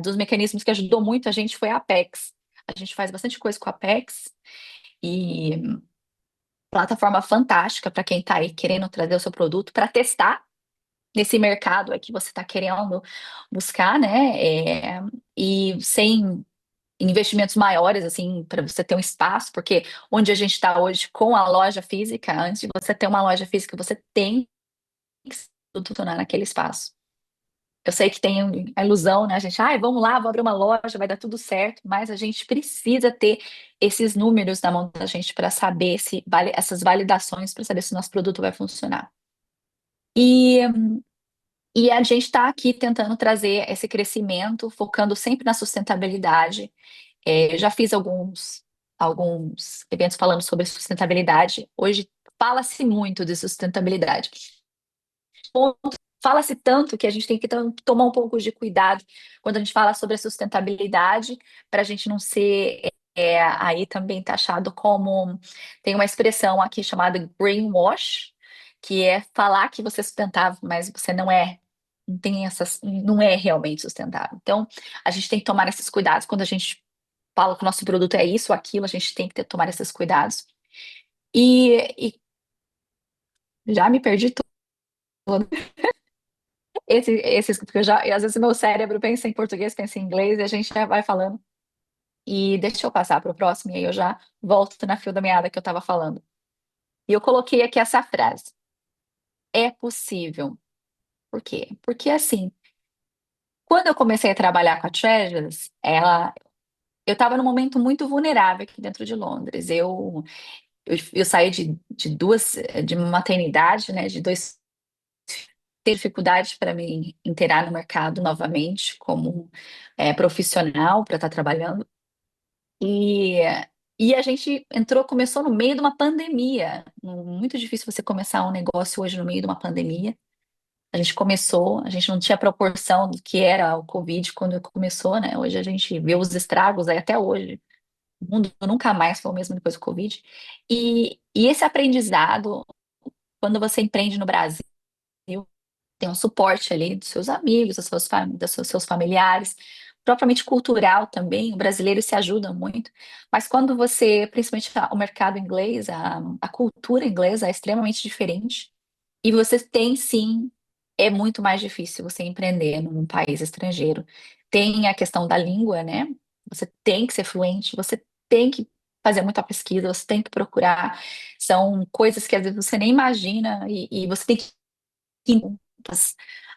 S6: dos mecanismos que ajudou muito a gente foi a Apex. A gente faz bastante coisa com a Apex e plataforma fantástica para quem está aí querendo trazer o seu produto para testar nesse mercado que você está querendo buscar, né? E sem investimentos maiores, assim, para você ter um espaço, porque onde a gente está hoje com a loja física, antes de você ter uma loja física, você tem que se tornar naquele espaço. Eu sei que tem a ilusão, né? A gente, vamos lá, vou abrir uma loja, vai dar tudo certo, mas a gente precisa ter esses números na mão da gente para saber se essas validações, para saber se o nosso produto vai funcionar. E a gente está aqui tentando trazer esse crescimento, focando sempre na sustentabilidade. Eu já fiz alguns eventos falando sobre sustentabilidade. Hoje fala-se muito de sustentabilidade. Fala-se tanto que a gente tem que tomar um pouco de cuidado quando a gente fala sobre a sustentabilidade, para a gente não ser aí também taxado como. Tem uma expressão aqui chamada greenwash, que é falar que você é sustentável, mas você não é. Não é realmente sustentável. Então, a gente tem que tomar esses cuidados. Quando a gente fala que o nosso produto é isso ou aquilo, a gente tem que tomar esses cuidados. E já me perdi todo. Porque às vezes o meu cérebro pensa em português, pensa em inglês, e a gente já vai falando. E deixa eu passar para o próximo, e aí eu já volto na fio da meada que eu estava falando. E eu coloquei aqui essa frase. É possível. Por quê? Porque, assim, quando eu comecei a trabalhar com a Treasures, eu estava num momento muito vulnerável aqui dentro de Londres. Eu saí de maternidade, né, de 2 ter dificuldade para me inteirar no mercado novamente como profissional para estar trabalhando. E, e a gente começou no meio de uma pandemia. Muito difícil você começar um negócio hoje no meio de uma pandemia. A gente não tinha proporção do que era o Covid quando começou, né? Hoje a gente vê os estragos aí até hoje. O mundo nunca mais foi o mesmo depois do Covid. E esse aprendizado, quando você empreende no Brasil, tem um suporte ali dos seus amigos, dos seus familiares, propriamente cultural também, o brasileiro se ajuda muito, mas quando você, principalmente o mercado inglês, a cultura inglesa é extremamente diferente, e você tem sim, é muito mais difícil você empreender num país estrangeiro. Tem a questão da língua, né? Você tem que ser fluente, você tem que fazer muita pesquisa, você tem que procurar, são coisas que às vezes você nem imagina, e você tem que as,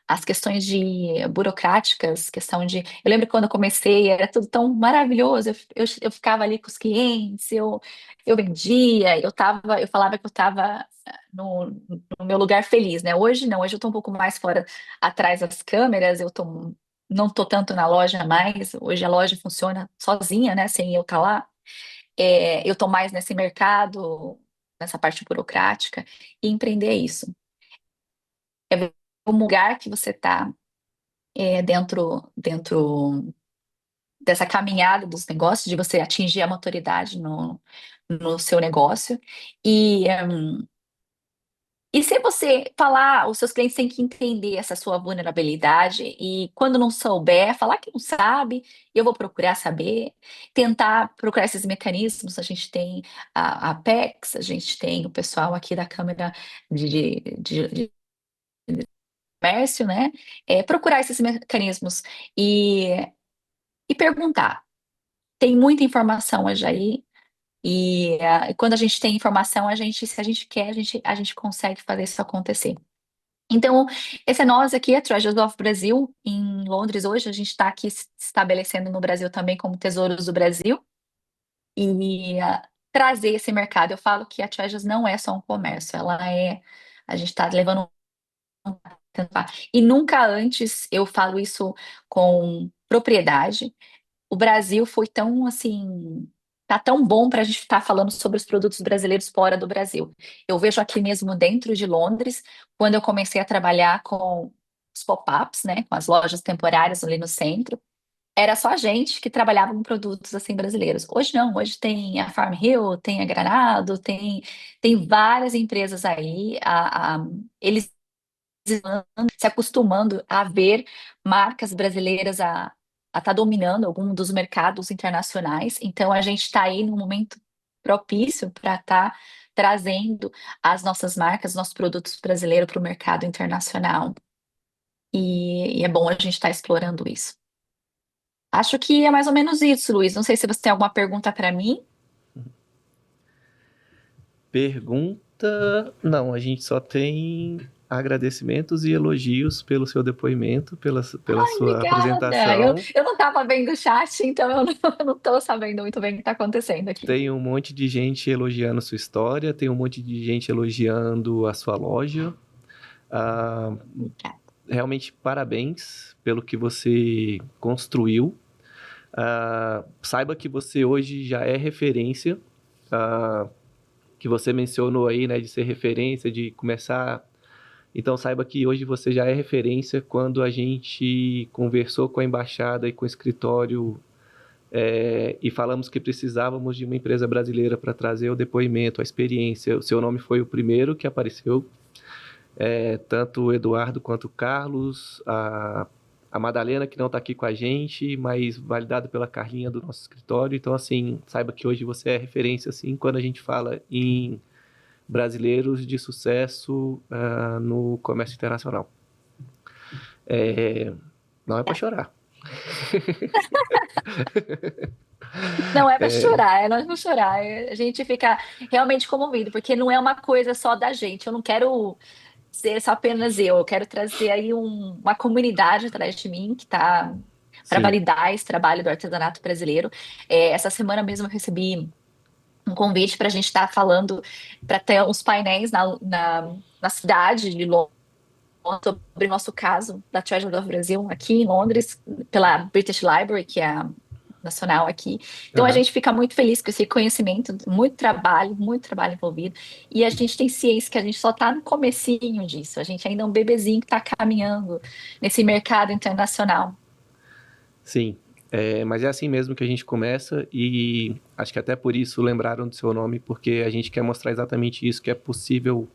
S6: as questões de burocráticas, questão de. Eu lembro que quando eu comecei, era tudo tão maravilhoso. Eu ficava ali com os clientes, eu vendia, eu falava que eu estava no meu lugar feliz, né? Hoje não, hoje eu estou um pouco mais fora atrás das câmeras, não estou tanto na loja mais. Hoje a loja funciona sozinha, né? Sem eu estar lá. Eu estou mais nesse mercado, nessa parte burocrática, e empreender é isso. É ver o lugar que você está dentro dessa caminhada dos negócios, de você atingir a maturidade no seu negócio. E, e se você falar, os seus clientes têm que entender essa sua vulnerabilidade, e quando não souber, falar que não sabe, eu vou procurar saber, tentar procurar esses mecanismos. A gente tem a Apex, a gente tem o pessoal aqui da Câmara de Comércio, né? Procurar esses mecanismos e, e perguntar. Tem muita informação hoje aí, e quando a gente tem informação, se a gente quer, a gente consegue fazer isso acontecer. Então, esse é nós aqui, a Treasures of Brasil, em Londres hoje. A gente está aqui se estabelecendo no Brasil também como Tesouros do Brasil, e trazer esse mercado. Eu falo que a Treasures não é só um comércio, a gente está levando. E nunca antes, eu falo isso com propriedade, o Brasil foi tão assim, tá tão bom para a gente estar falando sobre os produtos brasileiros fora do Brasil. Eu vejo aqui mesmo dentro de Londres, quando eu comecei a trabalhar com os pop-ups, né, com as lojas temporárias ali no centro, era só a gente que trabalhava com produtos assim brasileiros. Hoje não, hoje tem a Farm Hill, tem a Granado, tem várias empresas aí, eles se acostumando a ver marcas brasileiras a estar dominando algum dos mercados internacionais. Então, a gente está aí num momento propício para estar trazendo as nossas marcas, nossos produtos brasileiros para o mercado internacional. E é bom a gente estar explorando isso. Acho que é mais ou menos isso, Luiz. Não sei se você tem alguma pergunta para mim.
S1: Pergunta? Não, a gente só tem agradecimentos e elogios pelo seu depoimento, pela sua
S6: Obrigada.
S1: apresentação.
S6: Eu não estava vendo o chat, então eu não estou sabendo muito bem o que está acontecendo aqui.
S1: Tem um monte de gente elogiando sua história, tem um monte de gente elogiando a sua loja. Realmente, parabéns pelo que você construiu. Saiba que você hoje já é referência, que você mencionou aí, né, de ser referência, de começar. Então, saiba que hoje você já é referência. Quando a gente conversou com a embaixada e com o escritório e falamos que precisávamos de uma empresa brasileira para trazer o depoimento, a experiência, o seu nome foi o primeiro que apareceu. Tanto o Eduardo quanto o Carlos, a Madalena, que não está aqui com a gente, mas validado pela Carlinha do nosso escritório. Então, assim, saiba que hoje você é referência, assim, quando a gente fala em brasileiros de sucesso no comércio internacional. Não é para chorar.
S6: Não é para chorar, não é para chorar. A gente fica realmente comovido, porque não é uma coisa só da gente. Eu não quero ser só apenas eu quero trazer aí uma comunidade atrás de mim que está para validar esse trabalho do artesanato brasileiro. Essa semana mesmo eu recebi um convite para a gente estar falando, para ter uns painéis na cidade de Londres, sobre o nosso caso da Treasure of Brasil aqui em Londres, pela British Library, que é a nacional aqui. Então, a gente fica muito feliz com esse reconhecimento, muito trabalho envolvido. E a gente tem ciência que a gente só está no comecinho disso. A gente ainda é um bebezinho que está caminhando nesse mercado internacional.
S1: Sim, mas é assim mesmo que a gente começa e acho que até por isso lembraram do seu nome, porque a gente quer mostrar exatamente isso, que é possível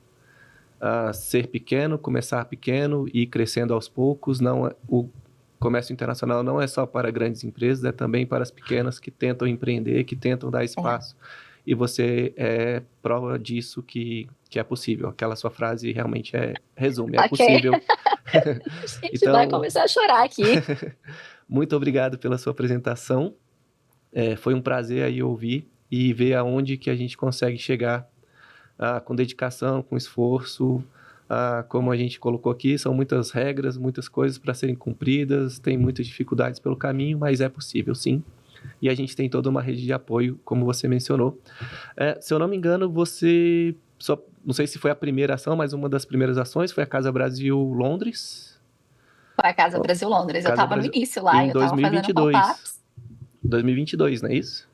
S1: ser pequeno, começar pequeno e ir crescendo aos poucos. O comércio internacional não é só para grandes empresas, é também para as pequenas que tentam empreender, que tentam dar espaço. E você é prova disso que é possível. Aquela sua frase realmente resume, é possível.
S6: A gente vai começar a chorar aqui.
S1: Muito obrigado pela sua apresentação. Foi um prazer aí ouvir e ver aonde que a gente consegue chegar com dedicação, com esforço. Como a gente colocou aqui, são muitas regras, muitas coisas para serem cumpridas, tem muitas dificuldades pelo caminho, mas é possível sim. E a gente tem toda uma rede de apoio, como você mencionou. Se eu não me engano, você, não sei se foi a primeira ação, mas uma das primeiras ações foi a Casa Brasil Londres.
S6: Foi a Casa Brasil Londres, eu estava no início lá, eu estava fazendo pop-ups.
S1: 2022, não é isso?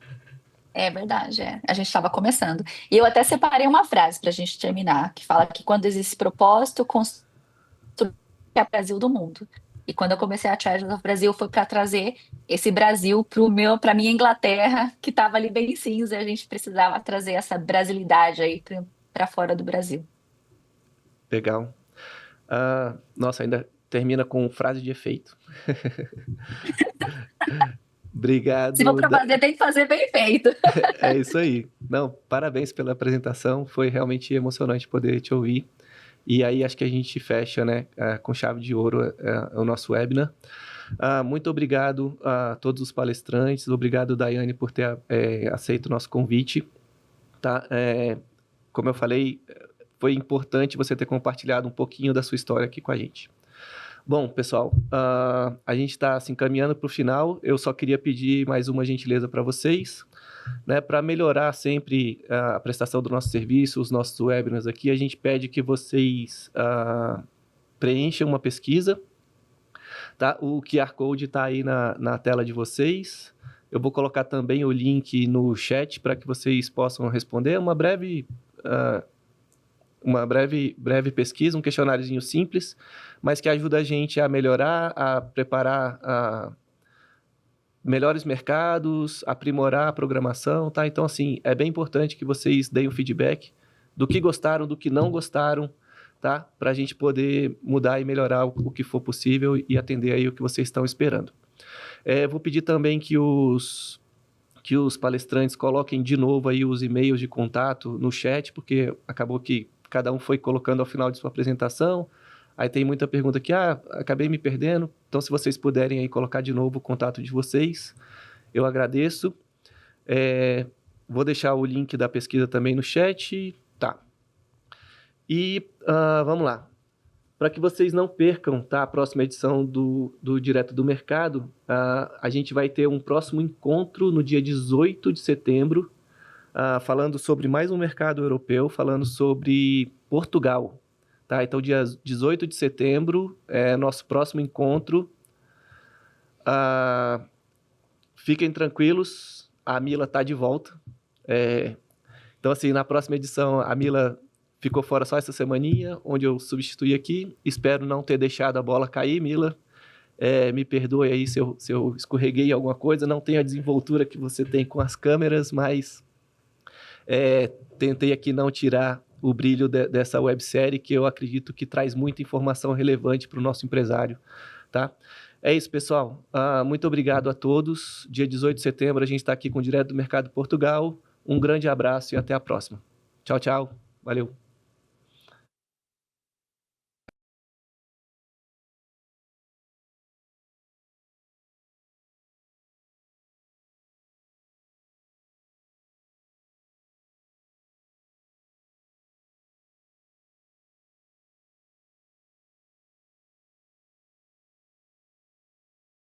S6: É verdade, A gente estava começando. E eu até separei uma frase para a gente terminar, que fala que quando existe propósito, construir é o Brasil do mundo. E quando eu comecei a Treasures of Brasil, foi para trazer esse Brasil para minha Inglaterra, que estava ali bem cinza, e a gente precisava trazer essa brasilidade aí para fora do Brasil.
S1: Legal. Nossa, ainda termina com frase de efeito. Obrigado.
S6: Se for para fazer, tem que fazer bem feito.
S1: É isso aí. Não, parabéns pela apresentação. Foi realmente emocionante poder te ouvir. E aí acho que a gente fecha, né, com chave de ouro o nosso webinar. Muito obrigado a todos os palestrantes. Obrigado, Daiane, por ter aceito o nosso convite. Tá? Como eu falei, foi importante você ter compartilhado um pouquinho da sua história aqui com a gente. Bom, pessoal, a gente está se encaminhando para o final. Eu só queria pedir mais uma gentileza para vocês, né, para melhorar sempre a prestação do nosso serviço, os nossos webinars aqui. A gente pede que vocês preencham uma pesquisa. Tá? O QR Code está aí na tela de vocês. Eu vou colocar também o link no chat para que vocês possam responder. Uma breve pesquisa, um questionáriozinho simples, mas que ajuda a gente a melhorar, a preparar melhores mercados, aprimorar a programação, tá? Então, assim, é bem importante que vocês deem um feedback do que gostaram, do que não gostaram, tá? Para a gente poder mudar e melhorar o que for possível e atender aí o que vocês estão esperando. Vou pedir também que os palestrantes coloquem de novo aí os e-mails de contato no chat, porque acabou que cada um foi colocando ao final de sua apresentação. Aí tem muita pergunta aqui, acabei me perdendo. Então, se vocês puderem aí colocar de novo o contato de vocês, eu agradeço. Vou deixar o link da pesquisa também no chat. Tá. E vamos lá. Para que vocês não percam, tá, a próxima edição do Direto do Mercado, a gente vai ter um próximo encontro no dia 18 de setembro, falando sobre mais um mercado europeu, falando sobre Portugal. Tá? Então, dia 18 de setembro é nosso próximo encontro. Fiquem tranquilos, a Mila está de volta. Então, assim, na próxima edição, a Mila ficou fora só essa semaninha, onde eu substituí aqui. Espero não ter deixado a bola cair, Mila. Me perdoe aí se eu escorreguei em alguma coisa. Não tenho a desenvoltura que você tem com as câmeras, mas tentei aqui não tirar o brilho dessa websérie, que eu acredito que traz muita informação relevante para o nosso empresário, tá? É isso, pessoal. Muito obrigado a todos. Dia 18 de setembro a gente está aqui com o Direto do Mercado Portugal. Um grande abraço e até a próxima. Tchau, tchau. Valeu.